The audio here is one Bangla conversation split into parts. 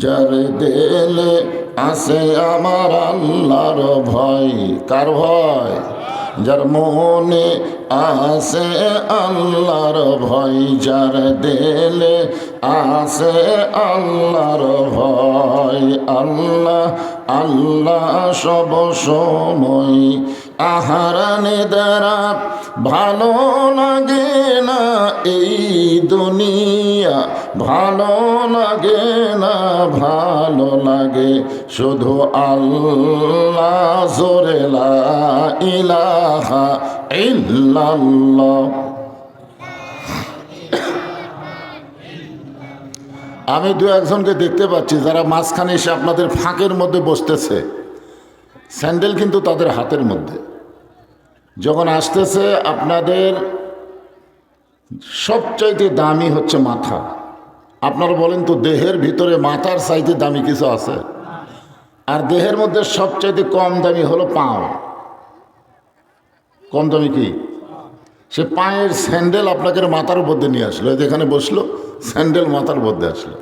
যার দিলে আছে আমার আল্লাহর ভয়, কার ভয়? যার মনে আছে আল্লাহর ভয়, যার দিলে আছে আল্লাহর ভয়। আল্লাহ আল্লাহ সব সময়, আহার নিদ্রা ভালো লাগে না, এই দুনিয়া ভালো লাগে না, ভালো লাগে শুধু আল্লাহ, জোরে লা ইলাহা ইল্লাল্লাহ। আমি দু একজনকে দেখতে পাচ্ছি যারা মাঝখানে এসে আপনাদের ফাঁকের মধ্যে বসতেছে, স্যান্ডেল কিন্তু তাদের হাতের মধ্যে। যখন আসতেছে আপনাদের সবচাইতে দামি হচ্ছে মাথা। আপনারা বলেন তো, দেহের ভিতরে মাথার চাইতে দামি কিছু আছে? আর দেহের মধ্যে সবচাইতে কম দামি হলো পাও। কম দামি কি? সে পায়ের স্যান্ডেল আপনাকে মাথার মধ্যে নিয়ে আসলো, যেখানে বসলো স্যান্ডেল মাথার মধ্যে আসলো।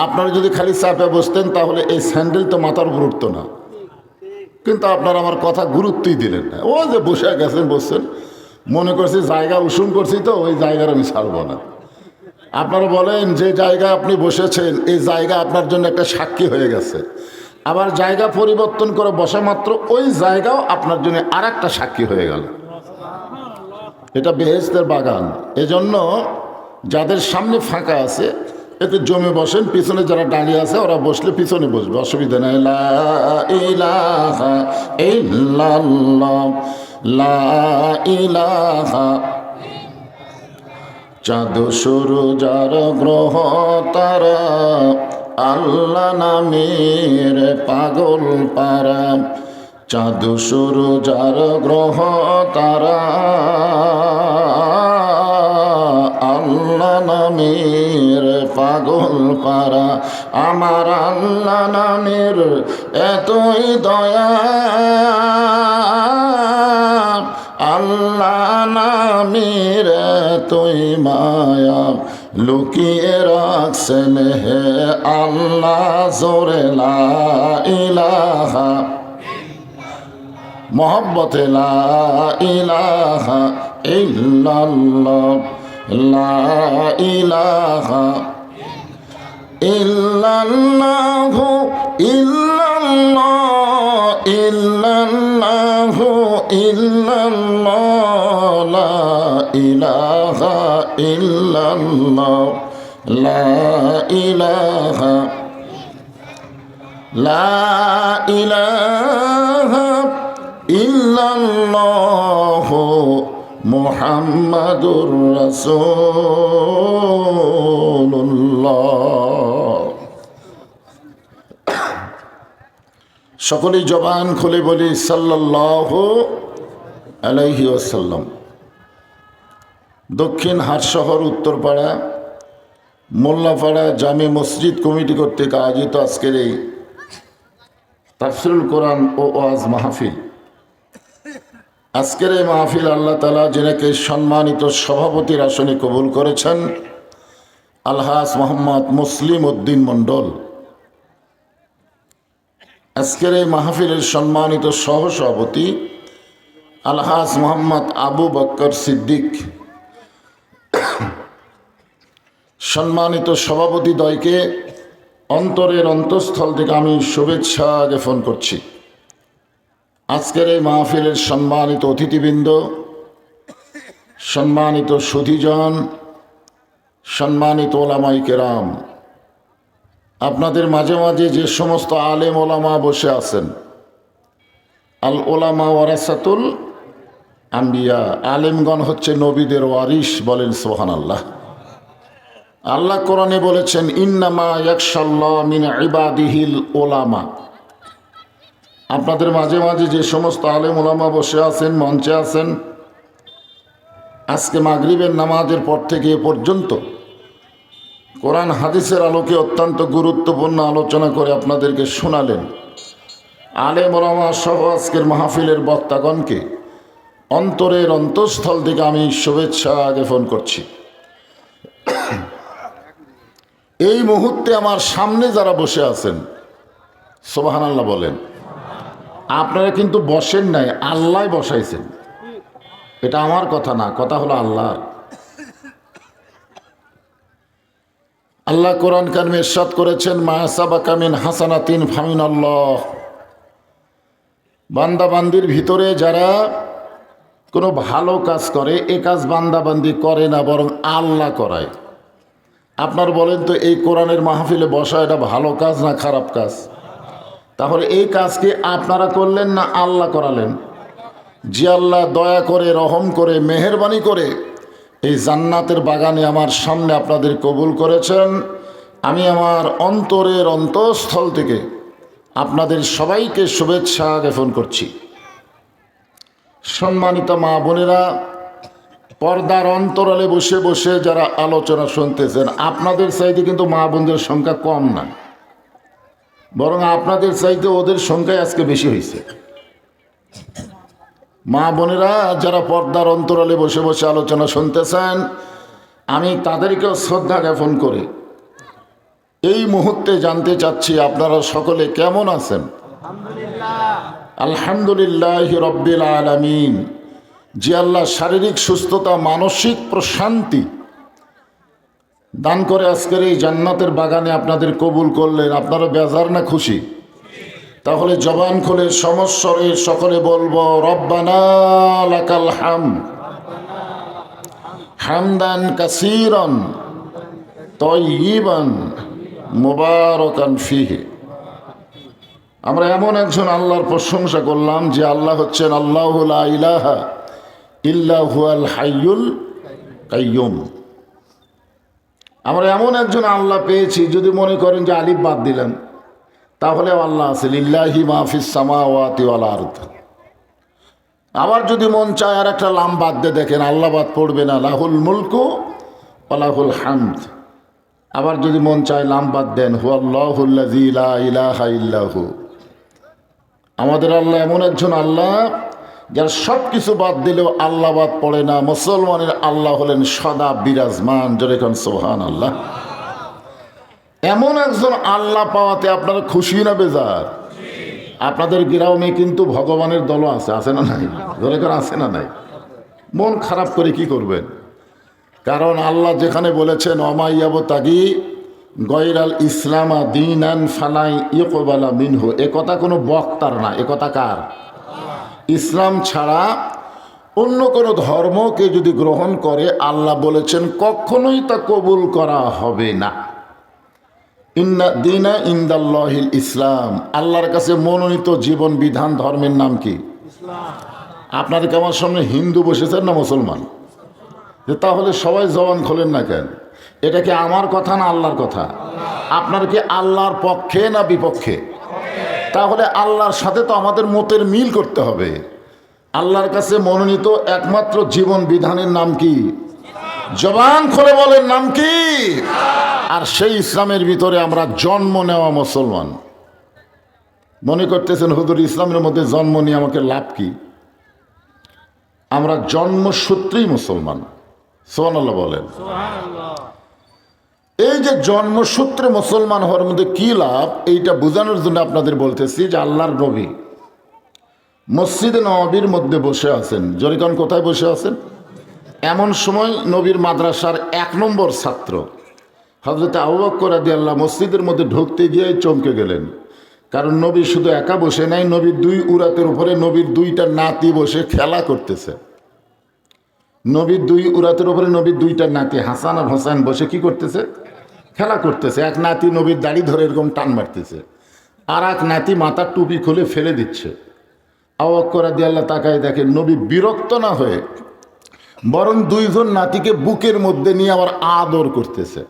আপনারা যদি খালি চাপে বসতেন তাহলে এই স্যান্ডেল তো মাথার উপর উঠতো না, কিন্তু আপনারা আমার কথা গুরুত্বই দিলেন না। ও যে বসে গেছেন, বসছেন, মনে করছি জায়গা উষুম করছি তো ওই জায়গার আমি ছাড়বো না। আপনারা বলেন যে জায়গা আপনি বসেছেন এই জায়গা আপনার জন্য একটা সাক্ষী হয়ে গেছে, আবার জায়গা পরিবর্তন করে বসা মাত্র ওই জায়গাও আপনার জন্য আর একটা সাক্ষী হয়ে গেল। এটা বেহেশতের বাগান। এজন্য যাদের সামনে ফাঁকা আছে একটু জমে বসেন, পিছনে যারা দাঁড়িয়ে আছে ওরা বসলে পিছনে বসবে, অসুবিধা নেই। লা ইলাহা ইল্লাল্লাহ, লা ইলাহা। চাঁদ সূরুজার গ্রহ তারা, আল্লাহ নামের পাগল পারা। চাঁদ সূরুজার গ্রহ তারা, আল্লাহ নামের পাগল পারা। আমার আল্লাহ নামের এতই দয়া, আল্লাহ নামের এতই মায়া, লুকিয়ে রাখছেন হে আল্লাহ, জোরে লা ইলাহা। মোহব্বতে লা ইলাহা ইল্লাল্লাহ, লা ইলাহা ইল্লাল্লাহু ইল্লাল্লাহ, ইল্লাল্লাহু ইল্লাল্লাহ, লা ইলাহা ইল্লাল্লাহ, লা ইলাহা, লা ইলাহা ইল্লাল্লাহু মুহাম্মাদুর রাসূলুল্লাহ। সকলেই জবান খুলে বলি সাল্লাল্লাহু আলাইহি ওয়াসাল্লাম। দক্ষিণ হাটশহর উত্তরপাড়া মোল্লাপাড়া জামে মসজিদ কমিটি কর্তৃক আয়োজিত আজকের এই তাফসিরুল কোরআন ও ওয়াজ মাহফিল, আজকের এই মাহফিল আল্লাহ তাআলা যিনাকে সম্মানিত সভাপতির আসনে কবুল করেছেন, আলহাজ মোহাম্মদ মুসলিম উদ্দিন মণ্ডল। আজকের এই মাহফিলের সম্মানিত সহসভাপতি আলহাজ মোহাম্মদ আবু বকর সিদ্দিক। সম্মানিত সভাপতিদ্বয়কে অন্তরের অন্তঃস্থল থেকে আমি শুভেচ্ছা জ্ঞাপন করছি। আজকের এই মাহফিলের সম্মানিত অতিথিবৃন্দ, সম্মানিত সুধীজন, সম্মানিত ওলামায়ে কেরাম, আপনাদের মাঝে মাঝে যে সমস্ত আলেম ওলামা বসে আছেন, আল ওলামা ওয়ারাসাতুল আম্বিয়া, আলেমগণ হচ্ছে নবীদের ওয়ারিস, বলেন সুবহানাল্লাহ। আল্লাহ কোরআনে বলেছেন ইন্নামা ইয়াখশাল্লাহ মিন ইবাদিহিল ওলামা। আপনাদের মাঝে মাঝে যে সমস্ত আলেম ওলামা বসে আছেন, মঞ্চে আছেন, আজকে মাগরিবের নামাজের পর থেকে এ পর্যন্ত কোরআন হাদিসের আলোকে অত্যন্ত গুরুত্বপূর্ণ আলোচনা করে আপনাদেরকে শোনালেন। আলেম ওলামা সহ আজকের মাহফিলের বক্তাগণকে অন্তরের অন্তঃস্থল থেকে আমি শুভেচ্ছা জ্ঞাপন করছি। এই মুহূর্তে আমার সামনে যারা বসে আছেন, সুবহানাল্লাহ বলেন। আপনারা কিন্তু বসেন নাই, আল্লাহ বসাইছেন। এটা আমার কথা না, কথা হলো আল্লাহর। আল্লাহ কোরআন কারিমে ইরশাদ করেছেন, মা সাবাকা মিন হাসানাতিন ফামিনাল্লাহ। বান্দাবান্দির ভিতরে যারা কোনো ভালো কাজ করে, এ কাজ বান্দাবান্দি করে না, বরং আল্লাহ করায়। আপনার বলেন তো, এই কোরআনের মাহফিলে বসা এটা ভালো কাজ না খারাপ কাজ? তাহলে এই কাজকে আপনারা করলেন না আল্লাহ করালেন? যে আল্লাহ দয়া করে, রহম করে, মেহেরবানি করে এই জান্নাতের বাগানে আমার সামনে আপনাদের কবুল করেছেন, আমি আমার অন্তরের অন্তঃস্থল থেকে আপনাদের সবাইকে শুভেচ্ছা জ্ঞাপন করছি। সম্মানিত মা বোনেরা, পর্দার অন্তরালে বসে বসে যারা আলোচনা শুনতেছেন, আপনাদের চাইতে কিন্তু মা বোনদের সংখ্যা কম না, বরং আপনাদের চাইতে ওদের সংখ্যাই আজকে বেশি হয়েছে। মা বোনেরা যারা পর্দার অন্তরালে বসে বসে আলোচনা শুনতেছেন, আমি তাদেরকেও শ্রদ্ধা জ্ঞাপন করে এই মুহূর্তে জানতে চাচ্ছি আপনারা সকলে কেমন আছেন? আলহামদুলিল্লাহ রব্বিল আলামিন। যে আল্লাহ শারীরিক সুস্থতা, মানসিক প্রশান্তি দান করে আজকের এই জান্নাতের বাগানে আপনাদের কবুল করলেন, আপনারা বেজার না খুশি? তাহলে জবান খুলে সমস্বরে সকলে বলবো, রব্বানা লাকাল হামদ হামদান কাসীরান তাইয়িবান মুবারাকান ফিহি। আমরা এমন একজন আল্লাহর প্রশংসা করলাম যে আল্লাহ হচ্ছেন আল্লাহু লা ইলাহা ইল্লা হুয়াল হাইয়ুল কাইয়ুম। আমরা এমন একজন আল্লাহ পেয়েছি, যদি মনে করেন যে আলিফ বাদ দিলেন তাহলে আল্লাহ আছে, লিল্লাহি মা ফিস সামাওয়াতি ওয়াল আরদ। আবার যদি মন চায় আর একটা লাম বাদ দিয়ে দেখেন, আল্লাহ বাদ পড়বে না, লাহুল মুলকু ওয়া লাহুল হামদ। আবার যদি মন চায় লাম বাদ দেন, হুয়াল্লাহুল্লাযী লা ইলাহা ইল্লাহু। আমাদের আল্লাহ এমন একজন আল্লাহ যার সব কিছু বাদ দিলেও আল্লাহ বাদ পড়ে না। মুসলমানের আল্লাহ হলেন সদা বিরাজমান, জোরে কোন সুবহানাল্লাহ। এমন একজন আল্লাহ পাওয়াতে আপনারা খুশি না বেজার? আপনাদের গ্রামে কিন্তু ভগবানের দলও আছে, আছে না নাই? জোরে কোন আছে না নাই? মন খারাপ করে কি করবেন? কারণ আল্লাহ যেখানে বলেছেন অমাইয়াবতাগি গয়রাল ইসলামা দীনান ফালাই ইকবালা মিনহু, এ কথা কোনো বক্তার না, এ কথা কার? ইসলাম ছাড়া অন্য কোনো ধর্মকে যদি গ্রহণ করে, আল্লাহ বলেছেন কখনোই তা কবুল করা হবে না। ইন্না দীনা ইনদাল্লাহিল ইসলাম। আল্লাহর কাছে মনোনীত জীবন বিধান ধর্মের নাম কি? আপনার কি আমার সামনে হিন্দু বসেছেন না মুসলমান? তাহলে সবাই জবান খোলেন না কেন? এটা কি আমার কথা না আল্লাহর কথা? আপনার কি আল্লাহর পক্ষে না বিপক্ষে? তাহলে আল্লাহর সাথে তো আমাদের মতের মিল করতে হবে। আল্লাহর কাছে মনোনীত একমাত্র জীবন বিধানের নাম কি? জবান খুলে বলেন, নাম কি? আর সেই ইসলামের ভিতরে আমরা জন্ম নেওয়া মুসলমান। মনে করতেছেন হুজুর ইসলামের মধ্যে জন্ম নিয়ে আমাকে লাভ কি? আমরা জন্মসূত্রেই মুসলমান। সুবহানাল্লাহ বলেন। এই যে জন্মসূত্রে মুসলমান হওয়ার মধ্যে কি লাভ, এইটা বোঝানোর জন্য আপনাদের বলতেছি যে আল্লাহর নবী মসজিদে নববীর মধ্যে বসে আছেন। জরিকান কোথায় বসে আছেন? এমন সময় নবীর মাদ্রাসার 1 নম্বর ছাত্র হযরত আবু বকর রাদিয়াল্লাহু মসজিদের মধ্যে ঢুকতে গিয়ে চমকে গেলেন। কারণ নবী শুধু একা বসে নাই, নবীর 2 উরাতের উপরে নবীর 2টা নাতি বসে খেলা করতেছে। নবীর 2 উরাতের উপরে নবীর 2টা নাতি হাসান আর হোসেন বসে কি করতেছে? খেলা করতেছে। এক নাতি নবীর দাড়ি ধরে এরকম টান মারতেছে, আর এক নাতি মাথার টুপি খুলে ফেলে দিচ্ছে। আবু বকর রাদিয়াল্লাহু তাকায় দেখেন, নবী বিরক্ত না হয়ে বরং 2 জন নাতিকে বুকের মধ্যে নিয়ে আবার আদর করতেছে।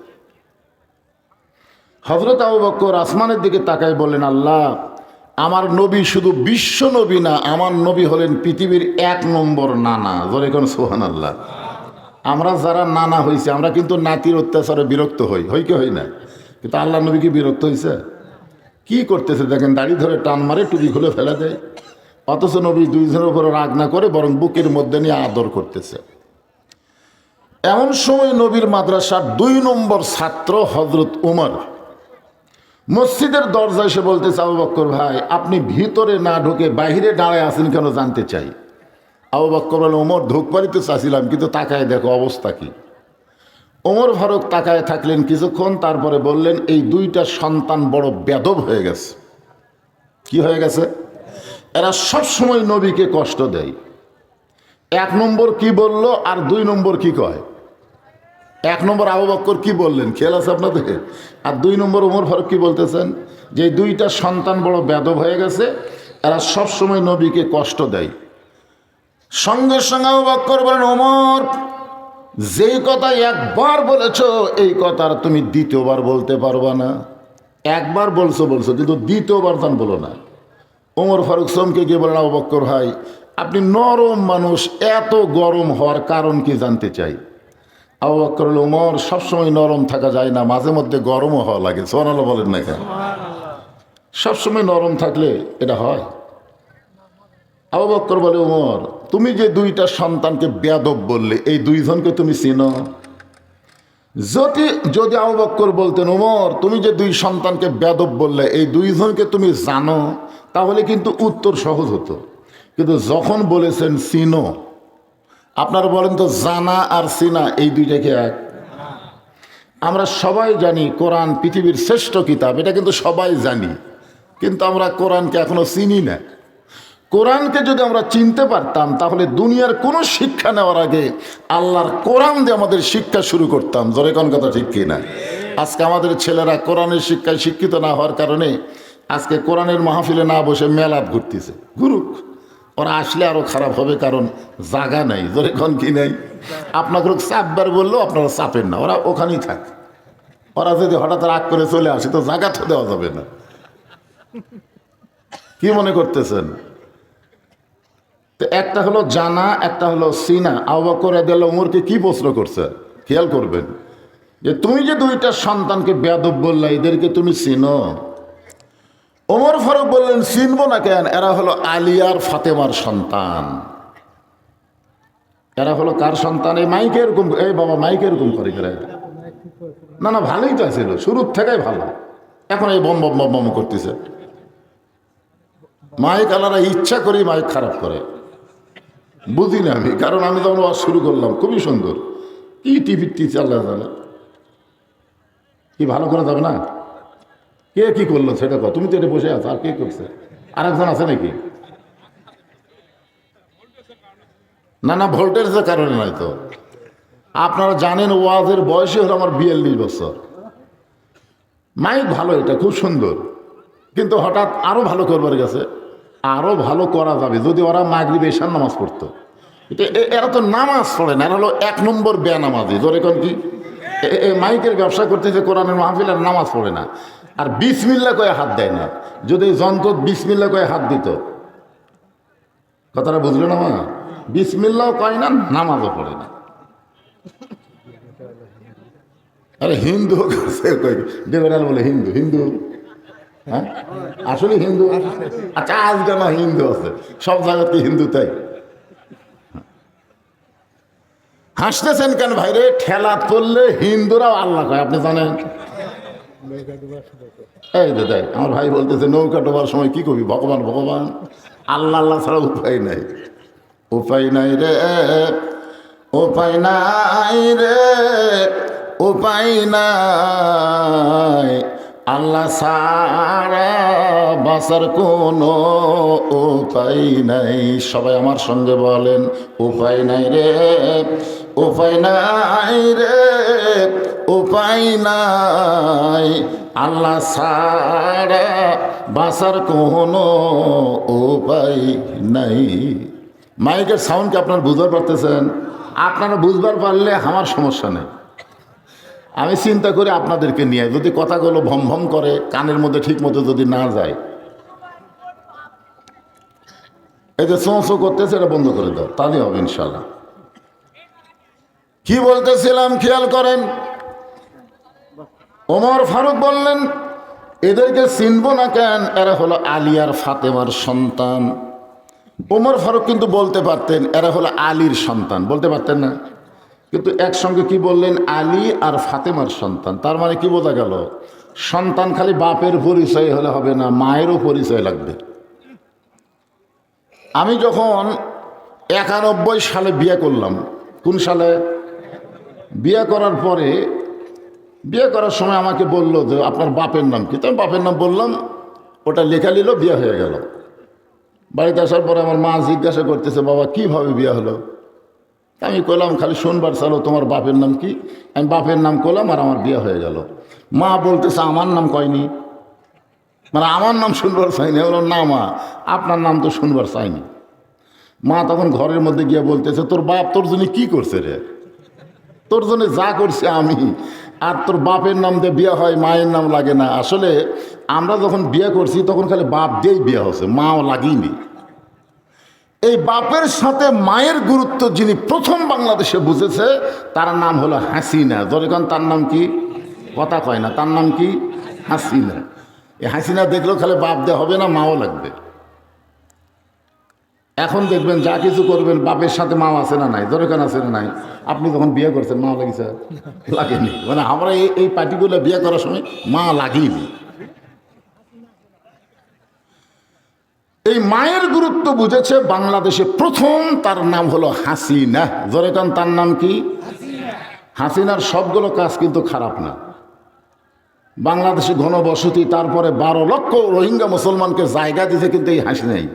হযরত আবু বকর আসমানের দিকে তাকায় বললেন, আল্লাহ, আমার নবী শুধু বিশ্ব নবী না, আমার নবী হলেন পৃথিবীর 1 নম্বর নানা। জোরে কোন সুবহানাল্লাহ। আমরা যারা নানা হয়েছে আমরা কিন্তু নাতির অত্যাচারে বিরক্ত হই কি হই না? কিন্তু আল্লাহ নবী কি বিরক্ত হয়েছে? কি করতেছে দেখেন, দাড়ি ধরে টান মারে, টুপি খুলে ফেলে দেয়। অথচ নবী 2 জনের উপরে রাগ না করে বরং বুকের মধ্যে নিয়ে আদর করতেছে। এমন সময় নবীর মাদ্রাসার 2 নম্বর ছাত্র হযরত উমর মসজিদের দরজায় এসে বলতেছে, আবু বকর ভাই, আপনি ভিতরে না ঢুকে বাইরে দাঁড়ায় আছেন কেন জানতে চাই। আবু বকর বলে, ওমর ঢুকবারই তো চাচ্ছিলাম, কিন্তু তাকায় দেখো অবস্থা কি। ওমর ফারুক তাকায় থাকলেন কিছুক্ষণ, তারপরে বললেন, এই 2টা সন্তান বড় বেদব হয়ে গেছে। কি হয়ে গেছে? এরা সবসময় নবীকে কষ্ট দেয়। 1 নম্বর কি বলল আর 2 নম্বর কি কয়। 1 নম্বর আবু বকর কি বললেন খেয়াল আছে আপনাদের, আর 2 নম্বর ওমর ফারুক কি বলতেছেন, যে 2টা সন্তান বড় বেদব হয়ে গেছে, এরা সবসময় নবীকে কষ্ট দেয়। সঙ্গে সঙ্গে আবু বকর বলেন, ওমর, যেই কথা একবার বলেছ এই কথা আর তুমি দ্বিতীয়বার বলতে পারবা না। একবার বলছো কিন্তু দ্বিতীয়বার তান বলো না। ওমর ফারুক চমকে গিয়ে বলেন, আবু বকর ভাই, আপনি নরম মানুষ, এত গরম হওয়ার কারণ কি জানতে চাই। আবু বকর বলল, ওমর, সবসময় নরম থাকা যায় না, মাঝে মধ্যে গরমও হওয়া লাগে। সুবহানাল্লাহ বলেন না কেন? সবসময় নরম থাকলে এটা হয়। আবু বকর বলে, ওমর, তুমি যে 2টা সন্তানকে বেয়াদব বললে, এই 2 জনকে তুমি চিনো? যদি আবু বকর বলতেন, ওমর, তুমি যে 2 সন্তানকে বেয়াদব বললে, এই 2 জনকে তুমি জানো, তাহলে কিন্তু উত্তর সহজ হতো। কিন্তু যখন বলেছেন চিনো, আপনারা বলেন তো, জানা আর চিনা এই 2টাকে এক? আমরা সবাই জানি কোরআন পৃথিবীর শ্রেষ্ঠ কিতাব, এটা কিন্তু সবাই জানি, কিন্তু আমরা কোরআনকে এখনো চিনি না। কোরআনকে যদি আমরা চিনতে পারতাম, তাহলে দুনিয়ার কোনো শিক্ষা নেওয়ার আগে আল্লাহর কোরআন দিয়ে আমাদের শিক্ষা শুরু করতাম। জোরে কোন কথা ঠিক কিনা? আজকে আমাদের ছেলেরা কোরআনের শিক্ষায় শিক্ষিত না হওয়ার কারণে আজকে কোরআনের মাহফিলে না বসে মেলাত ঘুরতেছে। ঘুরুক, ওরা আসলে আরও খারাপ হবে, কারণ জায়গা নাই। জোরে কোন কি নাই? আপনাকে চাপবার বললেও আপনারা চাপেন না, ওরা ওখানেই থাক। ওরা যদি হঠাৎ রাগ করে চলে আসে তো জায়গা তো দেওয়া যাবে না। কি মনে করতেছেন? তো একটা হলো জানা, একটা হলো সিনা। আবু বকর রাদিয়াল্লাহু আনহু ওমরকে কি প্রশ্ন করছে খেয়াল করবেন, যে তুমি যে 2টা সন্তানকে বেয়াদব বললা, এদেরকে তুমি চিনো? ওমর ফারুক বললেন, চিনবো না কেন, এরা হলো আলী আর ফাতেমার সন্তান। এরা হলো কার সন্তান? এই মাইকে এরকম, এই বাবা মাইকে এরকম করে না, না, ভালোই তো আছিল, শুরুর থেকেই ভালো, এখন এই বম বম বম বম করতেছে। মাইক আলারা ইচ্ছা করি মাইক খারাপ করে, বুঝি না আমি, কারণ আমি যখন ওয়াজ শুরু করলাম খুবই সুন্দর, কি টিভি চাল্লা জানে, কি ভালো করে যাবে না? কে কি করলো সেটা কর, তুমি তো এটা বসে আছো, আর কে করছে? আরেকজন আছে নাকি? না না, ভোল্টেজের কারণে নয় তো। আপনারা জানেন ওয়াজের বয়সই হলো আমার 42 বছর। মাইক ভালো, এটা খুব সুন্দর, কিন্তু হঠাৎ আরো ভালো করবার গেছে। আরো ভালো করা যাবে যদি ওরা মাগরিব এশার নামাজ পড়তো। এটা এরা তো নামাজ পড়ে না, এরা হলো 1 নম্বর বেনামাজি। ধরে কোন কি মাইকের ব্যবসা করতেছে, কোরআনের মাহফিল, আর নামাজ পড়ে না, আর বিসমিল্লাহ কয়ে হাত দেয় না। যদি যন্ত্র বিসমিল্লাহ কয়ে হাত দিত, কথাটা বুঝলো না? মা বিসমিল্লাহ কয় না, নামাজও পড়ে না। আরে হিন্দু দেবেরাল বলে হিন্দু, হিন্দু হ্যাঁ আসলে হিন্দু। আচ্ছা, আজকে না হিন্দু আছে, সব জায়গায় কি হিন্দু? তাই হাসতেছেন কেন ভাই রে? ঠেলা পড়লে হিন্দুরাও আল্লাহ কয়, আপনি জানেন? এই দাদা, আমার ভাই বলতেছে নৌকা ডোবার সময় কি কবি, ভগবান ভগবান, আল্লাহ আল্লাহ ছাড়া উপায় নাই। উপায় নাই রে, উপায় নাই রে, উপায় নাই, আল্লাহ ছাড়া বাঁচার কোনো উপায় নাই। সবাই আমার সঙ্গে বলেন, উপায় নাই রে, উপায় নাই রে, উপায় নাই, আল্লাহ ছাড়া বাঁচার কোনো উপায় নাই। মাইকের সাউন্ড কি আপনারা বুঝতে পারতেছেন? আপনারা বুঝবার পারলে আমার সমস্যা নেই। আমি চিন্তা করি আপনাদেরকে নিয়ে, যদি কথাগুলো ভম ভম করে কানের মধ্যে ঠিক মতো যদি না যায়, এই যে চোঁ করতেছে, এটা বন্ধ করে দাও, তাহলে হবে ইনশাল্লাহ। কি বলতেছিলাম খেয়াল করেন। ওমর ফারুক বললেন, এদেরকে চিনবো না কেন, এরা হলো আলী আর ফাতেমার সন্তান। ওমর ফারুক কিন্তু বলতে পারতেন এরা হলো আলীর সন্তান, বলতে পারতেন না? কিন্তু একসঙ্গে কি বললেন? আলী আর ফাতেমার সন্তান। তার মানে কি বোঝা গেল? সন্তান খালি বাপের পরিচয় হলে হবে না, মায়েরও পরিচয় লাগবে। আমি যখন 91 সালে বিয়ে করলাম, কোন সালে? বিয়ে করার পরে, বিয়ে করার সময় আমাকে বললো যে আপনার বাপের নাম কি? তো আমি বাপের নাম বললাম, ওটা লেখা নিল, বিয়ে হয়ে গেল। বাড়িতে আসার পরে আমার মা জিজ্ঞাসা করতেছে, বাবা কিভাবে বিয়ে হলো? আমি কইলাম খালি শুনবার চালো তোমার বাপের নাম কি? আমি বাপের নাম করলাম আর আমার বিয়ে হয়ে গেল। মা বলতেছে আমার নাম কয়নি, মানে আমার নাম শুনবার চাইনি। বলল না মা, আপনার নাম তো শুনবার চাইনি। মা তখন ঘরের মধ্যে গিয়ে বলতেছে, তোর বাপ তোর জন্য কি করছে রে? তোর জন্য যা করছে আমি, আর তোর বাপের নাম দিয়ে বিয়ে হয়, মায়ের নাম লাগে না। আসলে আমরা যখন বিয়ে করছি তখন খালি বাপ দিয়েই বিয়ে হচ্ছে, মাও লাগেনি। এই বাপের সাথে মায়ের গুরুত্ব যিনি প্রথম বাংলাদেশে বুঝেছে তার নাম হলো হাসিনা। যখন তার নাম কি? কথা কয় না, তার নাম কি? হাসিনা। এই হাসিনা দেখলেও খালি বাপ দেওয়া হবে না, মাও লাগবে। এখন দেখবেন যা কিছু করবেন বাপের সাথে মাও আছে না নাই? দরকার আছে না নাই? আপনি যখন বিয়ে করছেন মা লাগিছে? লাগেনি। মানে আমরা এই পার্টিগুলো বিয়ে করার সময় মা লাগেনি। এই মায়ের গুরুত্ব বুঝেছে বাংলাদেশে প্রথম, তার নাম হলো হাসিনা। জোরেকান তার নাম কি? হাসিনার সবগুলো কাজ কিন্তু খারাপ না। বাংলাদেশে ঘনবসতি, তারপরে 12 লক্ষ রোহিঙ্গা মুসলমানকে জায়গা দিতে কিন্তু এই হাসিনাই।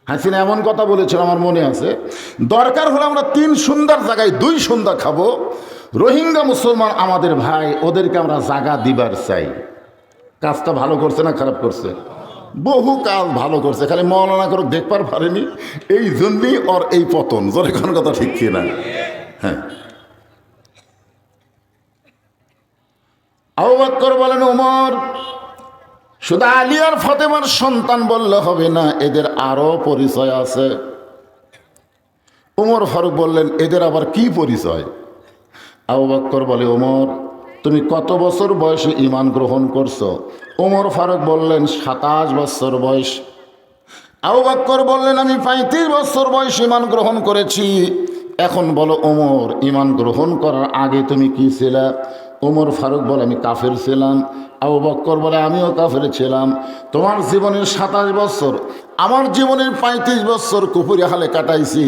হাসিনা এমন কথা বলেছিল আমার মনে আছে, দরকার হলে আমরা 3 সন্ধ্যার জায়গায় 2 সন্ধ্যা খাবো, রোহিঙ্গা মুসলমান আমাদের ভাই, ওদেরকে আমরা জায়গা দিবার চাই। কাজটা ভালো করছে না খারাপ করছে? বহু কাজ ভালো করছে, খালি মৌলানা করে দেখবার পারেনি, এই জন্যই ওর এই পতন। জোরে কোন কথা ঠিক কিনা? হ্যাঁ। আবু বকর বলেন, ওমর শুধু আলী আর ফাতেমার সন্তান বললে হবে না, এদের আরো পরিচয় আছে। ওমর ফারুক বললেন, এদের আবার কি পরিচয়? আবু বকর বলে, ওমর তুমি কত বছর বয়সে ঈমান গ্রহণ করছো? ওমর ফারুক বললেন, 27 বছর বয়স। আবু বকর বললেন, আমি 35 বছর বয়স ঈমান গ্রহণ করেছি। এখন বলো ওমর, ঈমান গ্রহণ করার আগে তুমি কি ছিলা? ওমর ফারুক বলে, আমি কাফের ছিলাম। আবু বকর বলে, আমিও কাফের ছিলাম। তোমার জীবনের 27 বছর, আমার জীবনের 35 বছর কুফরি হালে কাটাইছি।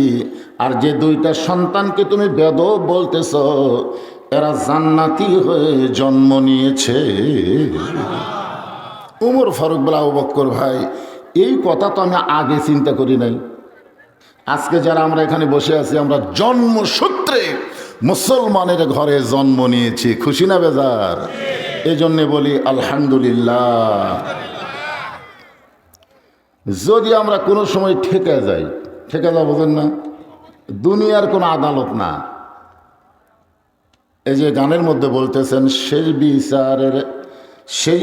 আর যে 2টা সন্তানকে তুমি বেদব বলতেছ, এরা জান্নাতি হয়ে জন্ম নিয়েছে। ওমর ফারুক বলে, আবু বকর ভাই, এই কথা তো আমি আগে চিন্তা করি নাই। আজকে যারা আমরা এখানে বসে আছি, আমরা জন্মসূত্রে মুসলমানের ঘরে জন্ম নিয়েছি। খুশি না বেজার? এই জন্যে বলি আলহামদুলিল্লাহ। যদি আমরা কোনো সময় ঠেকে যাই, ঠেকে যাবো না, দুনিয়ার কোনো আদালত না। এই যে গানের মধ্যে বলতেছেন, সেই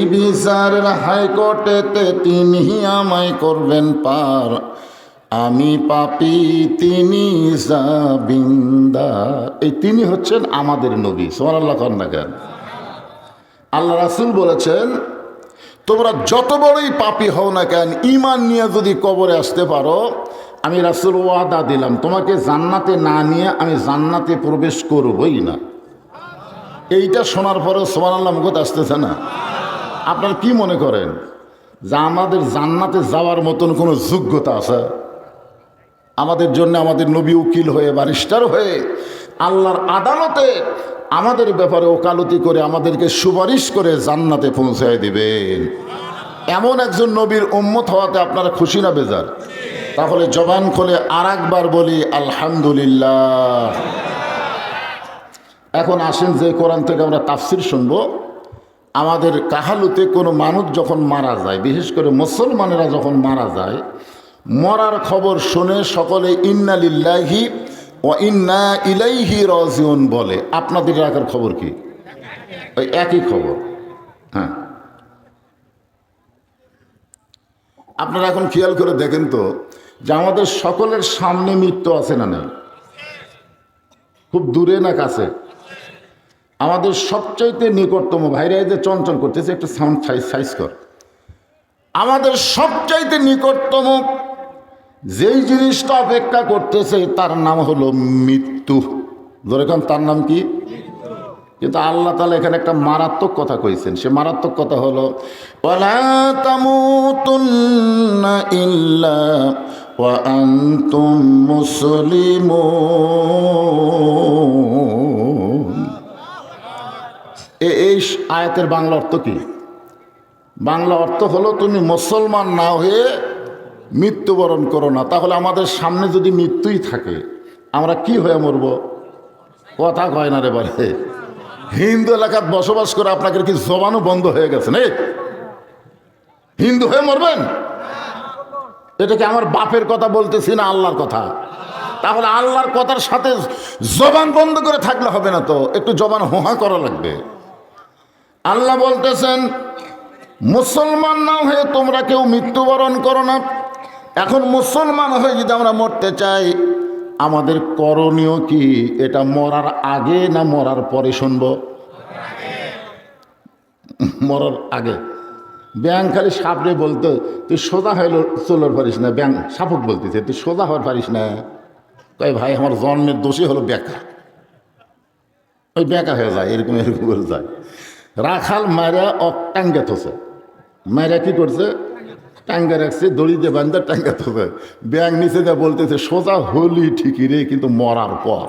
বিচারের হাইকোর্টেতে তিনি আমায় করবেন পার, আমি পাপী তিনি জামিনদার। এই তিনি হচ্ছেন আমাদের নবী। সুবহানাল্লাহ কন না কেন? আল্লাহ রাসূল বলেছেন, তোমরা যত বড়ই পাপী হও না কেন, ঈমান নিয়ে যদি কবরে আসতে পারো, আমি রাসূল ওয়াদা দিলাম তোমাকে জান্নাতে না নিয়ে আমি জান্নাতে প্রবেশ করবই না। এইটা শোনার পরেও সুবহানাল্লাহ মুখে আসতেছে না? আপনারা কি মনে করেন যে আমাদের জান্নাতে যাওয়ার মতন কোনো যোগ্যতা আছে? আমাদের জন্য আমাদের নবী উকিল হয়ে, ব্যারিস্টার হয়ে আল্লাহর আদালতে আমাদের ব্যাপারে ওকালতি করে আমাদেরকে সুপারিশ করে জান্নাতে পৌঁছায় দিবেন। এমন একজন নবীর উম্মত হওয়াতে আপনারা খুশি না বেজার? তাহলে জবান খুলে আরেকবার বলি আলহামদুলিল্লাহ। এখন আসেন যে কোরআন থেকে আমরা তাফসির শুনবো। আমাদের কাহালুতে কোনো মানুষ যখন মারা যায়, বিশেষ করে মুসলমানেরা যখন মারা যায়, মরার খবর শুনে সকলে ইন্না লিল্লাহি ওয়া ইন্না ইলাইহি রাজিউন বলে। আপনাদের এলাকার খবর কি? ওই একই খবর। হ্যাঁ, আপনারা এখন খেয়াল করে দেখেন তো যে আমাদের সকলের সামনে মৃত্যু আছে না নেই? খুব দূরে না কাছে? আমাদের সবচাইতে নিকটতম, ভাইরা যে চঞ্চল করতেছে, একটা সাউন্ড সাইজ কর। আমাদের সবচাইতে নিকটতম যেই জিনিসটা অপেক্ষা করতেছে তার নাম হলো মৃত্যু। যেরকম তার নাম কি? কিন্তু আল্লাহ তাআলা এখানে একটা মারাত্মক কথা কইছেন। সে মারাত্মক কথা হলো ওয়ালা তামুতুন্না ইল্লা ওয়া আনতুম মুসলিমুন। এই আয়াতের বাংলা অর্থ কি? বাংলা অর্থ হলো তুমি মুসলমান না হয়ে মৃত্যুবরণ করো না। তাহলে আমাদের সামনে যদি মৃত্যুই থাকে আমরা কি হয়ে মরব? কথা কয় না রে বলে। হিন্দু এলাকায় বসবাস করে আপনাকে কি জবানও বন্ধ হয়ে গেছে না? হিন্দু হয়ে মরবেন? এটা কি আমার বাপের কথা বলতেছি না আল্লাহর কথা? তাহলে আল্লাহর কথার সাথে জবান বন্ধ করে থাকলে হবে না, তো একটু জবান হোহা করা লাগবে। আল্লাহ বলতেছেন মুসলমান না হয়ে তোমরা কেউ মৃত্যুবরণ করো না। এখন মুসলমান হয়ে যদি আমরা মরতে চাই আমাদের করণীয় কি? এটা মরার আগে না মরার পরে শুনবো? মরার আগে। ব্যাং খালি সাপরে বলতো তুই সোজা হইল চলার পারিস না, ব্যাং সাপক বলতেছে তুই সোজা হওয়ার পারিস না। তাই ভাই আমার জন্মের দোষী হলো বেকা, ওই বেকা হয়ে যায়, এরকম এরকম করে যায়। রাখাল মারা টাঙ্গা থসে, মারা কি করছে? টাঙ্গা রাখছে, দড়ি দিয়ে বান্ধা টাঙ্গা থসে। ব্যাং নিচে যা বলতেছে সোজা হলি ঠিকই রে, কিন্তু মরার পর।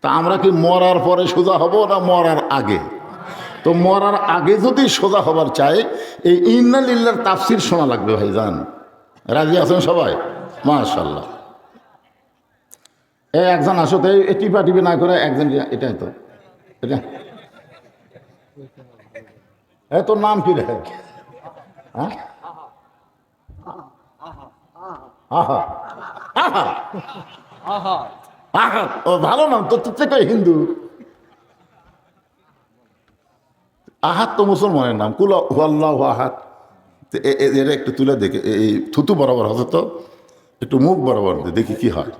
তা আমরা কি মরার পরে সোজা হব না মরার আগে? তো মরার আগে যদি সোজা হবার চাই এই ইন্না লিল্লাহর তাফসির শোনা লাগবে ভাইজান। রাজি আছেন সবাই? মাশাআল্লাহ। এই একজন আসো তো, এই টিপা টিপি না করে একজন, এটাই তো এটা। তোর নাম কি রে? হ্যাঁ, আহা আহা আহা, ও ভালো নাম তো, তোর থেকে হিন্দু। আহাত তো মুসলমানের নাম, কুল হুয়াল্লাহু আহাদ। এরা একটু তুলে দেখে, এই থুতু বরাবর হতো তো, একটু মুখ বরাবর দেখি কি হয়।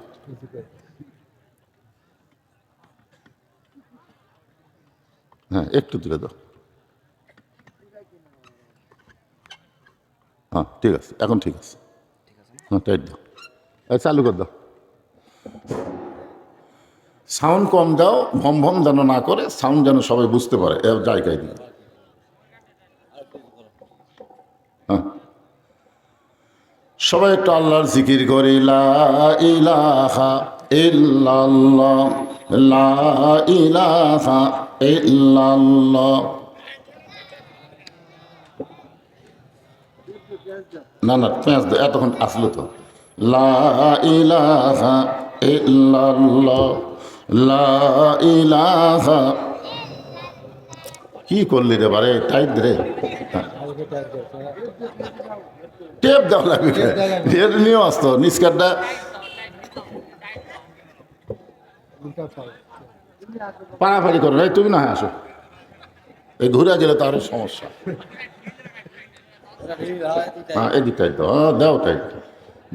হ্যাঁ একটু তুলে দাও। হ্যাঁ ঠিক আছে, এখন ঠিক আছে। হ্যাঁ টাইট দাও, চালু করে দাও। সাউন্ড কম দাও, ভম ভম যেন না করে, সাউন্ড যেন সবাই বুঝতে পারে এর জায়গায় দিয়ে। হ্যাঁ সবাই একটু আল্লাহর জিকির করি। লা ইলাহা ইল্লাল্লাহ, লা ইলাহা ইল্লাল্লাহ। না না পেঁয়াজ দাও, এতক্ষণ আসলো তো। লা ইলাহা ইল্লাল্লাহ, লা ইলাহা। কি করলি রে বারে, টাইট রে। টেপ দেওয়া লাগবে, এর নিয়েও আসতো নিষ্কারটা। পাড়াপাড়ি করো না, তুমি না হয় আসো, এই ঘুরে গেলে তো আরো সমস্যা। হ্যাঁ এদিক টাইট দাও, দাও টাইট।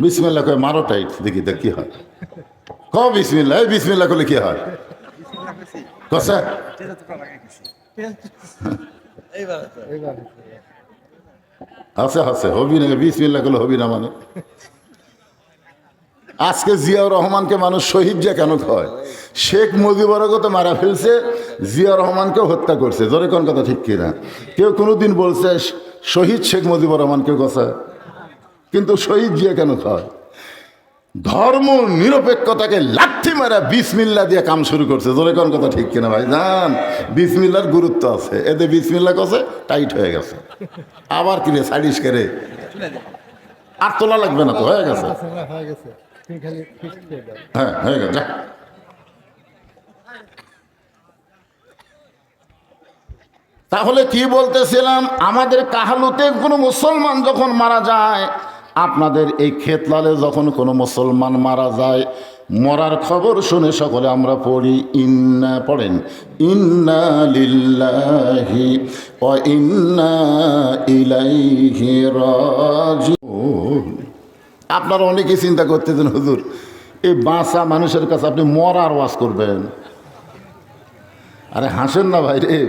বিসমিল্লাহ করে মারো টাইট, দেখি দেখ কি হয়। ক বিসমিল্লাহ, এই বিসমিল্লাহ করলে কি হয়? কসা আছে আছে, হবি না, বিসমিল্লাহ করলে হবি না মানে। আজকে জিয়াউর রহমানকে মানুষ শহীদ যে কেন কয়? শেখ মুজিবুরকে তো মারা ফেলছে, জিয়াউর রহমানকেও হত্যা করছে। জোরে কোন কথা ঠিক কিনা? কেউ কোনোদিন বলছে শহীদ শেখ মুজিবুর রহমানকে কথা? কিন্তু শহীদ জিয়া কেন কয়? ধর্ম নিরপেক্ষতাকে লাঠি মারা বিসমিল্লাহ দিয়ে কাম শুরু করছে। জোরে কোন কথা ঠিক কিনা ভাই জান? বিসমিল্লার গুরুত্ব আছে, এতে বিসমিল্লাহ কছে টাইট হয়ে গেছে। আবার কি রে সাইডিস করে আর তোলা লাগবে না তো, হয়ে গেছে। হ্যাঁ হয়ে গেছে। তাহলে কি বলতেছিলাম, আমাদের কাহালুতে কোনো মুসলমান যখন মারা যায়, আপনাদের এই খেতলালে যখন কোনো মুসলমান মারা যায়, মরার খবর শুনে সকলে আমরা পড়ি ইন্না, পড়েন ইন্না লিল্লাহি ওয়া ইন্না ইলাইহি রাজিউন। আপনারা অনেকেই চিন্তা করতেছেন হুজুর এই বাঁচা মানুষের কাছে আপনি মরার ওয়াজ করবেন। আরে হাসেন না ভাই রে,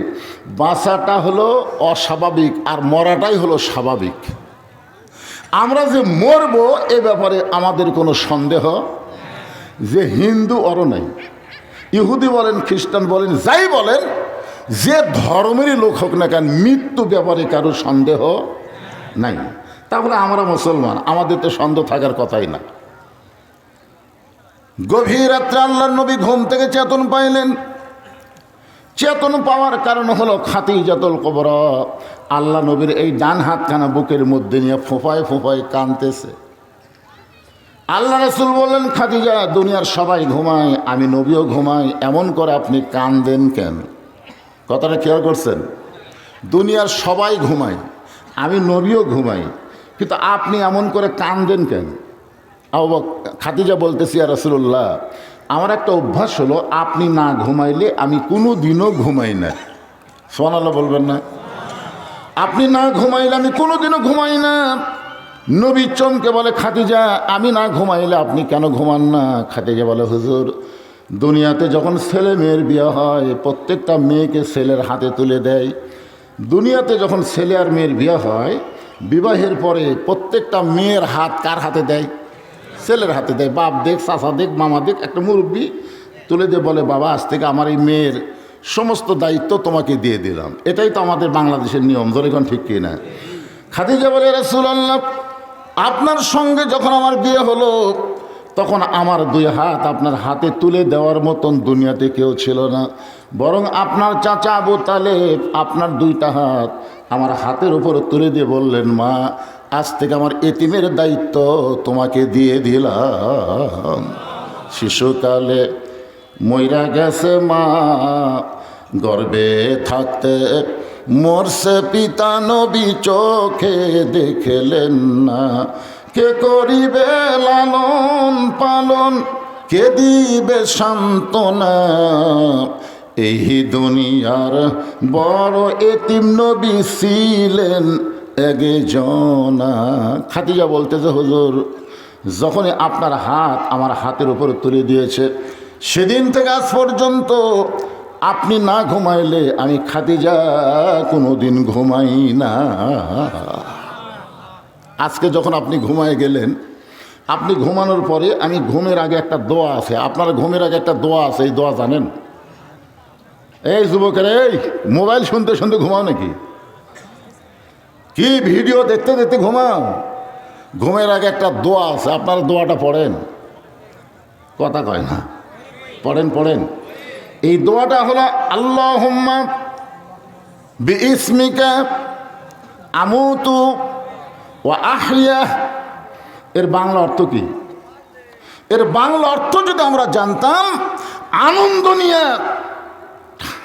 বাঁচাটা হলো অস্বাভাবিক আর মরাটাই হলো স্বাভাবিক। আমরা যে মরবো এ ব্যাপারে আমাদের কোনো সন্দেহ। যে হিন্দু ওরও নাই, ইহুদি বলেন, খ্রিস্টান বলেন, যাই বলেন, যে ধর্মেরই লোক হোক না কেন, মৃত্যু ব্যাপারে কারো সন্দেহ নাই। তাহলে আমরা মুসলমান, আমাদের তো সন্দেহ থাকার কথাই না। গভীর রাত্রে আল্লাহর নবী ঘুম থেকে চেতন পাইলেন। চেতন পাওয়ার কারণ হলো খাদিজাতুল কুবরা আল্লাহ নবীর এই ডান হাতখানা বুকের মধ্যে নিয়ে ফোঁপায় ফোঁপায় কাঁদতেছে। আল্লাহ রাসূল বললেন, খাদিজা, দুনিয়ার সবাই ঘুমায়, আমি নবীও ঘুমাই, এমন করে আপনি কাঁদেন কেন? কথাটা খেয়াল করছেন? দুনিয়ার সবাই ঘুমায়, আমি নবীও ঘুমাই, কিন্তু আপনি এমন করে কাঁদেন কেন? খাদিজা বলতেছি, ইয়া রাসূলুল্লাহ, আমার একটা অভ্যাস হলো, আপনি না ঘুমাইলে আমি কোনো দিনও ঘুমাই না। সুবহানাল্লাহ বলবেন না? আপনি না ঘুমাইলে আমি কোনো দিনও ঘুমাই না। নবী চমকে বলে, খাদিজা, আমি না ঘুমাইলে আপনি কেন ঘুমান না? খাদিজা বলে, হুজুর, দুনিয়াতে যখন ছেলে মেয়ের বিয়ে হয় প্রত্যেকটা মেয়েকে ছেলের হাতে তুলে দেয়। দুনিয়াতে যখন ছেলে আর মেয়ের বিয়ে হয়, বিবাহের পরে প্রত্যেকটা মেয়ের হাত কার হাতে দেয়? ছেলের হাতে দেয়। বাপ দেখ, চাচা দেখ, মামা দেখ, একটা মুরব্বী তুলে দিয়ে বলে, বাবা, আজ থেকে আমার এই মেয়ের সমস্ত দায়িত্ব তোমাকে দিয়ে দিলাম। এটাই তো আমাদের বাংলাদেশের নিয়ম, ধরে এখন ঠিক কিনা? খাদিজা বলে, রাসূলুল্লাহ, আপনার সঙ্গে যখন আমার বিয়ে হলো তখন আমার দুই হাত আপনার হাতে তুলে দেওয়ার মতন দুনিয়াতে কেউ ছিল না, বরং আপনার চাচা আবু তালেব আপনার দুইটা হাত আমার হাতের উপর তুলে দিয়ে বললেন, মা, আজ থেকে আমার এতিমের দায়িত্ব তোমাকে দিয়ে দিলাম। শিশুকালে মইরা গেছে মা, গর্ভে থাকতে মরছে পিতা, নবী চোখে দেখলেন না। কে করিবে লালন পালন, কে দিবে সান্ত্বনা, এই দুনিয়ার বড় এতিম নবী ছিলেন একজনা। খাদিজা বলতেছে, হুজুর, যখনই আপনার হাত আমার হাতের উপর তুলে দিয়েছে সেদিন থেকে আজ পর্যন্ত আপনি না ঘুমাইলে আমি খাদিজা কোনোদিন ঘুমাই না। আজকে যখন আপনি ঘুমায় গেলেন, আপনি ঘুমানোর পরে আমি ঘুমের আগে একটা দোয়া আছে, আপনার ঘুমের আগে একটা দোয়া আছে, এই দোয়া জানেন? এই যুবকেরা, এই মোবাইল শুনতে শুনতে ঘুমাও নাকি? কি ভিডিও দেখতে দেখতে ঘুমাও? ঘুমের আগে একটা দোয়া আছে, আপনারা দোয়াটা পড়েন। কথা কয় না, পড়েন পড়েন। এই দোয়াটা হলো, আল্লাহুম্মা বিইসমিকা আমুতু ওয়া আহইয়া। এর বাংলা অর্থ কি? এর বাংলা অর্থ যদি আমরা জানতাম, আনন্দ নিয়ে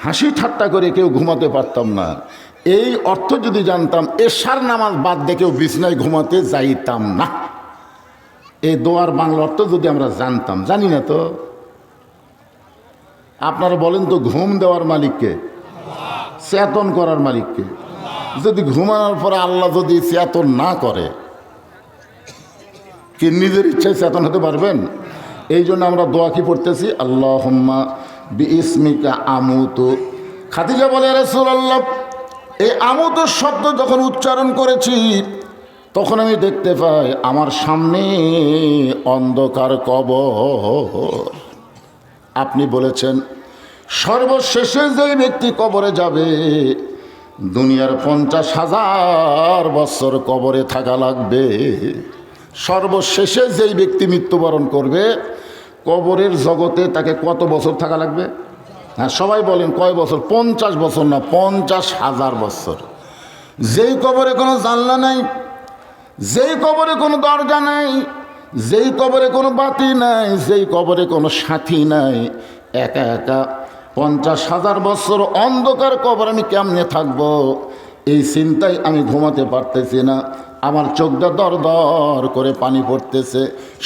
হাসি ঠাট্টা করে কেউ ঘুমাতে পারতাম না। এই অর্থ যদি জানতাম, এশার নামাজ বাদ দিয়ে কেউ বিছনায় ঘুমাতে যাইতাম না। এই দোয়ার বাংলা অর্থ যদি আমরা জানতাম, জানি না তো। আপনারা বলেন তো, ঘুম দেওয়ার মালিককে? চেতন করার মালিককে? যদি ঘুমানোর পরে আল্লাহ যদি চেতন না করে, কি নিজের ইচ্ছায় চেতন হতে পারবেন? এই জন্য আমরা দোয়া কি পড়তেছি, আল্লাহুম্মা বিইসমিকা আমুতু। খাদিজা বলে, রাসূলুল্লাহ, এই আমুতু শব্দ যখন উচ্চারণ করেছি তখন আমি দেখতে পাই আমার সামনে অন্ধকার কবর। আপনি বলেছেন সর্বশেষে যেই ব্যক্তি কবরে যাবে দুনিয়ার 50,000 বছর কবরে থাকা লাগবে। সর্বশেষে যেই ব্যক্তি মৃত্যুবরণ করবে কবরের জগতে তাকে কত বছর থাকা লাগবে? হ্যাঁ, সবাই বলেন কয় বছর? 50 বছর না, 50,000 বছর। যেই কবরে কোনো জানলা নাই, যেই কবরে কোনো দরজা নাই, যেই কবরে কোনো বাতি নাই, যেই কবরে কোনো সাথী নাই, একা একা 50,000 বছর অন্ধকার কবর আমি কেমনে থাকবো? এই চিন্তায় আমি ঘুমাতে পারতেছি না। আমার চোখটা দর দর করে পানি পড়তেছে।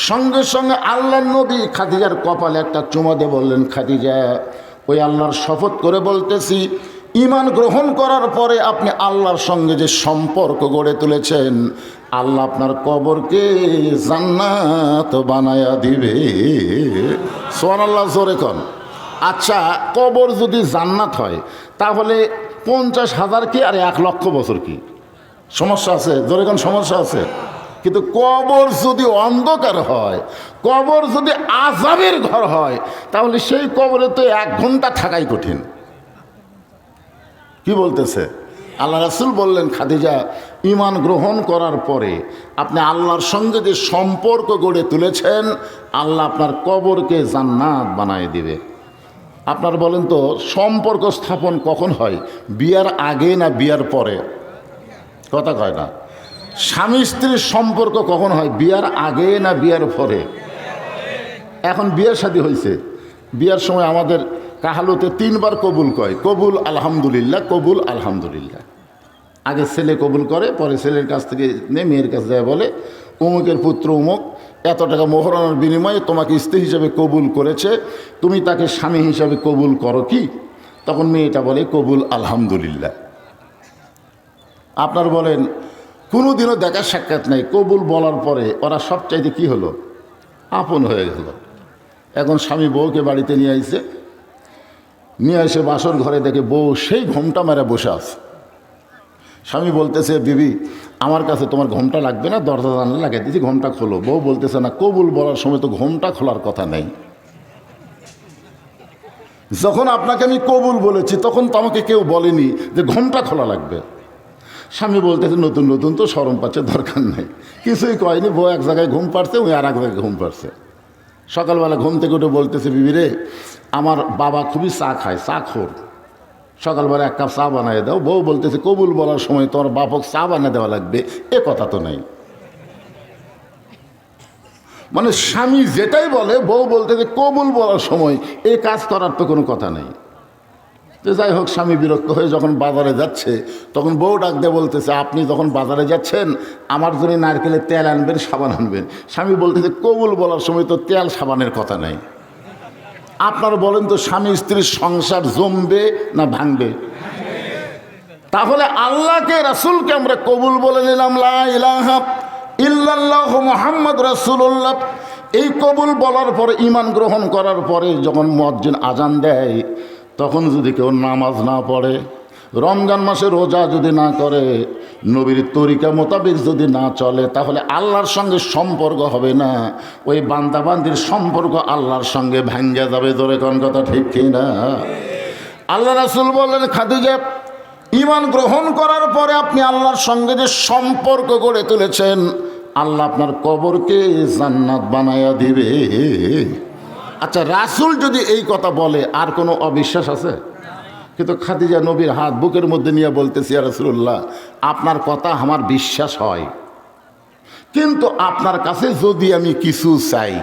সঙ্গে সঙ্গে আল্লাহর নবী খাদিজার কপালে একটা চুমা দিয়ে বললেন, খাদিজা, ওই আল্লাহর শপথ করে বলতেছি, ঈমান গ্রহণ করার পরে আপনি আল্লাহর সঙ্গে যে সম্পর্ক গড়ে তুলেছেন, আল্লাহ আপনার কবরকে জান্নাত বানায়া দিবে। সুবহানাল্লাহ, জোরে কন। আচ্ছা, কবর যদি জান্নাত হয় তাহলে 50,000 কি আর 1,00,000 বছর কি? সমস্যা আছে? জোরে কোন সমস্যা আছে? কিন্তু কবর যদি অন্ধকার হয়, কবর যদি আযাবের ঘর হয়, তাহলে সেই কবরে তো 1 ঘন্টা থাকাই কঠিন। কি বলতেছে আল্লাহ রাসূল বললেন, খাদিজা ঈমান গ্রহণ করার পরে আপনি আল্লাহর সঙ্গে যে সম্পর্ক গড়ে তুলেছেন, আল্লাহ আপনার কবরকে জান্নাত বানায় দিবে। আপনার বলেন তো, সম্পর্ক স্থাপন কখন হয়? বিয়ার আগে না বিয়ার পরে? কথা কয় না। স্বামী স্ত্রীর সম্পর্ক কখন হয়? বিয়ার আগে না বিয়ার পরে? এখন বিয়ের শাদী হয়েছে, বিয়ার সময় আমাদের কাহালুতে 3 বার কবুল কয়, কবুল আলহামদুলিল্লাহ, কবুল আলহামদুলিল্লাহ। আগে ছেলে কবুল করে, পরে ছেলের কাছ থেকে নিয়ে মেয়ের কাছে যায়, বলে অমুকের পুত্র অমুক এত টাকা মোহরানার বিনিময়ে তোমাকে স্ত্রী হিসাবে কবুল করেছে, তুমি তাকে স্বামী হিসাবে কবুল করো কি? তখন মেয়েটা বলে কবুল আলহামদুলিল্লাহ। আপনার বলেন কোনো দিনও দেখা সাক্ষাৎ নাই, কবুল বলার পরে ওরা সবচাইতে কি হলো? আপন হয়ে গেল। এখন স্বামী বউকে বাড়িতে নিয়ে আইছে, নিয়ে এসে বাসর ঘরে দেখে বউ সেই ঘোমটা মেরে বসে আছে। স্বামী বলতেছে, বিবি আমার কাছে তোমার ঘোমটা লাগবে না, দরজা জানলা লাগিয়ে দিয়েছি, ঘোমটা খোলো। বউ বলতেছে, না, কবুল বলার সময় তো ঘোমটা খোলার কথা নেই। যখন আপনাকে আমি কবুল বলেছি তখন তো আমাকে কেউ বলেনি যে ঘোমটা খোলা লাগবে। স্বামী বলতেছে, নতুন নতুন তো শরম পাচ্ছে, দরকার নেই। কিছুই কয়নি, বউ এক জায়গায় ঘুম পাড়ছে, ওই আর এক জায়গায় ঘুম পাড়ছে। সকালবেলা ঘুম থেকে উঠে বলতেছে, বিবি রে, আমার বাবা খুবই চা খায়, চা খোর, সকালবেলা 1 কাপ চা বানিয়ে দাও। বউ বলতেছে, কবুল বলার সময় তোমার বাপক চা বানিয়ে দেওয়া লাগবে, এ কথা তো নেই। মানে স্বামী যেটাই বলে, বউ বলতেছে কবুল বলার সময় এই কাজ করার তো কোনো কথা নেই। তো যাই হোক, স্বামী বিরক্ত হয়ে যখন বাজারে যাচ্ছে, তখন বউ ডাক দিয়ে বলতেছে, আপনি যখন বাজারে যাচ্ছেন আমার জন্য নারকেলের তেল আনবেন, সাবান আনবেন। স্বামী বলতেছে, কবুল বলার সময় তো তেল সাবানের কথা নেই। আপনার বলেন তো, স্বামী স্ত্রীর সংসার জমবে না ভাঙবে? তাহলে আল্লাহকে, রাসূলকে আমরা কবুল বলে নিলাম, লা ইলাহা ইল্লাল্লাহ মুহাম্মদ রাসূলুল্লাহ। এই কবুল বলার পরে, ঈমান গ্রহণ করার পরে যখন মুয়াজ্জিন আজান দেয়, তখন যদি কেউ নামাজ না পড়ে, রমজান মাসে রোজা যদি না করে, নবীর তরিকা মোতাবেক যদি না চলে, তাহলে আল্লাহর সঙ্গে সম্পর্ক হবে না। ওই বান্দাবান্দির সম্পর্ক আল্লাহর সঙ্গে ভাঙ্গা যাবে। ধরে কোন কথা ঠিক কিনা? আল্লাহ রাসূল বললেন, খাদিজা ঈমান গ্রহণ করার পরে আপনি আল্লাহর সঙ্গে যে সম্পর্ক গড়ে তুলেছেন, আল্লাহ আপনার কবরকে জান্নাত বানায়া দিবে। আচ্ছা, রাসূল যদি এই কথা বলে, আর কোনো অবিশ্বাস আছে? কিন্তু খাদিজা নবীর হাত বুকের মধ্যে নিয়ে বলতেছি, ইয়া রাসূলুল্লাহ, আপনার কথা আমার বিশ্বাস হয়, কিন্তু আপনার কাছে যদি আমি কিছু চাই,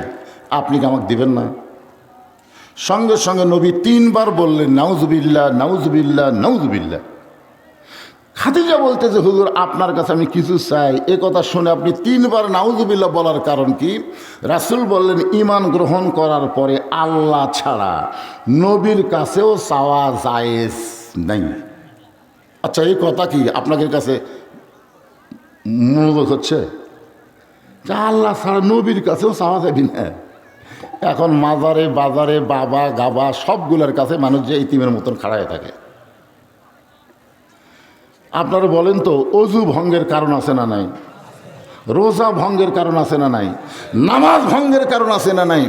আপনি কি আমাকে দিবেন না? সঙ্গে সঙ্গে নবী 3 বার বললেন, নাউজুবিল্লাহ, নাউজুবিল্লাহ, নাউজুবিল্লাহ। খাদিজা বলতেছে, হুজুর আপনার কাছে আমি কিছু চাই। এ কথা শুনে আপনি 3 বার নাউজুবিল্লাহ বলার কারণ কি? রাসূল বললেন, ঈমান গ্রহণ করার পরে আল্লাহ ছাড়া নবীর কাছেও চাওয়া জায়েজ নাই। আচ্ছা, এই কথা কি আপনাদের কাছে মনোযোগ হচ্ছে? যে আল্লাহ ছাড়া নবীর কাছেও চাওয়া যাবে না? এখন মাজারে বাজারে বাবা গাবা সবগুলোর কাছে মানুষ যে ইতিমের মতন খাড়ায় থাকে। আপনারা বলেন তো, অজু ভঙ্গের কারণ আছে না নাই? রোজা ভঙ্গের কারণ আছে না নাই? নামাজ ভঙ্গের কারণ আছে না নাই?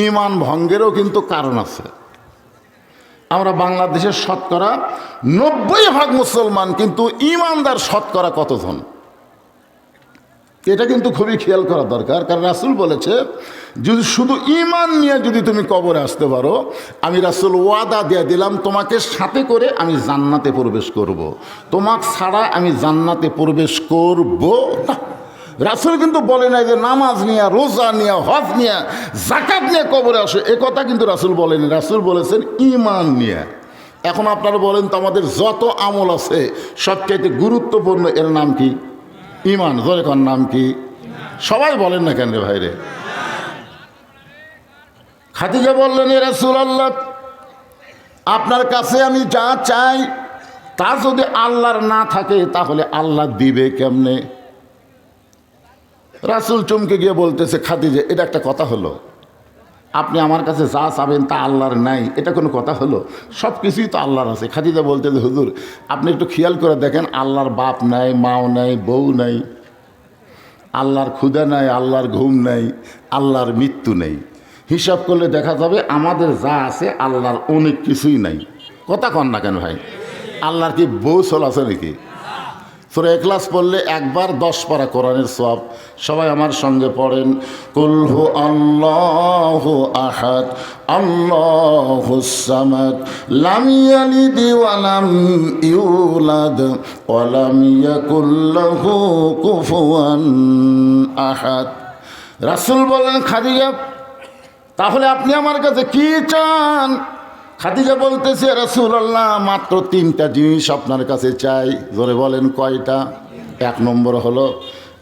ঈমান ভঙ্গেরও কিন্তু কারণ আছে। আমরা বাংলাদেশের শতকরা 90% মুসলমান, কিন্তু ঈমানদার শতকরা কতজন? এটা কিন্তু খুবই খেয়াল করা দরকার। কারণ রাসূল বলেছে, যদি শুধু ঈমান নিয়ে যদি তুমি কবরে আসতে পারো, আমি রাসূল ওয়াদা দিয়ে দিলাম, তোমাকে সাথে করে আমি জান্নাতে প্রবেশ করব। তোমাকে ছাড়া আমি জান্নাতে প্রবেশ করব না। রাসূল কিন্তু বলে নাই যে নামাজ নিয়ে, রোজা নিয়ে, হজ নিয়ে, যাকাত নিয়ে কবরে আসো, এ কথা কিন্তু রাসূল বলেনি। রাসূল বলেছেন ঈমান নিয়ে। এখন আপনারা বলেন তো, আমাদের যত আমল আছে সবচাইতে গুরুত্বপূর্ণ এর নাম কি? ঈমান। জোরে কোন নাম কি? সবাই বলেন না কেন রে ভাইরে? খাদিজা বললেন, ইয়া রাসূলুল্লাহ, আপনার কাছে আমি যা চাই তা যদি আল্লাহর না থাকে, তাহলে আল্লাহ দিবে কেমনে? রাসূল চমকে গিয়ে বলতেছে, খাদিজা এটা একটা কথা হলো? আপনি আমার কাছে যা চাবেন তা আল্লাহর নাই, এটা কোনো কথা হলো? সব কিছুই তো আল্লাহর আছে। খাদিজা বলতেছে, হুজুর আপনি একটু খেয়াল করে দেখেন, আল্লাহর বাপ নাই, মাও নাই, বউ নাই, আল্লাহর ক্ষুধা নাই, আল্লাহর ঘুম নাই, আল্লাহর মৃত্যু নেই। হিসাব করলে দেখা যাবে আমাদের যা আছে আল্লাহর অনেক কিছুই নাই। কথা কন না কেন ভাই? আল্লাহর কি বউ চল আছে নাকি? সূরা ইখলাস পড়লে একবার 10 পারা কোরআনের সওয়াব। সবাই আমার সঙ্গে পড়েন, কুল হু আল্লাহু আহাদ আল্লাহুস সামাদ লাম ইয়ালিদ ওয়া লাম ইউলাদ ওয়া লাম ইয়াকুল লাহু কুফুয়ান আহাদ। রাসূল বলেন, খাদিজা তাহলে আপনি আমার কাছে কি চান? খাদিজা বলতেছে, রাসূলুল্লাহ মাত্র 3টা জিনিস আপনার কাছে চাই। জোরে বলেন, কয়টা? 1 নম্বর হলো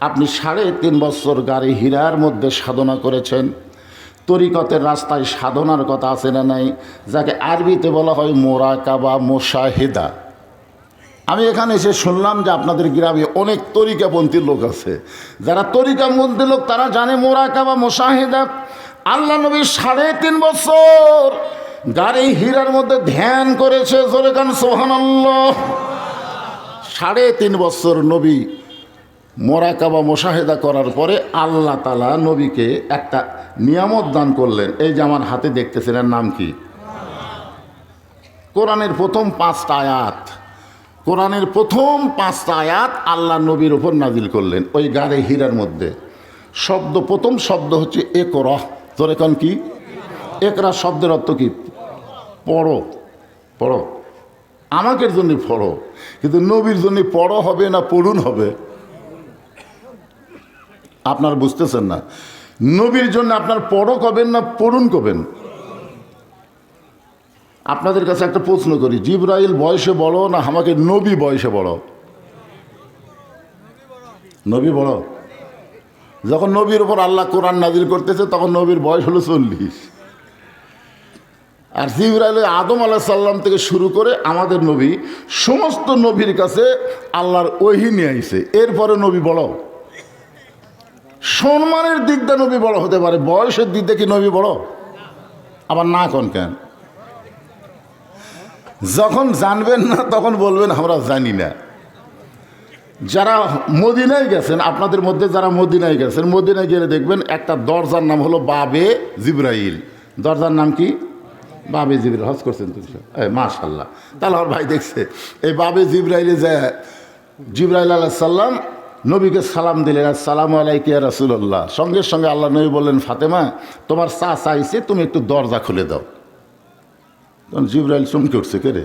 আপনি 3.5 বছর গাড়ি হীরার মধ্যে সাধনা করেছেন। তরিকতের রাস্তায় সাধনার কথা আছে না নাই? যাকে আরবিতে বলা হয় মোরাকাবা, মুশাহিদা। আমি এখানে এসে শুনলাম যে আপনাদের গ্রামে অনেক তরিকাপন্থী লোক আছে। যারা তরিকাপন্থী লোক তারা জানে মোরাকাবা, মুশাহিদা। আল্লাহ নবী 3.5 বছর গাড়ি হীরার মধ্যে ধ্যান করেছে। জোরে গান সুবহানাল্লাহ। 3.5 বছর নবী মোরাকাবা মুশাহিদা করার পরে আল্লাহ তাআলা নবীকে একটা নিয়ামত দান করলেন। এই যে আমার হাতে দেখতেছেন, এর নাম কি? কোরআনের প্রথম 5টা আয়াত। কোরআনের প্রথম 5টা আয়াত আল্লাহ নবীর উপর নাজিল করলেন ওই গাড়ি হীরার মধ্যে। প্রথম শব্দ হচ্ছে একরা। তোর এখন কি? একরা শব্দের অর্থ কি? পড়ো, পড়ো। আমাদের জন্য পড়ো, কিন্তু নবীর জন্য পড়ো হবে না পড়ুন হবে? আপনার বুঝতেছেন না। নবীর জন্য আপনার পড়ো কবেন না পড়ুন কবেন? আপনাদের কাছে একটা প্রশ্ন করি, জিবরাইল বয়সে বড় না আমাকে নবী বয়সে বড়? নবী বড়। যখন নবীর উপর আল্লাহ কোরআন নাজিল করতেছে তখন নবীর বয়স হলো 40। আর জিবরাইল আদম আলাইহিস সালাম থেকে শুরু করে আমাদের নবী, সমস্ত নবীর কাছে আল্লাহর ওহী নিয়ে আইছে। এরপরে নবী বড়। সম্মানের দিক দিয়ে নবী বড় হতে পারে, বয়সের দিক দিয়ে কি নবী বড়? আবার না কোন কেন? যখন জানবেন না তখন বলবেন আমরা জানি না। যারা মদিনায় গেছেন, আপনাদের মধ্যে যারা মদিনায় গেছেন, মদিনায় গেলে দেখবেন একটা দরজার নাম হলো বাবে জিবরাইল। দরজার নাম কি? বাবে জিবরাইল। হজ করছেন তো? মাশাআল্লাহ। তাহলে আমার ভাই দেখছে এই বাবে জিবরাইলে যায় জিবরাইল আলাইহিস সালাম নবীকে সালাম দিলেন, আসসালামু আলাইকা ইয়া রাসূলুল্লাহ। সঙ্গে সঙ্গে আল্লাহ নবী বললেন, ফাতেমা তোমার চাচা আইছে, তুমি একটু দরজা খুলে দাও। তখন জিবরাইল চমকে উঠছে, কে রে?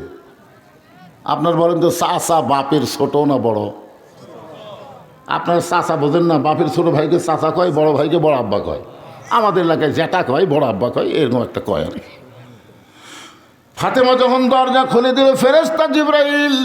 আপনার বলেন তো চাচা বাপের ছোট না বড়? আপনার চাচা বোঝেন না? বাপের ছোট ভাইকে চাচা কয়, বড় ভাইকে বড় আব্বা কয়। আমাদের এলাকায় জ্যাঠা কয়, বড় আব্বা কয়, এরকম একটা কয়। আর ফাতেমা যখন দরজা খুলে দিল, ফেরেশতা জিবরাইল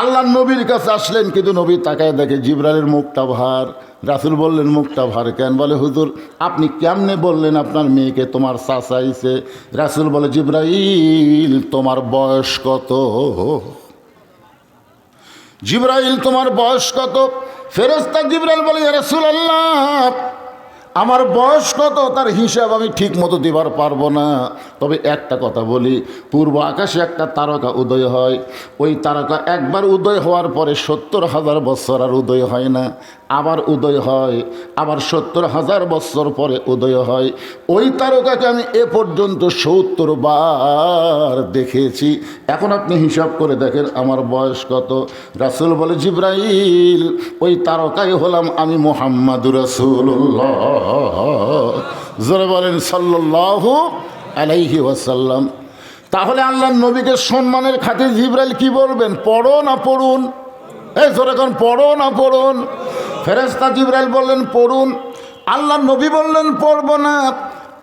আল্লাহ নবীর কাছে আসলেন, কিন্তু নবী তাকায় দেখে জিবরাইলের মুখটা ভার। রাসূল বললেন, মুখটা ভার কেন? বলে, হুজুর আপনি কেমনে বললেন আপনার মেয়েকে তোমার চাচা আইছে? রাসূল বলে, জিবরাইল তোমার বয়স কত? জিবরাইল তোমার বয়স কত? ফেরেশতা জিবরাইল বলে, ইয়া রাসূলুল্লাহ আমার বয়স কত তার হিসাব আমি ঠিক মতো দিবার পারবো না। তবে একটা কথা বলি, পূর্ব আকাশে একটা তারকা উদয় হয়। ওই তারকা একবার উদয় হওয়ার পরে 70,000 বছর আর উদয় হয় না। আবার উদয় হয়, আবার 70,000 বছর পরে উদয় হয়। ওই তারকাকে আমি এ পর্যন্ত 70 বার দেখেছি। এখন আপনি হিসাব করে দেখেন আমার বয়স কত। রাসূল বলে, জিবরাইল ওই তারকাই হলাম আমি মুহাম্মাদুর রাসূলুল্লাহ। জোরে বলেন সাল্লাল্লাহু আলাইহি ওয়াসাল্লাম। তাহলে আল্লাহর নবীকে সম্মানের খাতিরে জিবরাইল কি বলবেন? পড়ো না পড়ুন? এই জোরে কোন, পড়ো না পড়ুন? ফেরেশতা জিবরাইল বললেন পড়ুন, আল্লাহর নবী বললেন পড়বো না।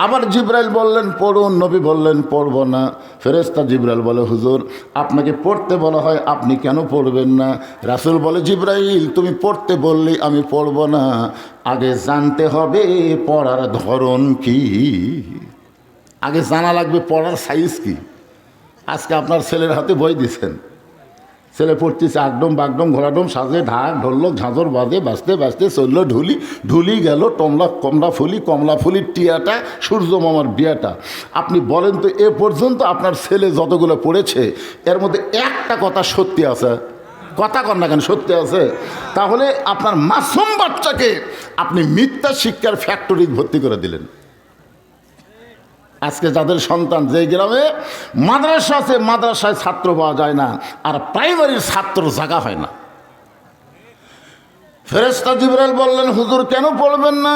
আবার জিবরাইল বললেন পড়ুন, নবী বললেন পড়বো না। ফেরেশতা জিবরাইল বলে, হুজুর আপনাকে পড়তে বলা হয়, আপনি কেন পড়বেন না? রাসূল বলে, জিবরাইল তুমি পড়তে বললে আমি পড়বো না, আগে জানতে হবে পড়ার ধরন কি। আগে জানা লাগবে পড়ার সাইজ কি। আজকে আপনার ছেলের হাতে বই দিচ্ছেন, ছেলে পড়তেছে আগডম বাগডম ঘোড়াডম সাজে ঢাক ঢোলক ঝাঁঝর বাজে, বাজতে বাজতে চললো ঢুলি, ঢুলি গেল কমলা ফুলি, কমলা ফুলির টিয়াটা, সূর্য মামার বিয়াটা। আপনি বলেন তো এ পর্যন্ত আপনার ছেলে যতগুলো পড়েছে এর মধ্যে একটা কথা সত্যি আছে? কথা কন না কেন, সত্যি আছে। তাহলে আপনার মাসুম বাচ্চাকে আপনি মিথ্যা শিক্ষার ফ্যাক্টরি ভর্তি করে দিলেন। আজকে যাদের সন্তান, যে গ্রামে মাদ্রাসা আছে মাদ্রাসায় ছাত্র পাওয়া যায় না, আর প্রাইমারির ছাত্র জায়গা হয় না। ফেরেশতা জিবরাইল বললেন, হুজুর কেন পড়বেন না?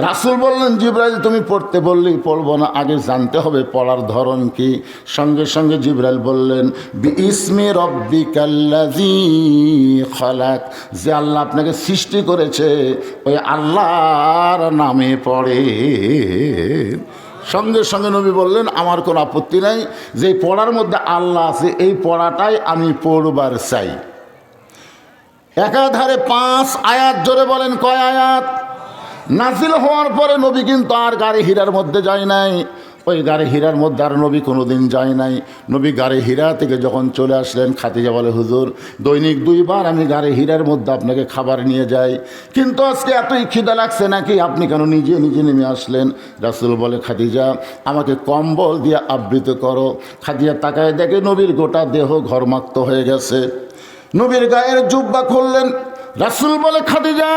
রাসূল বললেন, জিবরাইল তুমি পড়তে বললেই পড়বো না, আগে জানতে হবে পড়ার ধরন কি। সঙ্গে সঙ্গে জিবরাইল বললেন, বিইসমি রব্বিকাল্লাযী খালাক, যে আল্লাহ আপনাকে সৃষ্টি করেছে ওই আল্লাহর নামে পড়ে। সঙ্গে সঙ্গে নবী বললেন, আমার কোনো আপত্তি নাই, যে পড়ার মধ্যে আল্লাহ আছে এই পড়াটাই আমি পড়বার চাই। একাধারে 5 আয়াত, জোরে বলেন কয় আয়াত? নাজিল হওয়ার পরে নবী কিন্তু আর গাড়ি হীরার মধ্যে যায় নাই। ওই গাড়ি হীরার মধ্যে আর নবী কোনো দিন যায় নাই। নবী গাড়ি হীরা থেকে যখন চলে আসলেন, খাদিজা বলে, হুজুর দৈনিক 2 বার আমি গাড়ি হীরার মধ্যে আপনাকে খাবার নিয়ে যাই, কিন্তু আজকে এতই খিদা লাগছে নাকি, আপনি কেন নিজে নিজে নেমে আসলেন? রাসূল বলে, খাদিজা আমাকে কম্বল দিয়ে আবৃত করো। খাদিজা তাকায় দেখে নবীর গোটা দেহ ঘরমাক্ত হয়ে গেছে। নবীর গায়ের জুব্বা খুললেন। রাসূল বলে, খাদিজা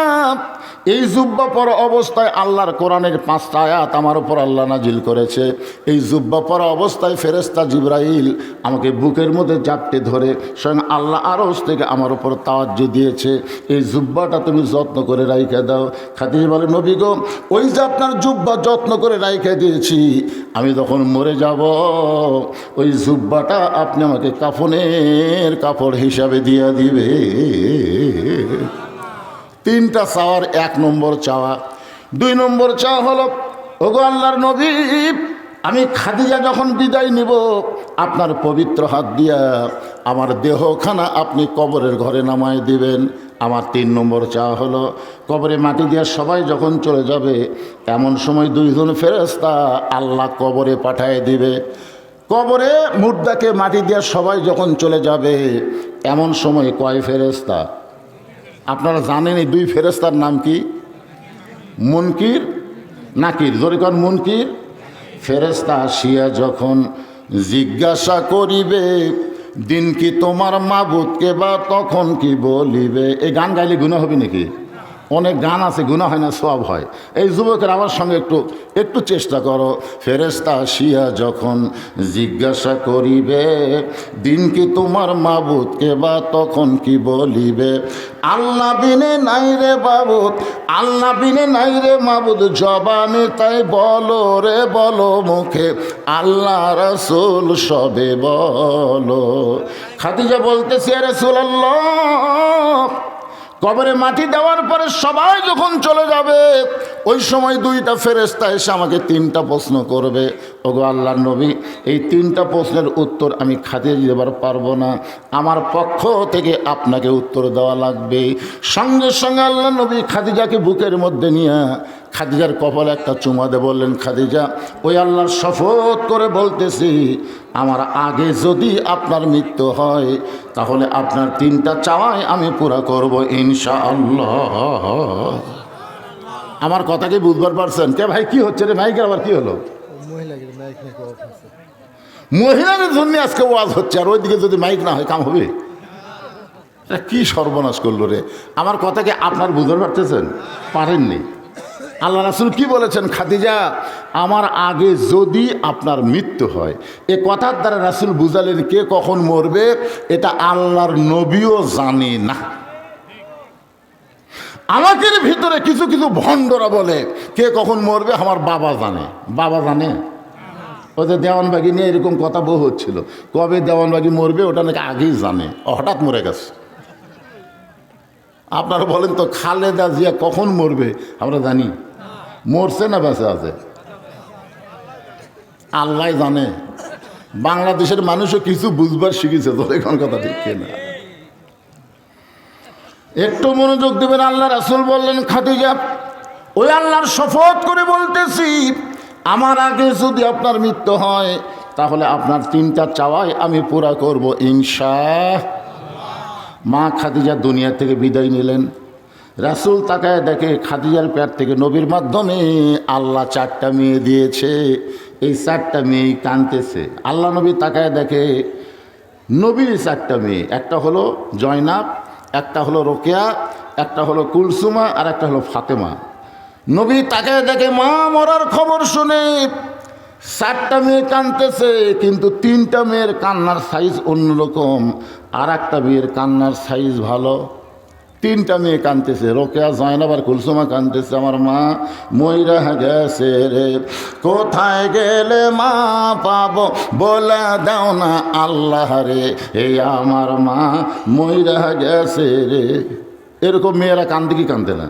এই জুব্বা পরা অবস্থায় আল্লাহর কোরআনের 5টা আয়াত আমার উপর আল্লাহ নাজিল করেছে। এই জুব্বা পরা অবস্থায় ফেরেশতা জিবরাইল আমাকে বুকের মধ্যে জাপটে ধরে স্বয়ং আল্লাহ আরশ থেকে আমার উপর তাওয়াজ্জু দিয়েছে, এই জুব্বাটা তুমি যত্ন করে রাইখা দাও। খাদিজা বলে, নবী গো, ওই যে আপনার জুব্বা যত্ন করে রাইখা দিয়েছি, আমি যখন মরে যাব ওই জুব্বাটা আপনি আমাকে কাফনের কাপড় হিসাবে দিয়ে দিবে। 3টা চাওয়ার 1 নম্বর চাওয়া। 2 নম্বর চাওয়া হলো, ওগো আল্লাহর নবী, আমি খাদিজা যখন বিদায় নিব আপনার পবিত্র হাত দিয়া আমার দেহখানা আপনি কবরের ঘরে নামায় দিবেন। আমার 3 নম্বর চাওয়া হলো, কবরে মাটি দিয়া সবাই যখন চলে যাবে এমন সময় 2 জন ফেরেশতা আল্লাহ কবরে পাঠায় দিবে। কবরে মুর্দাকে মাটি দিয়া সবাই যখন চলে যাবে এমন সময় কয় ফেরেশতা? আপনারা জানেন এই 2 ফেরেশতার নাম কি? মুনকির নাকির। জোরে কোন মুনকির। ফেরেশতা আসিয়া যখন জিজ্ঞাসা করিবে, দিন কি তোমার মাবুদকে, বা তখন কি বলিবে। এই গান গাইলে গুনাহ হবে নাকি? অনেক গান আছে গুনাহ হয় না, সওয়াব হয়। এই যুবকের আমার সঙ্গে একটু চেষ্টা করো। ফেরেশতা আসিয়া যখন জিজ্ঞাসা করিবে, দিন কি তোমার মাবুদকে, বা তখন কি বলিবে। আল্লাহ বিনে নাই রে মাবুদ, আল্লাহ বিনে নাই রে মাবুদ, জবানে তাই বলো রে বলো, মুখে আল্লাহ রাসূল সবে বলো। খাদিজা বলতেছে, ইয়া রাসূলুল্লাহ, কবরে মাটি দেওয়ার পরে সবাই যখন চলে যাবে ওই সময় 2টা ফেরেশতা এসে আমাকে 3টা প্রশ্ন করবে। ওগো আল্লাহর নবী, এই 3টা প্রশ্নের উত্তর আমি খাদিজা দেবার পারবো না, আমার পক্ষ থেকে আপনাকে উত্তর দেওয়া লাগবে। সঙ্গে সঙ্গে আল্লাহ নবী খাদিজাকে বুকের মধ্যে নিয়ে খাদিজার কপালে একটা চুমা দিয়ে বললেন, খাদিজা ওই আল্লাহর শপথ করে বলতেছি, আমার আগে যদি আপনার মৃত্যু হয় তাহলে আপনার 3টা চাওয়াই আমি পুরা করব ইনশাআল্লাহ। আমার কথা কি বুঝবার পারছেন? কে ভাই কি হচ্ছে রে? মাইকের আবার কি হলো? মহিলাদের জন্য আজকে ওয়াজ হচ্ছে, আর ওইদিকে যদি মাইক না হয় কাম হবে? কি সর্বনাশ করলো রে। আমার কথাকে আপনার বুঝতে পারতেছেন? পারেননি। আল্লাহ রাসূল কি বলেছেন? খাদিজা আমার আগে যদি আপনার মৃত্যু হয়। এ কথার দ্বারা রাসূল বুঝালেন কে কখন মরবে এটা আল্লাহর নবীও জানে না। আমাদের ভিতরে কিছু কিছু ভণ্ডরা বলে কে কখন মরবে আমার বাবা জানে। বাবা জানে? ওদের দেওয়ানবাগি নিয়ে এরকম কথা বহু হচ্ছিল, কবে দেওয়ানবাগি মরবে ওটা নাকি আগেই জানে, হঠাৎ মরে গেছে। আপনারা বলেন তো খালেদা জিয়া কখন মরবে আমরা জানি? মরছে না বেঁচে আছে আল্লাহ জানে। বাংলাদেশের মানুষও কিছু বুঝবার শিখেছে, তো এখন কথা ঠিক না। একটু মনোযোগ দেবেন। আল্লাহ রাসূল বললেন, খাদিজা ওই আল্লাহর শপথ করে বলতেছি, আমার আগে যদি আপনার মৃত্যু হয় তাহলে আপনার 3টা চাওয়াই আমি পুরা করব ইনশাআল্লাহ। মা খাদিজা দুনিয়া থেকে বিদায় নিলেন। রাসূল তাকায় দেখে খাদিজার পেট থেকে নবীর মাধ্যমে আল্লাহ 4টা মেয়ে দিয়েছে। এই 4টা মেয়ে কাঁদতেছে। আল্লাহ নবী তাকায় দেখে নবীর 4টা মেয়ে, একটা হলো জয়নাব, একটা হলো রোকেয়া, একটা হলো কুলসুমা, আর একটা হলো ফাতেমা। নবী তাকে দেখে মা মরার খবর শুনে 4টা মেয়ে কাঁদতেছে, কিন্তু 3টা মেয়ের কান্নার সাইজ অন্যরকম, আর একটা মেয়ের কান্নার সাইজ ভালো। 3টা মেয়ে কাঁদতেছে, রোকেয়া, জয়নাব আর কুলসুমা কাঁদতেছে, আমার মা মইরা গেছে রে, কোথায় গেলে মা পাবো বলে দাও না আল্লাহ রে, এই আমার মা মইরা গেছে রে। এরকম মেয়েরা কান্দে কি কান্দে না?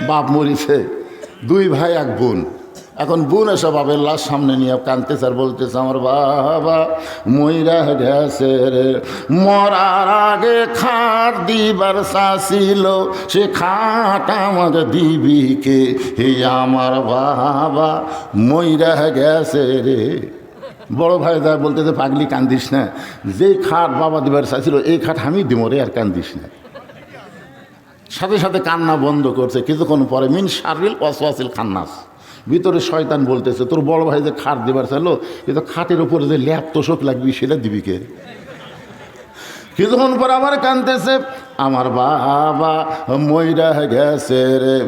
বাপ মরিছে, 2 ভাই 1 বোন, এখন বোন এসব বাবের লাশ সামনে নিয়ে কাঁদতেছে আর বলতেছে আমার বাবা মইরা গেছে রে, মরার আগে খাট দিবার চাছিল, সে খাট আমার দিবিকে, হে আমার বাবা মইরা গেছে রে। বড় ভাই যা বলতেছে পাগলি কান্দিস না, যে খাট বাবা দিবার চাইছিল এই খাট আমি দিব রে, আর কান্দিস না। সাথে সাথে কান্না বন্ধ করছে। কিছুক্ষণ পরে মিন শারিল ওয়াসওয়াসিল খান্নাস, ভিতরে শয়তান বলতেছে তোর বড় ভাই যে খাট দিবার চাইলো, কিন্তু খাটের উপরে যে ল্যাপ তোষক লাগবি সেটা দিবি কে? কিছুক্ষণ পর আবার কাঁদতেছে, আমার বাবা মইরা গেছে রে,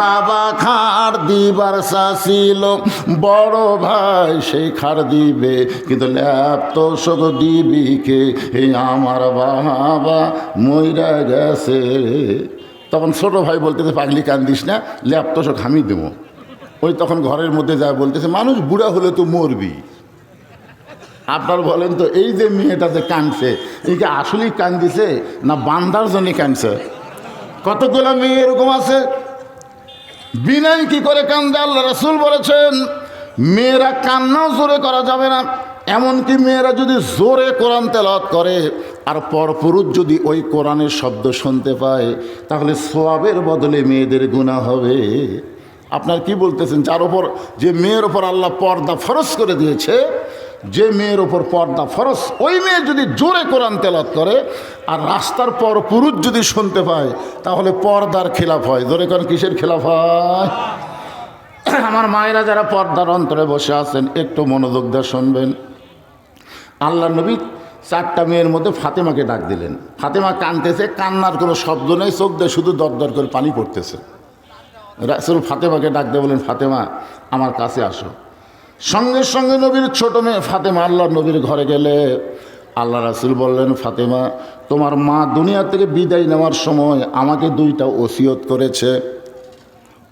বাবা খাট দিবার চাইছিল, বড় ভাই সেই খাট দিবে, কিন্তু ল্যাপ তোষক দিবি কে, এই আমার বাবা মইরা গেছে রে। তখন ছোট ভাই বলতেছে পাগলি কান্দিস না, ল্যাপ তোষক আমি দেবো। ওই তখন ঘরের মধ্যে যা বলতেছে মানুষ বুড়া হলে তো মরবি। আপনার বলেন তো এই যে মেয়েটা যে কাঁদছে, এই যে আসলেই কান্দিছে না বান্দার জন্য কাঁদছে? কতগুলো মেয়ে এরকম আছে বিনাই কি করে কান্দে। আল্লাহ রাসূল বলেছেন মেয়েরা কান্নাও জোরে করা যাবে না, এমনকি মেয়েরা যদি জোরে কোরআন তেলাওয়াত করে আর পরপুরুষ যদি ওই কোরআনের শব্দ শুনতে পায়, তাহলে সোয়াবের বদলে মেয়েদের গুনাহ হবে। আপনার কি বলতেছেন? যার ওপর, যে মেয়ের ওপর আল্লাহ পর্দা ফরজ করে দিয়েছে, যে মেয়ের ওপর পর্দা ফরজ, ওই মেয়ে যদি জোরে কোরআন তেলাওয়াত করে আর রাস্তার পর পুরুষ যদি শুনতে পায়, তাহলে পর্দার খেলাফ হয়। জোরে করেন কিসের খেলাফ হয়? আমার মায়েরা যারা পর্দার অন্তরে বসে আছেন একটু মনোযোগ দিয়ে শুনবেন। আল্লাহ নবী 4টা মেয়ের মধ্যে ফাতেমাকে ডাক দিলেন। ফাতেমা কাঁদতেছে, কান্নার কোনো শব্দ নেই, চোখ দিয়ে শুধু দরদর করে পানি পড়তেছে। রাসূল ফাতেমাকে ডাক দিয়ে বলেন ফাতেমা আমার কাছে আসো। সঙ্গে সঙ্গে নবীর ছোট মেয়ে ফাতেমা আল্লাহ নবীর ঘরে গেলে আল্লাহ রাসূল বললেন ফাতেমা তোমার মা দুনিয়া থেকে বিদায় নেওয়ার সময় আমাকে 2টা ওসিয়ত করেছে।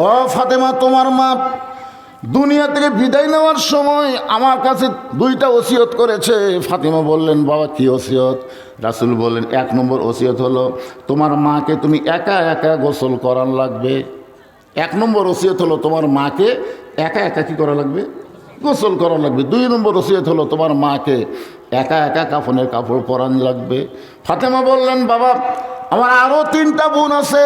ও ফাতেমা তোমার মা দুনিয়া থেকে বিদায় নেওয়ার সময় আমার কাছে 2টা ওসিয়ত করেছে। ফাতেমা বললেন বাবা কি ওসিয়ত? রাসূল বললেন 1 নম্বর ওসিয়ত হলো তোমার মাকে তুমি একা একা গোসল করান লাগবে। 1 নম্বর ওসিয়ত হলো তোমার মাকে একা একা কী করা লাগবে? গোসল করা লাগবে। 2 নম্বর ওসিয়ত হলো তোমার মাকে একা একা কাফনের কাপড় পরান লাগবে। ফাতেমা বললেন বাবা আমার আরও 3টা বোন আছে,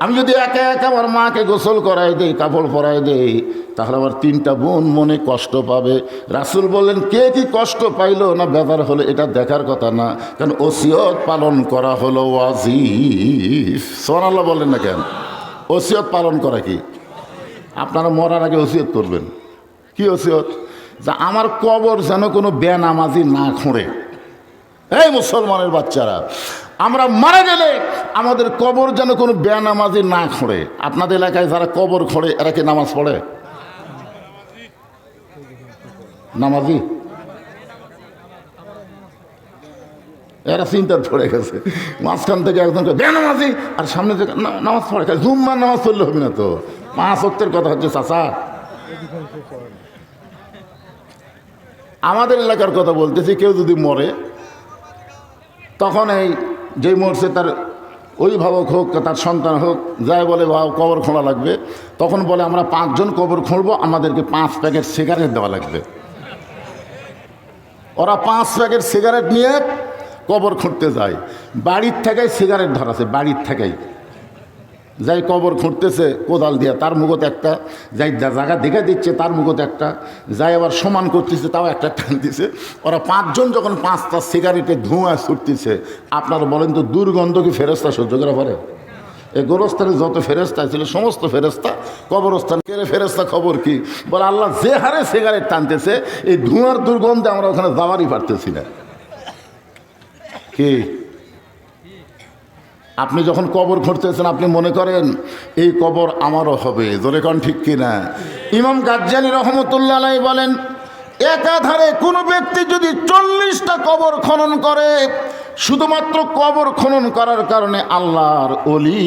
আমি যদি একা একা আমার মাকে গোসল করাই দেই, কাপড় পরাই দেই, তাহলে আমার 3টা বোন মনে কষ্ট পাবে। রাসূল বললেন কে কি কষ্ট পাইলো না ব্যাপার হলো এটা দেখার কথা না, কারণ ওসিয়ত পালন করা হলো ওয়াজিব। সুবহানাল্লাহ বললেন না কেন? ওসিয়ত পালন করা কি? আপনারা মরার আগে ওসিয়ত করবেন। কি ওসিয়ত? যে আমার কবর যেন কোনো বেনামাজি না খোঁড়ে। এই মুসলমানের বাচ্চারা, আমরা মারা গেলে আমাদের কবর যেন কোনো বেনামাজি না খোঁড়ে। আপনাদের এলাকায় যারা কবর খোঁড়ে এরা কি নামাজ পড়ে? নামাজি? এরা চিন্তার পড়ে গেছে। মাঝখান থেকে একজনকে বেনামাজি আর সামনে থেকে নামাজ পড়ে, জুম্মার নামাজ পড়লে হবে না তো? 5 ওয়াক্তের কথা হচ্ছে চাচা। আমাদের এলাকার কথা বলতেছি, কেউ যদি মরে তখন এই যে মরছে তার অভিভাবক হোক তার সন্তান হোক যাই বলে বাবা কবর খোঁড়া লাগবে, তখন বলে আমরা 5 জন কবর খুঁড়বো, আমাদেরকে 5 প্যাকেট সিগারেট দেওয়া লাগবে। ওরা 5 প্যাকেট সিগারেট নিয়ে কবর খুঁড়তে যায়। বাড়ির থেকেই সিগারেট ধরাছে, বাড়ির থেকেই যাই কবর খুঁড়তেছে কোদাল দিয়ে, তার মুখত একটা, যাই জায়গা দেখে দিচ্ছে তার মুখত একটা, যাই আবার সমান করতেছে তাও একটা টান দিছে। ওরা 5 জন যখন 5টা সিগারেটের ধোঁয়া ছুটতেছে, আপনারা বলেন তো দুর্গন্ধ কি ফেরেস্তা সহ্য করা পারে? এই গোরস্থানে যত ফেরেস্তা ছিল সমস্ত ফেরেস্তা কবরস্থান কেড়ে ফেরেস্তা খবর কি বলে আল্লাহ যে হারে সিগারেট টানতেছে এই ধোঁয়ার দুর্গন্ধে আমরা ওখানে যাওয়ারই পারতেছি না। কি আপনি যখন কবর খুঁড়তেছেন আপনি মনে করেন এই কবর আমারও হবে, জোরে কোন ঠিক কিনা? ইমাম গাজ্জালী রহমতুল্লাহ আলাইহি বলেন, একাধারে কোনো ব্যক্তি যদি 40টা কবর খনন করে, শুধুমাত্র কবর খনন করার কারণে আল্লাহর ওলি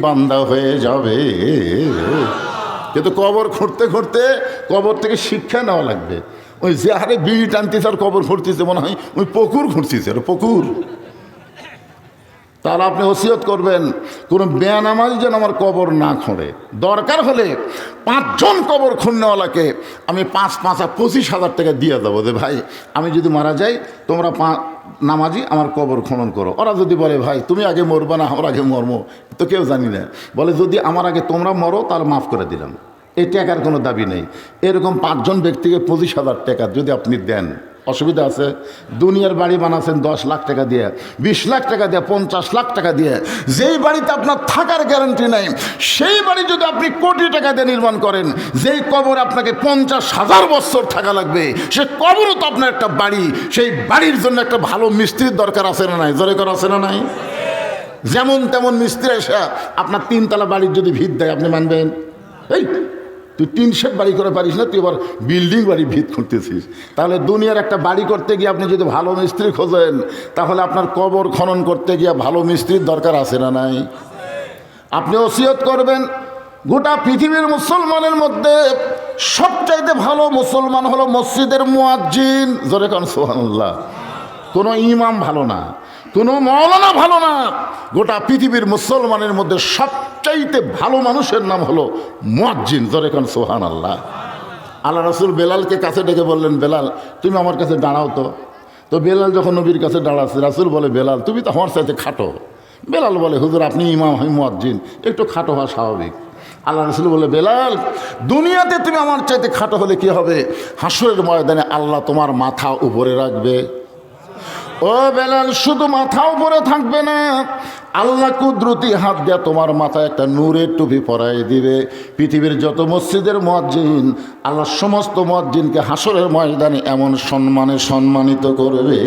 বান্দা হয়ে যাবে। কিন্তু কবর খুঁড়তে খুঁড়তে কবর থেকে শিক্ষা নেওয়া লাগবে। ওই যে হারে বিড়ি টানতেছে আর কবর খুঁড়তেছে মনে হয় ওই পুকুর খুঁড়তেছে, আর পুকুর। তাহলে আপনি ওসিয়ত করবেন কোনো বেনামাজ যেন আমার কবর না খোঁড়ে। দরকার হলে 5 জন কবর খুঁড়নেওয়ালাকে আমি 5,25,000 টাকা দিয়ে দেবো যে ভাই আমি যদি মারা যাই তোমরা নামাজি আমার কবর খনন করো। ওরা যদি বলে ভাই তুমি আগে মরবা না আমার আগে মরবো, তো কেউ জানি না, বলে যদি আমার আগে তোমরা মরো তাহলে মাফ করে দিলাম, এই টাকার কোনো দাবি নেই। এরকম 5 জন ব্যক্তিকে 25,000 টাকা যদি আপনি দেন, অসুবিধা আছে? দুনিয়ার বাড়ি বানাচ্ছেন 10 লাখ টাকা দিয়ে, 20 লাখ টাকা দিয়ে, 50 লাখ টাকা দিয়ে, যেই বাড়িতে আপনার থাকার গ্যারান্টি নেই, সেই বাড়ি যদি আপনি কোটি টাকা দিয়ে নির্মাণ করেন, যেই কবর আপনাকে 50,000 বছর থাকা লাগবে, সে কবরও তো আপনার একটা বাড়ি। সেই বাড়ির জন্য একটা ভালো মিস্ত্রির দরকার আছে না নাই? জোরে করা আছে না নাই? যেমন তেমন মিস্ত্রি এসে আপনার 3 তলা বাড়ির যদি ভিত দেয় আপনি মানবেন? এই তুই 3 শেড বাড়ি করে পারিস না, তুই এবার বিল্ডিং বাড়ি ভিত করতেছিস। তাহলে দুনিয়ার একটা বাড়ি করতে গিয়ে আপনি যদি ভালো মিস্ত্রি খোঁজেন, তাহলে আপনার কবর খনন করতে গিয়ে ভালো মিস্ত্রির দরকার আছে না নাই? আপনি ওসিয়ত করবেন গোটা পৃথিবীর মুসলমানের মধ্যে সবচাইতে ভালো মুসলমান হলো মসজিদের মুয়াজ্জিন। জোরে কান সুবহানাল্লাহ। কোনো ইমাম ভালো না, কোনো মৌলানা ভালো না, গোটা পৃথিবীর মুসলমানের মধ্যে সবচাইতে ভালো মানুষের নাম হলো মুয়াজ্জিন। জোরে কান সুবহানাল্লাহ। আল্লাহ রাসূল বেলালকে কাছে ডেকে বললেন, বেলাল তুমি আমার কাছে দাঁড়াও তো। তো বেলাল যখন নবীর কাছে দাঁড়াচ্ছে, রাসূল বলে, বেলাল তুমি তো আমার চাইতে খাটো। বেলাল বলে, হুজুর আপনি ইমাম, আমি মুয়াজ্জিন, একটু খাটো হওয়া স্বাভাবিক। আল্লাহ রাসূল বলে, বেলাল দুনিয়াতে তুমি আমার চাইতে খাটো হলে কি হবে, হাসরের ময়দানে আল্লাহ তোমার মাথা উপরে রাখবে। ও বেলাল, শুধু মাথা উপরে থাকবে না, আল্লাহ কুদরতি হাত দিয়ে তোমার মাথায় একটা নূরের টুপি পরাই দিবে। পৃথিবীর যত মসজিদের মুয়াজ্জিন, আল্লাহ সমস্ত মুয়াজ্জিনকে হাসরের ময়দানে এমন সম্মানে সম্মানিত করবে।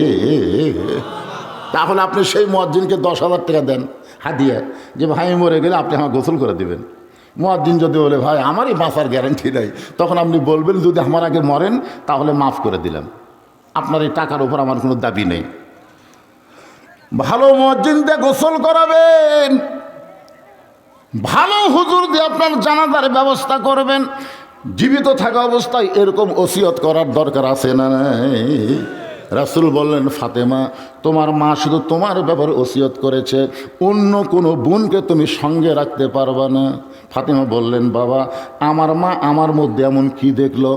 তাহলে আপনি সেই মুয়াজ্জিনকে 10,000 টাকা দেন হাদিয়া, যে ভাই মরে গেলে আপনি আমার গোসল করে দেবেন। মুয়াজ্জিন যদি বলে ভাই আমারই বাঁচার গ্যারান্টি নাই, তখন আপনি বলবেন যদি আমার আগে মরেন তাহলে মাফ করে দিলাম, আপনার এই টাকার উপর আমার কোনো দাবি নেই। ভালো মুয়াজ্জিন দিয়ে গোসল করাবেন, ভালো হুজুর দিয়ে আপনার জানাজার ব্যবস্থা করবেন। জীবিত থাকা অবস্থায় এরকম ওসিয়ত করার দরকার আছে না নাই? রাসূল বললেন, ফাতেমা তোমার মা শুধু তোমার ব্যাপারে ওসিয়ত করেছে, অন্য কোনো বোনকে তুমি সঙ্গে রাখতে পারবা না। ফাতেমা বললেন, বাবা আমার মা আমার মধ্যে এমন কি দেখলো,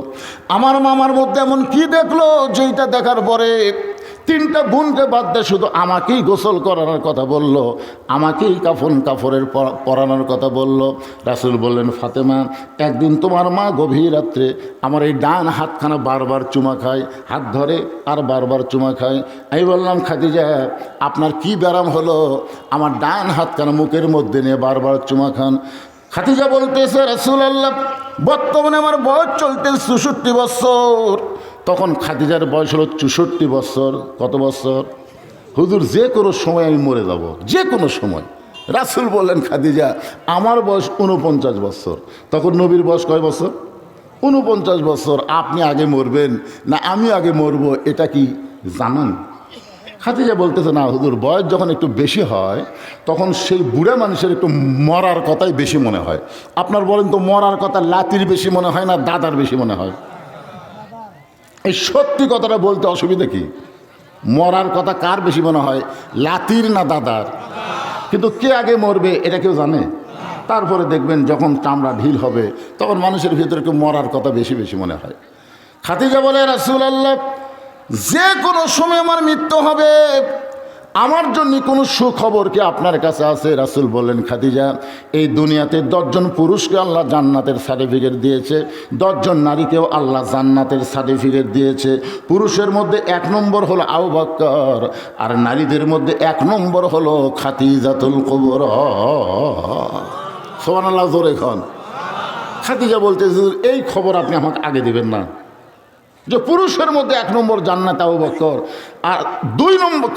আমার মা আমার মধ্যে এমন কি দেখলো যেটা দেখার পরে 3টা বোনকে বাদ দিয়ে শুধু আমাকেই গোসল করানোর কথা বলল, আমাকেই কাফনের পরানোর কথা বলল। রাসূল বললেন, ফাতেমা একদিন তোমার মা গভীর রাত্রে আমার এই ডান হাতখানা বারবার চুমা খায়, হাত ধরে আর বারবার চুমা খায়। আমি বললাম, খাদিজা আপনার কি ব্যারাম হলো, আমার ডান হাতখানা মুখের মধ্যে নিয়ে বারবার চুমা খান। খাদিজা বলতেছে, রাসূলুল্লাহ বর্তমানে আমার বয়স চলতে 64 বছর। তখন খাদিজার বয়স হলো 64 বছর। কত বছর? হুজুর যে কোনো সময় আমি মরে যাব, যে কোনো সময়। রাসূল বললেন, খাদিজা আমার বয়স 49 বছর। তখন নবীর বয়স কয় বছর? 49 বছর। আপনি আগে মরবেন না আমি আগে মরব, এটা কি জানেন? খাদিজা বলতেছে, না হুজুর বয়স যখন একটু বেশি হয় তখন সেই বুড়া মানুষের একটু মরার কথাই বেশি মনে হয়। আপনার বলেন তো মরার কথা লাতির বেশি মনে হয় না দাদার বেশি মনে হয়? এই সত্যি কথাটা বলতে অসুবিধা কি? মরার কথা কার বেশি মনে হয়, লাতির না দাদার? কিন্তু কে আগে মরবে এটা কেউ জানে? তারপরে দেখবেন যখন চামড়া ঢিল হবে তখন মানুষের ভিতরে একটু মরার কথা বেশি বেশি মনে হয়। খাদিজা বলে, রাসূলুল্লাহ যে কোনো সময় আমার মৃত্যু হবে, আমার জন্য কোনো সুখবর কি আপনার কাছে আছে? রাসূল বললেন, খাদিজা এই দুনিয়াতে 10 জন পুরুষকে আল্লাহ জান্নাতের সার্টিফিকেট দিয়েছে, 10 জন নারীকেও আল্লাহ জান্নাতের সার্টিফিকেট দিয়েছে। পুরুষের মধ্যে 1 নম্বর হলো আবু বকর, আর নারীদের মধ্যে 1 নম্বর হলো খাদিজাতুল কুবরা। সুবহানাল্লাহ, জোরে খান। খাদিজা বলতেছে, এই খবর আপনি আমাকে আগে দিবেন না? যে পুরুষের মধ্যে 1 নম্বর জান্নাত আবু বকর, আর 2 নম্বর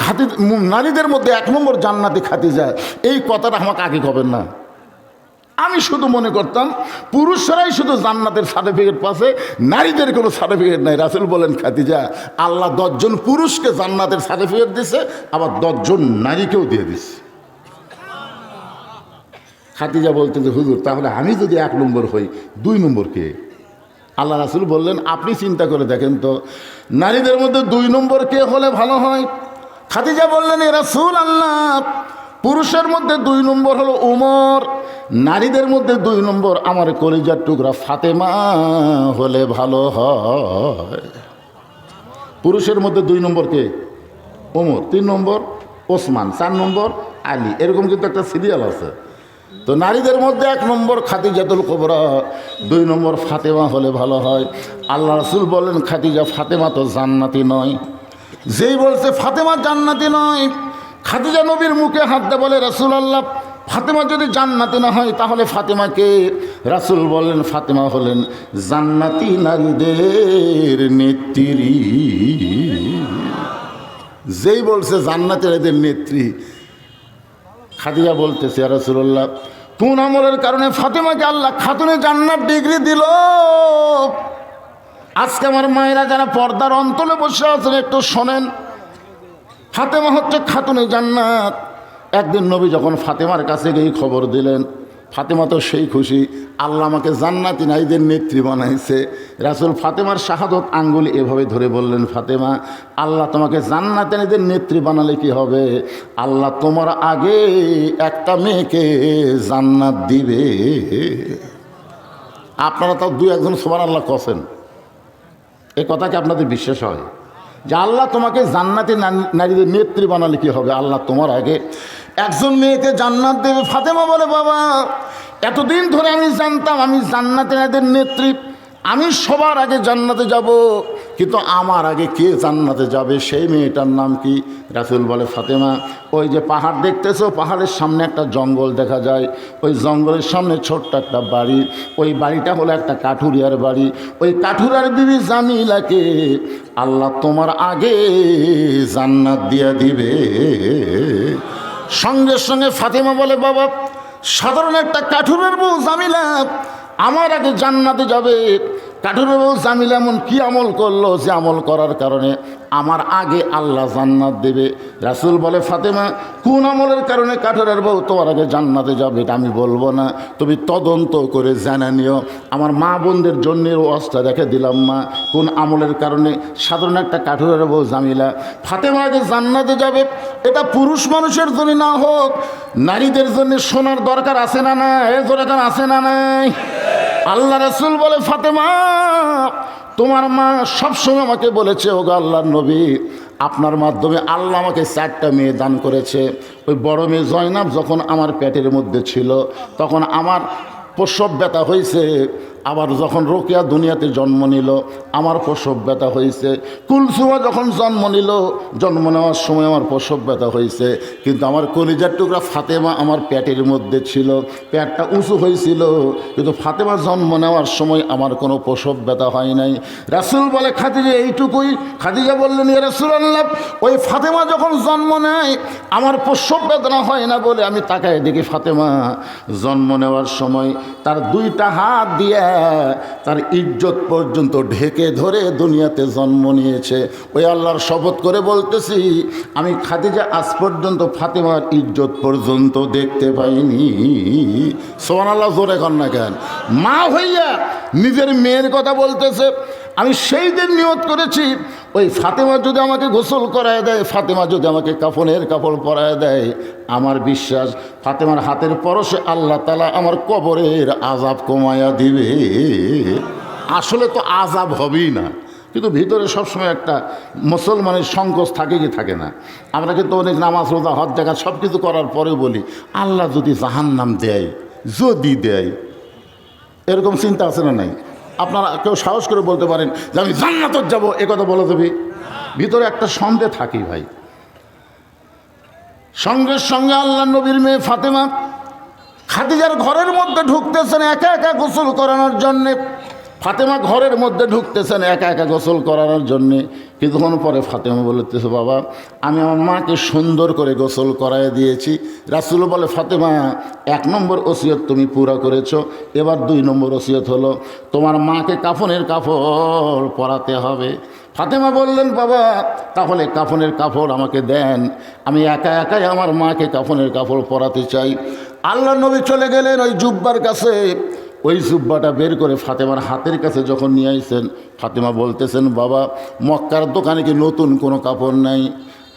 নারীদের মধ্যে 1 নম্বর জান্নাতি খাদিজা, এই কথাটা আমাকে আগে কবেন না। আমি শুধু মনে করতাম পুরুষরাই শুধু জান্নাতের সার্টিফিকেট পাচ্ছে, নারীদের কোনো সার্টিফিকেট নাই। রাসূল বলেন খাদিজা, আল্লাহ 10 জন পুরুষকে জান্নাতের সার্টিফিকেট দিছে, আবার 10 জন নারীকেও দিয়ে দিচ্ছে। খাদিজা বলতেন যে হুজুর, তাহলে আমি যদি 1 নম্বর হই, 2 নম্বর কে? আল্লাহ রাসূল বললেন, আপনি চিন্তা করে দেখেন তো, নারীদের মধ্যে 2 নম্বর কে হলে ভালো হয়? খাদিজা বললেন, এ রাসূল আল্লাহ, পুরুষের মধ্যে 2 নম্বর হলো উমর, নারীদের মধ্যে 2 নম্বর আমার কলিজার টুকরা ফাতেমা হলে ভালো হয়। পুরুষের মধ্যে 2 নম্বর কে? ওমর, 3 নম্বর ওসমান, 4 নম্বর আলী, এরকম কিন্তু একটা সিরিয়াল আছে। তো নারীদের মধ্যে 1 নম্বর খাদিজাতুল কুবরা, 2 নম্বর ফাতেমা হলে ভালো হয়। আল্লাহ রাসূল বলেন, খাদিজা ফাতেমা তো জান্নাতি নয়। যেই বলছে ফাতেমা জান্নাতি নয়, খাদিজা নবীর মুখে হাত দিয়ে বলে, রাসূলুল্লাহ, ফাতেমা যদি জান্নাতি না হয় তাহলে ফাতেমাকে? রাসূল বলেন, ফাতেমা হলেন জান্নাতি নারীদের নেত্রী। যেই বলছে জান্নাতি নারীদের নেত্রী, খাদিজা বলতেছে, ইয়া রাসূলুল্লাহ, কোন আমলের কারণে ফাতেমাকে আল্লাহ খাতুনে জান্নাত ডিগ্রি দিল? আজকে আমার মায়েরা যারা পর্দার অন্তলে বসে আছেন, একটু শোনেন। ফাতেমা হচ্ছে খাতুনে জান্নাত। একদিন নবী যখন ফাতেমার কাছে গিয়ে খবর দিলেন, ফাতেমা তো সেই খুশি, আল্লাহ আমাকে জান্নাতি নারীদের নেত্রী বানাইছে। রাসূল ফাতেমার শাহাদত আঙ্গুল এভাবে ধরে বললেন, ফাতেমা, আল্লাহ তোমাকে জান্নাতি নারীদের নেত্রী বানালে কি হবে? আল্লাহ তোমার আগে একটা মেয়েকে জান্নাত দিবে। আপনারা তো 2-1 জন সুবহানাল্লাহ কছেন, এই কথা কি আপনাদের বিশ্বাস হয় যে আল্লাহ তোমাকে জান্নাতি নারীদের নেত্রী বানালে কি হবে? আল্লাহ তোমার আগে একজন মেয়েকে জান্নাত দেবে। ফাতেমা বলে, বাবা, এতদিন ধরে আমি জানতাম আমি জান্নাতি নারীদের নেত্রী, আমি সবার আগে জান্নাতে যাব, কিন্তু আমার আগে কে জান্নাতে যাবে, সেই মেয়েটার নাম কি? রাসূল বলে, ফাতেমা, ওই যে পাহাড় দেখতেছো, পাহাড়ের সামনে একটা জঙ্গল দেখা যায়, ওই জঙ্গলের সামনে ছোট্ট একটা বাড়ি, ওই বাড়িটা হলো একটা কাঠুরিয়ার বাড়ি। ওই কাঠুরিয়ার বিবি জামিলাকে আল্লাহ তোমার আগে জান্নাত দিয়া দিবে। সঙ্গে সঙ্গে ফাতেমা বলে, বাবা, সাধারণ একটা কাঠুরের বউ জামিলা আমার আগে জান্নাতে যাবে? কাঠুরের বউ জামিলা এমন কি আমল করলো যে আমল করার কারণে আমার আগে আল্লাহ জান্নাত দেবে? রাসূল বলে, ফাতেমা, কোন আমলের কারণে কাঠুরের বউ তোমার আগে জান্নাতে যাবে এটা আমি বলবো না, তুমি তদন্ত করে জানা নিও। আমার মা বোনদের জন্য ওয়াজটা রেখে দিলাম, মা, কোন আমলের কারণে সাধারণ একটা কাঠুরের বউ জামিলা ফাতেমা আগে জান্নাতে যাবে? এটা পুরুষ মানুষের জন্য না হোক, নারীদের জন্য শোনার দরকার আছে না না? এর দরকার আছে না নাই? আল্লাহ রাসূল বলে, ফাতেমা, তোমার মা সবসময় আমাকে বলেছে, ওগো আল্লাহর নবী, আপনার মাধ্যমে আল্লাহ আমাকে 4টা মেয়ে দান করেছে। ওই বড় মেয়ে জয়নাব যখন আমার পেটের মধ্যে ছিল তখন আমার প্রসব ব্যথা হয়েছে, আবার যখন রোকেয়া দুনিয়াতে জন্ম নিল আমার প্রসব ব্যথা হয়েছে, কুলসুমা যখন জন্ম নিল, জন্ম নেওয়ার সময় আমার প্রসব ব্যথা হয়েছে, কিন্তু আমার কলিজার টুকরা ফাতেমা আমার পেটের মধ্যে ছিল, পেটটা উঁচু হয়েছিল, কিন্তু ফাতেমা জন্ম নেওয়ার সময় আমার কোনো প্রসব ব্যথা হয় নাই। রাসূল বলে, খাদিজা এইটুকুই? খাদিজা বললেন, ইয়া রাসূলুল্লাহ, ওই ফাতেমা যখন জন্ম নেয় আমার প্রসব বেদনা হয় না বলে আমি তাকায় দেখি ফাতেমা জন্ম নেওয়ার সময় তার 2টা হাত দিয়ে তার ইজ্জত পর্যন্ত ঢেকে ধরে দুনিয়াতে জন্ম নিয়েছে। ওই আল্লাহর শপথ করে বলতেছি, আমি খাদিজা আজ পর্যন্ত ফাতেমার ইজ্জত পর্যন্ত দেখতে পাইনি। সুবহানাল্লাহ, জোরে কর না কেন? মা হইয়া নিজের মেয়ের কথা বলতেছে। আমি সেই দিন নিয়ত করেছি, ওই ফাতেমা যদি আমাকে গোসল করায় দেয়, ফাতেমা যদি আমাকে কাফনের কাপড় পরায় দেয়, আমার বিশ্বাস ফাতেমার হাতের পরশে আল্লাহ তাআলা আমার কবরের আযাব কমায়া দিবে। আসলে তো আযাব হবেই না, কিন্তু ভিতরে সবসময় একটা মুসলমানের সংকোচ থাকে কি থাকে না? আমরা কিন্তু অনেক নামাজ রোজা হজ জাকাত সব কিছু করার পরেও বলি, আল্লাহ যদি জাহান্নাম দেয়, যদি দেয়, এরকম চিন্তা আছে না নাই? আপনারা কেউ সাহস করে বলতে পারেন যে আমি জান্নাতে যাব, এ কথা বলে দেবে? ভিতরে একটা সন্দেহ থাকি ভাই। সঙ্গে সঙ্গে আল্লাহ নবীর মেয়ে ফাতেমা খাদিজার ঘরের মধ্যে ঢুকতেছেন একা একা গোসল করানোর জন্যে। ফাতেমা ঘরের মধ্যে ঢুকতেছেন একা একা গোসল করানোর জন্যে। কিছুক্ষণ পরে ফাতেমা বলতেছে, বাবা আমি আমার মাকে সুন্দর করে গোসল করায় দিয়েছি। রাসূল বলে, ফাতেমা 1 নম্বর ওসিয়ত তুমি পুরা করেছো, এবার 2 নম্বর ওসিয়ত হলো তোমার মাকে কাফনের কাপড় পরাতে হবে। ফাতেমা বললেন, বাবা তাহলে কাফনের কাপড় আমাকে দেন, আমি একা একাই আমার মাকে কাফনের কাপড় পরাতে চাই। আল্লাহ নবী চলে গেলেন ওই জুব্বার কাছে। ওই জুব্বাটা বের করে ফাতেমার হাতের কাছে যখন নিয়ে আইছেন, ফাতেমা বলতেছেন, বাবা মক্কার দোকানে কি নতুন কোনো কাপড় নাই?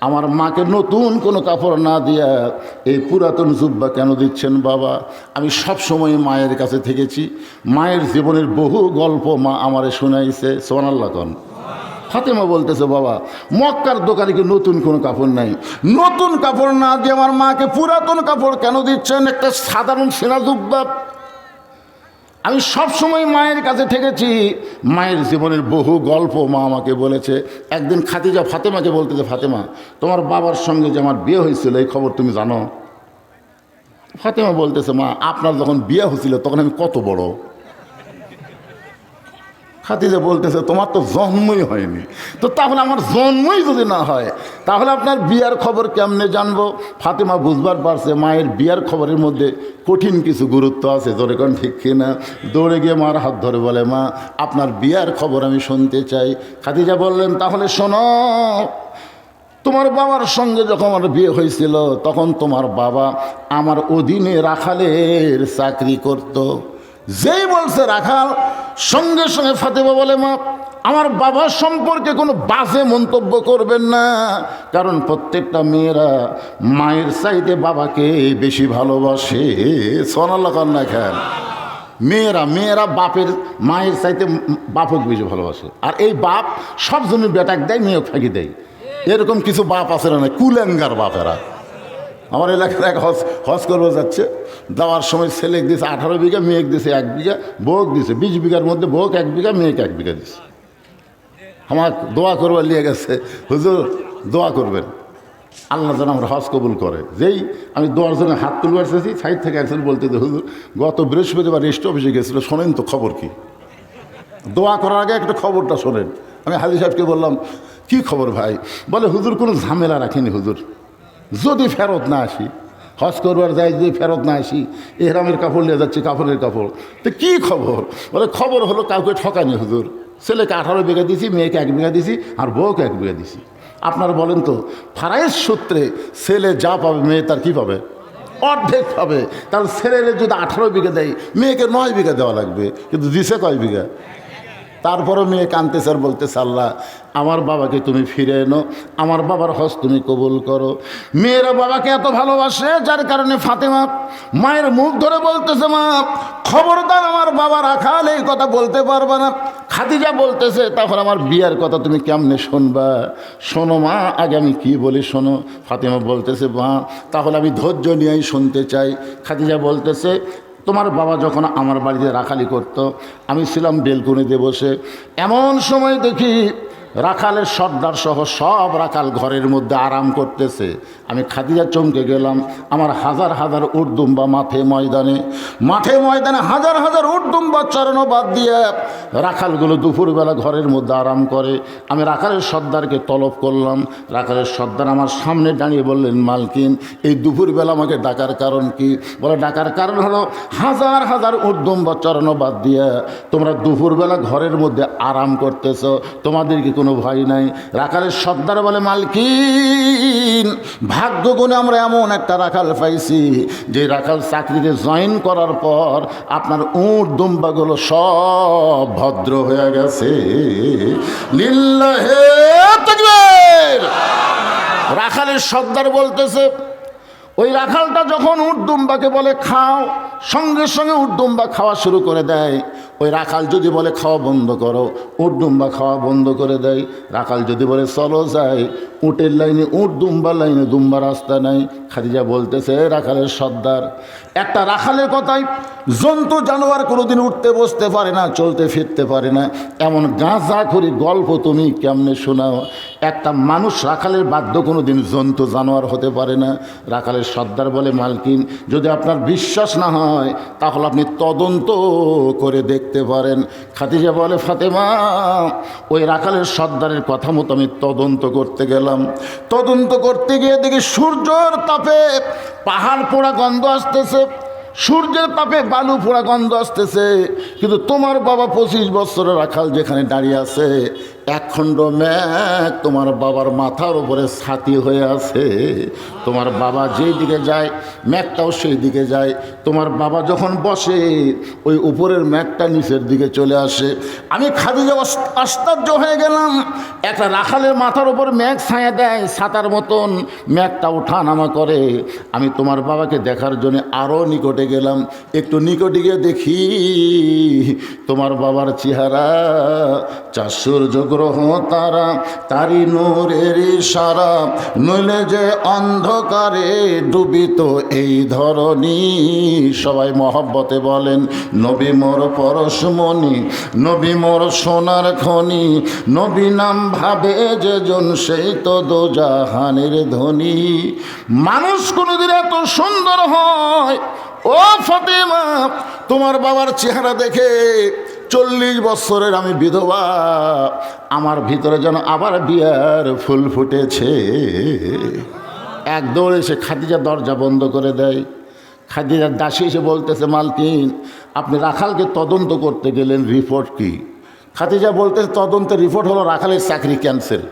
আমার মাকে নতুন কোনো কাপড় না দিয়া এই পুরাতন জুব্বা কেন দিচ্ছেন বাবা? আমি সব সময় মায়ের কাছে থেকেছি, মায়ের জীবনের বহু গল্প মা আমারে শোনাইছে। সুবহানাল্লাহ কোন। ফাতেমা বলতেছে, বাবা মক্কার দোকানে কি নতুন কোনো কাপড় নাই? নতুন কাপড় না দিয়ে আমার মাকে পুরাতন কাপড় কেন দিচ্ছেন? একটা সাধারণ সেনা জুব্বা। আমি সব সময় মায়ের কাছে থেকেছি, মায়ের জীবনের বহু গল্প মা আমাকে বলেছে। একদিন খাদিজা ফাতেমাকে বলতেছে, ফাতেমা তোমার বাবার সঙ্গে যে আমার বিয়ে হয়েছিল এই খবর তুমি জানো? ফাতেমা বলতেছে, মা আপনার যখন বিয়ে হয়েছিল তখন আমি কত বড়। খাদিজা বলতেছে, তোমার তো জন্মই হয়নি, তো তাহলে আমার জন্মই যদি না হয় তাহলে আপনার বিয়ার খবর কেমনে জানবো? ফাতেমা বুঝবার পারছে মায়ের বিয়ার খবরের মধ্যে কঠিন কিছু গুরুত্ব আছে। ধরে কোন ঠিক কিনা? দৌড়ে গিয়ে মার হাত ধরে বলে, মা আপনার বিয়ার খবর আমি শুনতে চাই। খাদিজা বললেন, তাহলে শোনো, তোমার বাবার সঙ্গে যখন আমার বিয়ে হয়েছিল তখন তোমার বাবা আমার অধীনে রাখালের চাকরি করত। যেই বলছে রাখাল, সঙ্গে সঙ্গে ফাতেমা বলে, মা আমার বাবার সম্পর্কে কোনো বাজে মন্তব্য করবেন না, কারণ প্রত্যেকটা মেয়েরা মায়ের চাইতে বাবাকে বেশি ভালোবাসে। সুবহানাল্লাহ না খেয়াল। মেয়েরা বাপের মায়ের চাইতে বাপকে বেশি ভালোবাসে। আর এই বাপ সব জন্য বেটাক দেয়, মেয়ে ফাঁকি দেয়। এরকম কিছু বাপ আছে না, কুলেঙ্গার বাপেরা। আমার এলাকার এক হজ করবো যাচ্ছে, যাওয়ার সময় ছেলে দিয়েছে 18 বিঘা, মেয়েকে দিয়েছে 1 বিঘা, বউক দিয়েছে 20 বিঘার মধ্যে বউক 1 বিঘা, মেয়েকে 1 বিঘা দিয়েছে। আমার দোয়া করবার নিয়ে গেছে, হুজুর দোয়া করবেন আল্লাহ যেন আমরা হজ কবুল করে। যেই আমি দোয়ার জন্য হাত তুলবার চেয়েছি, সাইড থেকে একজন বলতে যে, হুজুর গত বৃহস্পতিবার রেস্ট অফিসে গেছিলো, শোনেন তো খবর কি? দোয়া করার আগে একটা খবরটা শোনেন। আমি হাজি সাহেবকে বললাম, কি খবর ভাই? বলে, হুজুর কোনো ঝামেলা রাখেনি হুজুর, যদি ফেরত না আসি, হজ করবার যাই যদি ফেরত না আসি, এহরামের কাপড় নিয়ে যাচ্ছি, কাপড়ের কাপড়। তো কী খবর? বলে, খবর হলো কাউকে ঠকানি হুজুর, ছেলেকে 18 বিঘা দিছি, মেয়েকে 1 বিঘা দিছি, আর বউকে 1 বিঘা দিছি। আপনারা বলেন তো, ফারাইজ সূত্রে ছেলে যা পাবে মেয়ে তার কি পাবে? অর্ধেক পাবে। কারণ ছেলের যদি 18 বিঘা দেয়, মেয়েকে 9 বিঘা দেওয়া লাগবে, কিন্তু দিছে কয় বিঘা? তারপরও মেয়ে কাঁদতেছে আর বলতেছে, আল্লাহ আমার বাবাকে তুমি ফিরে এনো, আমার বাবার হজ তুমি কবুল করো। মেয়েরা বাবাকে এত ভালোবাসে, যার কারণে ফাতেমা মায়ের মুখ ধরে বলতেছে, মা খবরদার আমার বাবা রাখাল এই কথা বলতে পারবে না। খাদিজা বলতেছে, তখন আমার বিয়ার কথা তুমি কেমনে শুনবা? শোনো মা, আগে আমি কি বলি শোনো। ফাতেমা বলতেছে, মা তাহলে আমি ধৈর্য নিয়েই শুনতে চাই। খাদিজা বলতেছে, তোমার বাবা যখন আমার বাড়িতে রাখালি করত, আমি ছিলাম বেলকনিতে বসে, এমন সময় দেখি রাখালের সর্দার সহ সব রাখাল ঘরের মধ্যে আরাম করতেছে। আমি খাদিজা চমকে গেলাম। আমার হাজার হাজার উটদুম্বা মাঠে ময়দানে হাজার হাজার উটদুম্বা চড়ানো বাদ দিয়ে রাখালগুলো দুপুরবেলা ঘরের মধ্যে আরাম করে। আমি রাখালের সর্দারকে তলব করলাম। রাখালের সর্দার আমার সামনে দাঁড়িয়ে বললেন, মালকিন এই দুপুরবেলা আমাকে ডাকার কারণ কি? বলে, ডাকার কারণ হলো হাজার হাজার উটদুম্বা চড়ানো বাদ দিয়ে তোমরা দুপুরবেলা ঘরের মধ্যে আরাম করতেছ, তোমাদের কি কোনো ভয় নাই? রাখালের সর্দার বলে, মালকিন ভাগ্য গুণে আমরা এমন একটা রাখাল পাইছি যে রাখাল চাকরিতে জয়েন করার পর আপনার উট দুম্বাগুলো সব ভদ্র হয়ে গেছে। লিল্লাহে তাকবীর। রাখালের সর্দার বলতেছে, ওই রাখালটা যখন উট দুম্বাকে বলে খাও, সঙ্গে সঙ্গে উট দুম্বা খাওয়া শুরু করে দেয়। ওই রাখাল যদি বলে খাওয়া বন্ধ করো, উট দুম্বা খাওয়া বন্ধ করে দেয়। রাখাল যদি বলে চলো যাই, উটের লাইনে উট, দুম্বার লাইনে দুম্বা, রাস্তা নাই। খাদিজা বলতেছে, রাখালের সর্দার, একটা রাখালের কথাই জন্তু জানোয়ার কোনোদিন উঠতে বসতে পারে না, চলতে ফিরতে পারে না, এমন গাঁজাখড়ি গল্প তুমি কেমনে শোনাও? একটা মানুষ রাখালের বাধ্য কোনোদিন জন্তু জানোয়ার হতে পারে না। রাখালের সর্দার বলে, মালকিন যদি আপনার বিশ্বাস না হয় তাহলে আপনি তদন্ত করে দেখ দেখতে পারেন। খাদিজা বলে, ফাতেমা, ওই রাখালের সর্দারের কথা মতো আমি তদন্ত করতে গেলাম। তদন্ত করতে গিয়ে দেখি সূর্যের তাপে পাহাড় পোড়া গন্ধ আসতেছে, সূর্যের তাপে বালু পোড়া গন্ধ আসতেছে, কিন্তু তোমার বাবা 25 বছরের রাখাল যেখানে দাঁড়িয়ে আছে, একখণ্ড মেঘ তোমার বাবার মাথার উপরে ছাতি হয়ে আছে। তোমার বাবা যেই দিকে যায় মেঘটাও সেই দিকে যায়। তোমার বাবা যখন বসে ওই উপরের মেঘটা নিচের দিকে চলে আসে। আমি খাদিজা আশ্চর্য হয়ে গেলাম। একটা রাখালের মাথার উপর মেঘ ছায়া দেয়, ছাতার মতন মেঘটা ওঠা নামা করে। আমি তোমার বাবাকে দেখার জন্য আরও নিকটে গেলাম। একটু নিকটে গিয়ে দেখি তোমার বাবার চেহারা 4 সূর্য গ্রহ তারা, তারি নূরের ইশারা, নইলে যে অন্ধকারে ডুবিত এই ধরনী। সবাই মহব্বতে বলেন, নবী মোর পরশমণি, নবী মোর সোনার খনি, নবী নাম ভাবে যেজন সেই তো দোজাহানের ধনী। মানুষ কোনোদিন এত সুন্দর হয়? ও ফাতেমা, তোমার বাবার চেহারা দেখে 40 বছরের আমি বিধবা, আমার ভিতরে যেন আবার বিয়ার ফুল ফুটেছে। এক দৌড়ে এসে খাদিজা দরজা বন্ধ করে দেয়। খাদিজার দাসী এসে বলতেছে, মালকিন, আপনি রাখালকে তদন্ত করতে গেলেন, রিপোর্ট কি? খাদিজা বলতেছে, তদন্তের রিপোর্ট হলো রাখালের চাকরি ক্যান্সেল।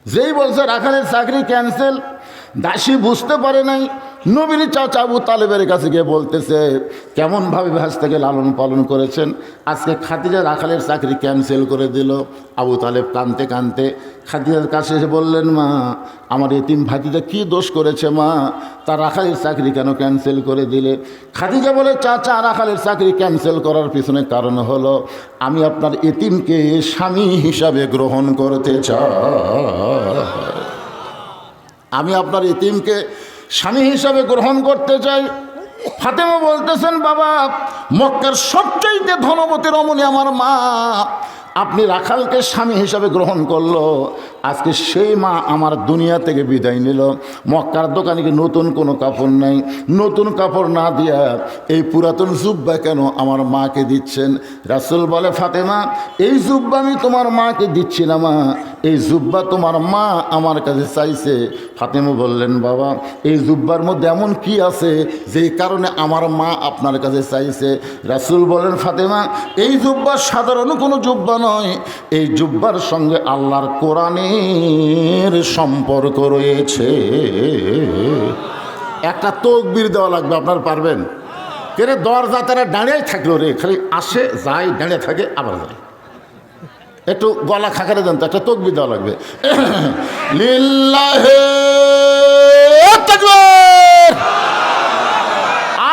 যেই বলছে রাখালের চাকরি ক্যান্সেল, দাসী বুঝতে পারে নাই। নবীর চাচা আবু তালেবের কাছে গিয়ে বলতেছে, কেমনভাবে ভাস্তাকে লালন পালন করেছেন, আজকে খাদিজা রাখালের চাকরি ক্যান্সেল করে দিল। আবু তালেব কাঁদতে কাঁদতে খাদিজার কাছে এসে বললেন, মা, আমার এতিম ভাতিজা কী দোষ করেছে মা, তার রাখালের চাকরি কেন ক্যান্সেল করে দিলে? খাদিজা বলে, চাচা, রাখালের চাকরি ক্যান্সেল করার পিছনে কারণ হলো আমি আপনার এতিমকে স্বামী হিসাবে গ্রহণ করতে চাই। আমি আপনার এতিমকে স্বামী হিসাবে গ্রহণ করতে চাই। ফাতেমা বলতেছেন, বাবা, মক্কার সবচাইতে ধনবতী রমণী আমার মা, আপনি রাখালকে স্বামী হিসাবে গ্রহণ করলো, আজকে সেই মা আমার দুনিয়া থেকে বিদায় নিল। মক্কার দোকানে কি নতুন কোনো কাপড় নেই? নতুন কাপড় না দিয়া এই পুরাতন জুব্বা কেন আমার মাকে দিচ্ছেন? রাসূল বলে, ফাতেমা, এই জুব্বা আমি তোমার মাকে দিচ্ছি না মা, এই জুব্বা তোমার মা আমার কাছে চাইছে। ফাতেমা বললেন, বাবা, এই জুব্বার মধ্যে এমন কি আছে যেই কারণে আমার মা আপনার কাছে চাইছে? রাসূল বলেন, ফাতেমা, এই জুব্বা সাধারণ কোনো জুব্বা নয়, এই জুব্বার সঙ্গে আল্লাহর কোরআনের সম্পর্ক রয়েছে। একটা তকবীর দেওয়া লাগবে, আপনার পারবেন? কেরে দরজা তারা দাঁড়িয়ে থাকলো রে, খালি আসে যায়, দাঁড়িয়ে থাকে, আবার যায়। একটু গলা খাকারে দেন তো, একটা তকবীর দেওয়া লাগবে। লিল্লাহে তাকবীর।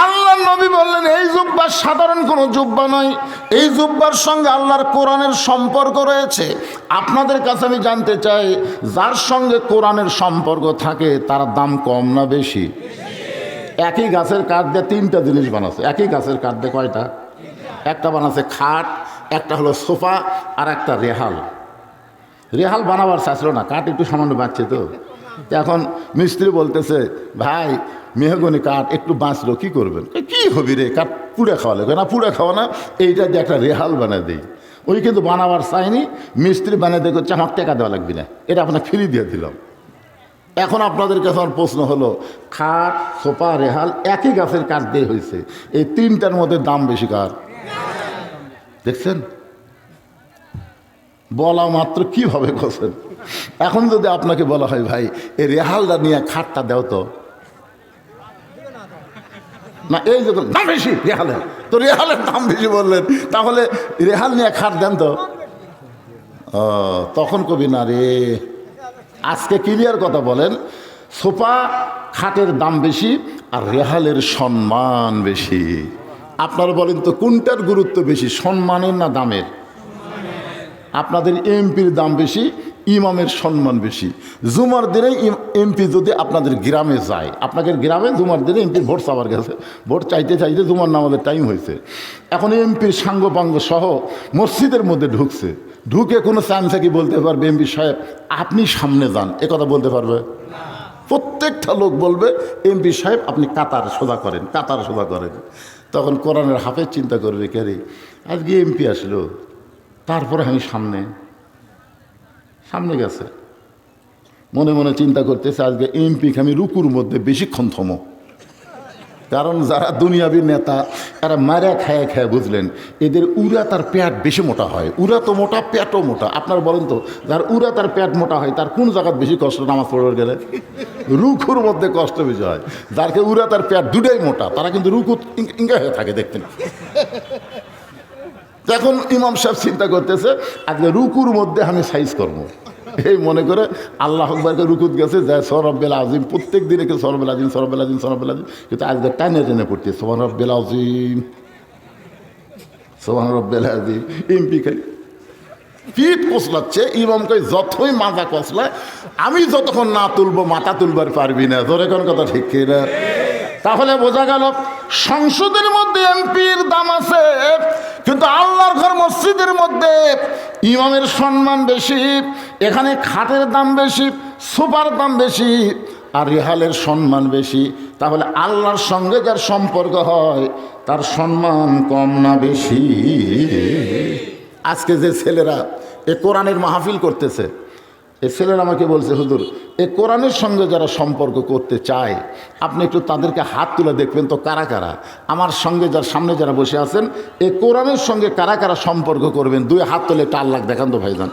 আল্লাহ নবী বললেন, এই জুব্বা সাধারণ কোনো জুব্বা নয়, এই জুব্বার সঙ্গে আল্লাহর কোরআনের সম্পর্ক রয়েছে। আপনাদের কাছে আমি জানতে চাই, যার সঙ্গে কোরআনের সম্পর্ক থাকে তার দাম কম না বেশি? একই গাছের কাঠ দিয়ে 3টা জিনিস বানাচ্ছে। একই গাছের কাঠ দিয়ে কয়টা? একটা বানাচ্ছে খাট, একটা হলো সোফা, আর একটা রেহাল। রেহাল বানাবার চাইছিল না, কাঠ একটু সামান্য বাঁচছে তো। এখন মিস্ত্রি বলতেছে, ভাই, মেহগনি কাঠ একটু বাঁচলো, কি করবেন? কি হবি রে, কাঠ পুড়ে খাওয়ালে না? পুড়ে খাওয়া না, এইটা দিয়ে একটা রেহাল বানিয়ে দিই। ওই কিন্তু বানাবার চাইনি, মিস্ত্রি বানিয়ে দিয়ে করছে, আমার টাকা দেওয়া লাগবে না, এটা আপনার ফ্রি দিয়ে দিলাম। এখন আপনাদের কাছে আমার প্রশ্ন হলো, খাট, সোফা, রেহাল একই গাছের কাঠ দিয়ে হয়েছে, এই 3টার মধ্যে দাম বেশি কার? দেখছেন, বলা মাত্র কিভাবে করছেন। এখন যদি আপনাকে বলা হয়, ভাই, এই রেহালটা নিয়ে খাটটা দেও তো, না, এই যে দাম বেশি রেহালের, তো রেহালের দাম বেশি বললেন, তাহলে রেহাল নিয়ে খাট দেন তো। তখন কবি, না রে, আজকে ক্লিয়ার কথা বলেন, সোফা খাটের দাম বেশি আর রেহালের সম্মান বেশি। আপনারা বলেন তো, কোনটার গুরুত্ব বেশি, সম্মানের না দামের? আপনাদের এমপির দাম বেশি, ইমামের সম্মান বেশি। জুমার দিনে এমপি যদি আপনাদের গ্রামে যায়, আপনাদের গ্রামে জুমার দিনে এমপির ভোট চাওয়ার গেছে, ভোট চাইতে চাইতে জুমার নামাজের টাইম হয়েছে, এখন এমপির সাঙ্গপাঙ্গ সহ মসজিদের মধ্যে ঢুকছে, ঢুকে কোনো চান্সে কি বলতে পারবে, এমপি সাহেব আপনি সামনে যান? এ কথা বলতে পারবে? প্রত্যেকটা লোক বলবে, এমপি সাহেব আপনি কাতার সোজা করেন, কাতার সোজা করেন। তখন কোরআনের হাফেজ চিন্তা করবে কে রে, আজকে এমপি আসলো, তারপরে আমি সামনে গেছে, মনে মনে চিন্তা করতেছে আজকে এমপিকে আমি রুকুর মধ্যে বেশিক্ষণ থমো। কারণ যারা দুনিয়াবী নেতা এরা মারা খায় খায়, বুঝলেন, এদের উড়া তার পেট বেশি মোটা হয়। উড়া তো মোটা, পেটও মোটা। আপনার বলেন তো, যার উড়া তার পেট মোটা হয় তার কোন জায়গায় বেশি কষ্ট নামাজ পড়বার গেলে? রুকুর মধ্যে কষ্ট বেশি হয়। যারকে উড়া তার পেট দুটাই মোটা তারা কিন্তু রুকু ইঙ্গা হয়ে থাকে, দেখতেন। এখন ইমাম সাহেব চিন্তা করতেছে আজকে রুকুর মধ্যে আমি সাইজ করবো, এই মনে করে আল্লাহ আকবারকে রুকুত গেছে, যায় সরব্বেল আজিম। প্রত্যেক দিনে কেউ সরব্বেল আজিম, কিন্তু আজকে টেনে পড়ছে সোহান রব্বেল আজিম। এমপি খালি পিঠ কসলাচ্ছে, ইমামকে যতই মাজা কসলায়, আমি যতক্ষণ না তুলবো মাথা তুলবার পারবি না। ধরে কোন কথা ঠিক কিনা? তাহলে বোঝা গেল সংসদের মধ্যে এমপির দাম আছে, কিন্তু আল্লাহর ঘর মসজিদের মধ্যে ইমামের সম্মান বেশি। এখানে খাটের দাম বেশি, সোফার দাম বেশি, আর রেহালের সম্মান বেশি। তাহলে আল্লাহর সঙ্গে যার সম্পর্ক হয় তার সম্মান কম না বেশি? আজকে যে ছেলেরা এ কোরআনের মাহফিল করতেছে, এ ছেলেরা আমাকে বলছে, হুজুর এ কোরআনের সঙ্গে যারা সম্পর্ক করতে চায় আপনি একটু তাদেরকে হাত তুলে দেখবেন তো কারা কারা আমার সঙ্গে, যার সামনে যারা বসে আছেন, এ কোরআনের সঙ্গে কারা কারা সম্পর্ক করবেন, দুই হাত তুলে একটা আল্লাহ দেখান তো ভাইজান।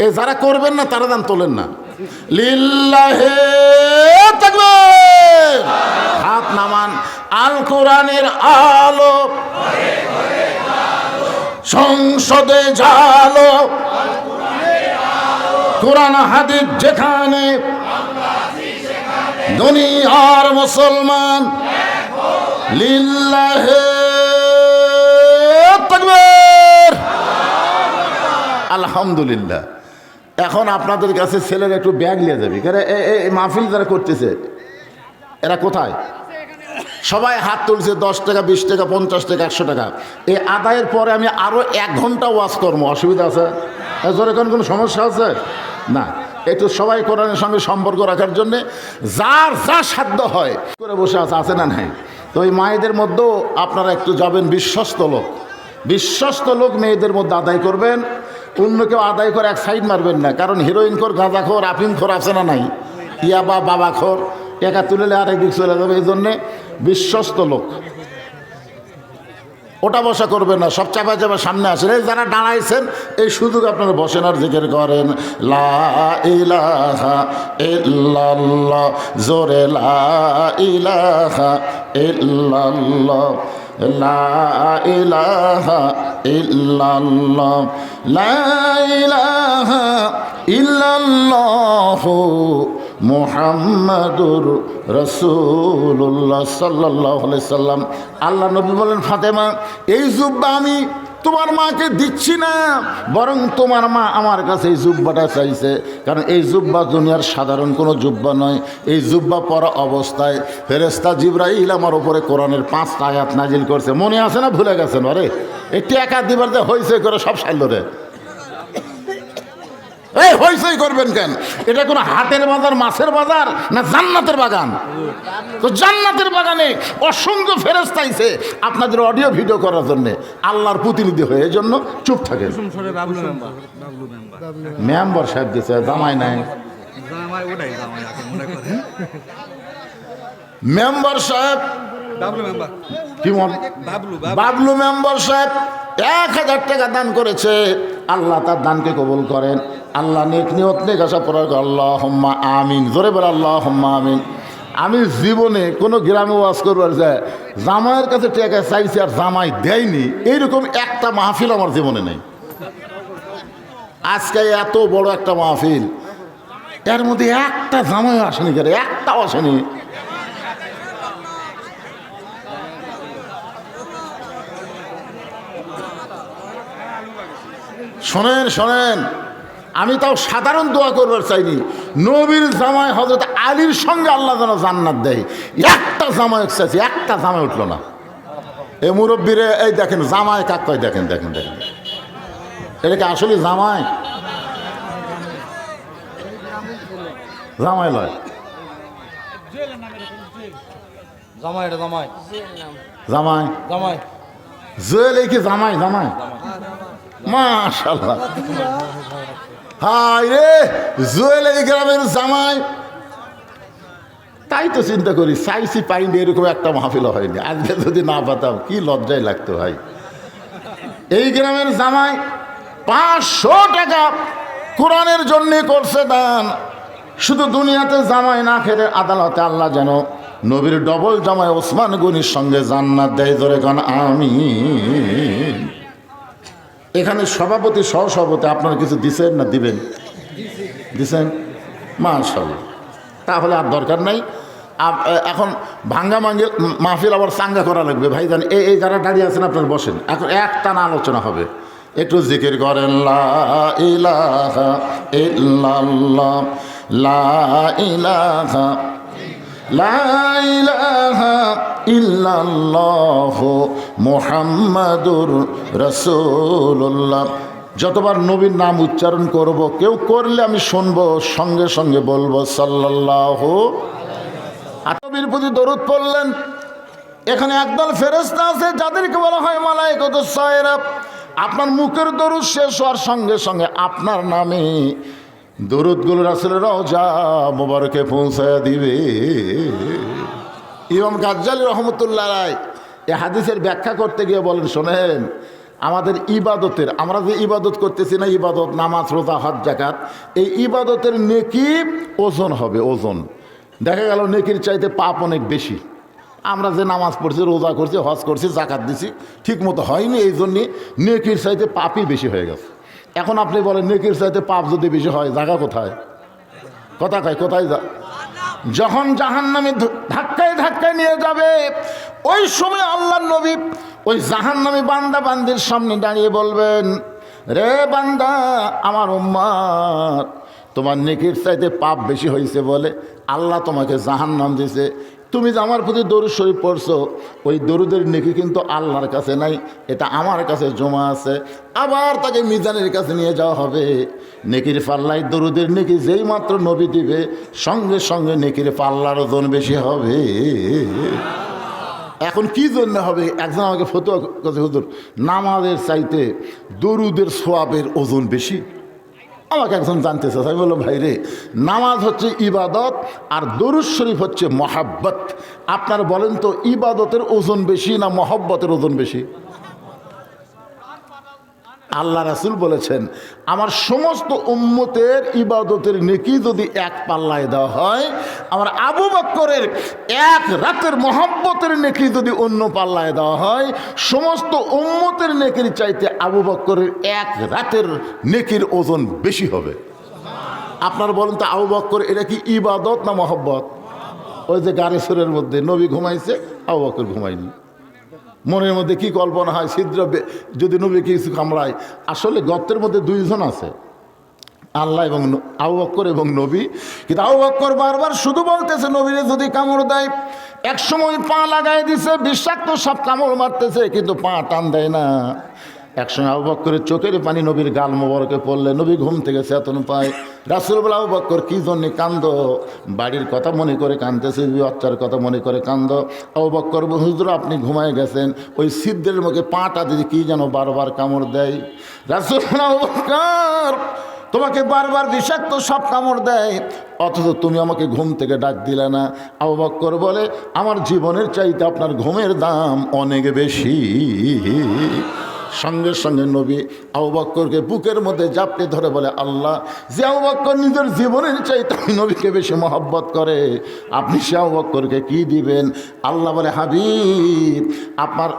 এ যারা করবেন না তারা দান তোলেন না। লিল্লাহে তাকবীর, হাত নামান। আল কোরআনের আলো সংসদে জালো, কোরআন হাদিস যেখানে, দুনিয়ার মুসলমান। লিল্লাহে তাকবীর, আলহামদুলিল্লাহ। এখন আপনাদের কাছে ছেলেরা একটু ব্যাগ নিয়ে যাবে, কারণ এই মাহফিল যারা করতেছে এরা কোথায়? সবাই হাত তুলছে, 10 টাকা, 20 টাকা, 50 টাকা, 100 টাকা। এই আদায়ের পরে আমি আরও 1 ঘন্টা ওয়াজ করবো, অসুবিধা আছে? জোরে কোনো সমস্যা আছে? না, একটু সবাই কোরআনের সঙ্গে সম্পর্ক রাখার জন্যে যার যা সাধ্য হয় করে বসে আছে না নাই? তো ওই মায়েদের মধ্যেও আপনারা একটু যাবেন, বিশ্বস্ত লোক মেয়েদের মধ্যে আদায় করবেন। অন্য কেউ আদায় করে এক সাইড মারবেন না, কারণ হিরোইনখোর, গাঁজাখোর, আফিমখোর আছে না নাই? ইয়াবা বাবাখোর, একা তুলেলে আরেকদিক চলে যাবে। এই জন্যে বিশ্বস্ত লোক ওটা বসা করবেন না, সব চাপা সামনে আসেন। এই যারা দাঁড়াইছেন এই সুযোগ আপনারা বসেন আর জিকির করেন, লা ইলাহা ইল্লাল্লাহ, জোরে লা ইলাহা ইল্লাল্লাহ, লা ইলাহা ইল্লাল্লাহ, লা ইলাহা ইল্লাল্লাহু মুহাম্মাদুর রাসূলুল্লাহ সাল্লাল্লাহু আলাইহি সাল্লাম। আল্লাহ নবী বলেন, ফাতেমা এই জুব্বা আমি তোমার মাকে দিচ্ছি না, বরং তোমার মা আমার কাছে এই জুব্বাটা চাইছে। কারণ এই জুব্বা দুনিয়ার সাধারণ কোনো জুব্বা নয়। এই জুব্বা পরা অবস্থায় ফেরেশতা জিবরাইল আমার উপরে কোরআনের 5টা আয়াত নাজিল করছে। মনে আছে না ভুলে গেছেন? আরে এই টাকা দিবার যে হয়েছে করে সব সাইল রে, এই হইসই করবেন কেন? এটা কোনো হাটের বাজার, মাছের বাজার, না জান্নাতের বাগান? তো জান্নাতের বাগানে অসংখ্য ফেরেশতা আইছে আপনাদের অডিও ভিডিও করার জন্য, আল্লাহর প্রতিনিধি হয়ে। এই জন্য চুপ থাকেন। মেম্বার সাহেব দিছে, জামাই নাই। মেম্বার সাহেব কি বাবলু মেম্বার সাহেব 1000 টাকা দান করেছে। আল্লাহ তার দানকে কবুল করেন। আল্লাহ নেক নিয়ত নেক আশা পড়ার আল্লাহুম্মা আমিন, জোরে বলে আল্লাহুম্মা আমিন। আমি জীবনে কোনো গ্রামে ওয়াজ করবার যায় জামাইয়ের কাছে টাকা চাইছি আর জামাই দেয়নি, এইরকম একটা মাহফিল আমার জীবনে নেই। আজকে এত বড় একটা মাহফিল, এর মধ্যে একটা জামাই আসেনি, কেন একটাও আসেনি। শোনেন, আমি তাও সাধারণ দোয়া করবার চাইনি। নবীর জামাই হযরত আলীর সঙ্গে আল্লাহ যেন জান্নাত দেয়, একটা জামাই চাইছি, একটা জামাই উঠলো না। এই মুরব্বীরে এই দেখেন জামাই কাক কয়, দেখেন এটা কি আসলে জামাই? জামাই লয়, জামাই এটা জামাই জামাই জামাই জুয়েল এই কি জামাই জামাই মাশাআল্লাহ। হাই রে জুয়েল এই গ্রামের জামাই। তাই তো চিন্তা করি চাইছি পাইনি এরকম একটা মাহফিল হয়নি। আজকে যদি না পাতাম কি লজ্জায় লাগতো ভাই। এই গ্রামের জামাই 500 টাকা কোরআনের জন্য করছে দান। শুধু দুনিয়াতে জামাই না খেলে আদালতে আল্লাহ যেন নবীর ডবল জামাই ওসমান গনির সঙ্গে জান্নাত দেয়। ধরে কান আমিন। এখানে সভাপতি সহসভাপতি আপনারা কিছু দিছেন না দিবেন? দিছেন মাশাআল্লাহ। তাহলে আর দরকার নাই। এখন ভাঙ্গা মাঙ্গেল মাহফিল আবার চাঙ্গা করা লাগবে ভাই। জান এই যারা দাঁড়িয়ে আছেন আপনারা বসেন। এখন একটানা আলোচনা হবে। একটু জিকির করেন লা ইলাহা ইল্লাল্লাহ লা ইলাহা লা ইলাহা ইল্লাল্লাহ মুহাম্মাদুর রাসূলুল্লাহ। যতবার নবীর নাম উচ্চারণ করব, কেউ করলে আমি শুনবো, সঙ্গে সঙ্গে বলবো সাল্লাল্লাহু। আর নবীর প্রতি দরুদ পড়লেন। এখানে একদল ফেরেশতা আছে যাদেরকে বলা হয় মালায়েকাতুস সায়রা। আপনার মুখের দরুদ শেষ হওয়ার সঙ্গে সঙ্গে আপনার নামে দরুদগুলো রাসূলের রওজা মোবারকে পৌঁছায়া দিবে। ইমাম গাজ্জালী রহমতুল্লাহ আলাইহি এই হাদিসের ব্যাখ্যা করতে গিয়ে বলেন, শোনেন, আমাদের ইবাদতের, আমরা যে ইবাদত করতেছি না, ইবাদত নামাজ রোজা হজ যাকাত, এই ইবাদতের নেকি ওজন হবে, ওজন। দেখা গেল নেকির চাইতে পাপ অনেক বেশি। আমরা যে নামাজ পড়ছি, রোজা করছি, হজ করছি, জাকাত দিছি, ঠিক মতো হয়নি, এই জন্যে নেকির চাইতে পাপই বেশি হয়ে গেছে। এখন আপনি বলেন নেকির চাইতে পাপ যদি বেশি হয়, জায়গা কোথায়? কথা কয় কোথায় যা? যখন জাহান্নামে ধাক্কায় ধাক্কায় নিয়ে যাবে, ওই সময় আল্লাহর নবী ওই জাহান্নামী বান্দা বান্দির সামনে দাঁড়িয়ে বলবেন, রে বান্দা, আমার উম্মত, তোমার নেকির চাইতে পাপ বেশি হয়েছে বলে আল্লাহ তোমাকে জাহান্নাম দিয়েছে। তুমি যে আমার প্রতি দরুদ শরীফ পড়ছো, ওই দরুদের নেকি কিন্তু আল্লাহর কাছে নাই, এটা আমার কাছে জমা আছে। আবার তাকে মিজানের কাছে নিয়ে যাওয়া হবে। নেকির পাল্লায় দরুদের নেকি যেই মাত্র নবী দিবে, সঙ্গে সঙ্গে নেকির পাল্লার ওজন বেশি হবে। এখন কি জন্য হবে? একজন আমাকে ফতোয়া কাছে, হুজুর, নামাজের চাইতে দরুদের সোয়াবের ওজন বেশি। আমাকে একজন জানতে চাচ্ছে। আমি বললাম, ভাই রে, নামাজ হচ্ছে ইবাদত আর দরুদ শরীফ হচ্ছে মহাব্বত। আপনার বলেন তো, ইবাদতের ওজন বেশি না মহব্বতের ওজন বেশি? আল্লাহ রাসূল বলেছেন, আমার সমস্ত উম্মতের ইবাদতের নেকি যদি এক পাল্লায় দেওয়া হয়, আমার আবু বকরের এক রাতের মহব্বতের নেকি যদি অন্য পাল্লায় দেওয়া হয়, সমস্ত উম্মতের নেকির চাইতে আবু বকরের এক রাতের নেকির ওজন বেশি হবে। আপনার বলেন তো, আবু বকর এটা কি ইবাদত না মহব্বত? ওই যে গাড়ি সুরের মধ্যে নবী ঘুমাইছে, আবু বকর ঘুমায়নি। মনের মধ্যে কি কল্পনা হয়, ছিদ্র যদি নবী কিছু কামড়ায়। আসলে গর্তের মধ্যে দুইজন আছে, আল্লাহ এবং আবু বকর এবং নবী। কিন্তু আবু বকর বারবার শুধু বলতেছে, নবীরে যদি কামড় দেয়। এক সময় পা লাগাই দিছে, বিষাক্ত সব কামড় মারতেছে, কিন্তু পা টান দেয় না। একসময় আবু বকরের চোখের পানি নবীর গাল মোবারকে পড়লে নবী ঘুম থেকে চেতন পায়। রাসূল বলে, আবু বকর কি জন্যে কান্দো? বাড়ির কথা মনে করে কান্দতেছে, বাচ্চার কথা মনে করে কান্দো। আবু বকর, হুজুর, আপনি ঘুমায় গেছেন, ওই ছিদ্রের মুখে পাটা দিদি কি যেন বারবার কামড় দেয়। রাসূল বলে, আবু বকর, তোমাকে বারবার বিষাক্ত সব কামড় দেয়, অথচ তুমি আমাকে ঘুম থেকে ডাক দিলে না। আবু বকর বলে, আমার জীবনের চাইতে আপনার ঘুমের দাম অনেক বেশি। সঙ্গে সঙ্গে নবী আবু বকরকে বুকের মধ্যে জাপটে ধরে বলে, আল্লাহ, যে আবু বকর নিজের জীবনের চাইতে নবীকে বেশি মহব্বত করে, আপনি সে আবু বকরকে কি দিবেন? আল্লাহ বলে, হাবিব,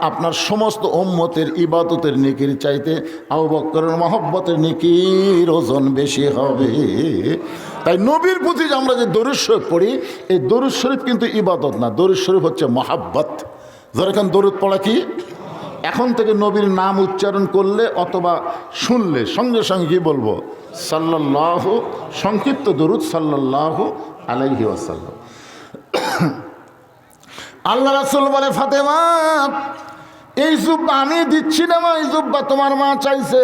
আপনার সমস্ত উম্মতের ইবাদতের নেকির চাইতে আবু বকরের মহব্বতের নেকির ওজন বেশি হবে। তাই নবীর প্রতি আমরা যে দরুদ শরীফ পড়ি, এই দরুদ শরীফ কিন্তু ইবাদত না, দরুদ শরীফ হচ্ছে মহাব্বত। যেরকম দরুদ পড়া কি, এখন থেকে নবীর নাম উচ্চারণ করলে অথবা শুনলে সঙ্গে সঙ্গে কি বলবো? সাল্লাল্লাহু, সংক্ষিপ্ত দরুদ সাল্লাল্লাহু আলাইহি ওয়াসাল্লাম। আল্লাহ রাসূল বলে, ফাতেমা, এই জুব্বা আমি দিচ্ছি না মা, এই জুব্বা তোমার মা চাইছে।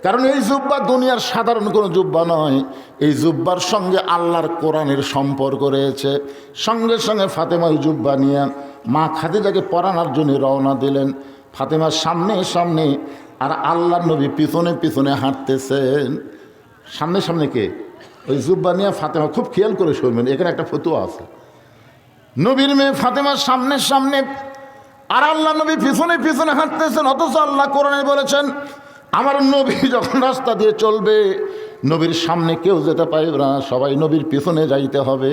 কারণ এই জুব্বা দুনিয়ার সাধারণ কোনো জুব্বা নয়, এই জুব্বার সঙ্গে আল্লাহর কোরআনের সম্পর্ক রয়েছে। সঙ্গে সঙ্গে ফাতেমা ওই জুব্বা নিয়ে মা খাদিজাকে পরানোর জন্য রওনা দিলেন। ফাতেমার সামনে সামনে আর আল্লাহর নবী পিছনে পিছনে হাঁটতেছেন। সামনে সামনে কে? ওই জুব্বা নিয়ে ফাতেমা। খুব খেয়াল করে শুনবেন, এখানে একটা ফতুয়া আছে। নবীর মেয়ে ফাতেমার সামনে সামনে আর আল্লাহ নবী পিছনে পিছনে হাঁটতেছেন, অথচ আল্লাহ কোরআনে বলেছেন আমার নবী যখন রাস্তা দিয়ে চলবে নবীর সামনে কেউ যেতে পারবে না, সবাই নবীর পিছনে যাইতে হবে।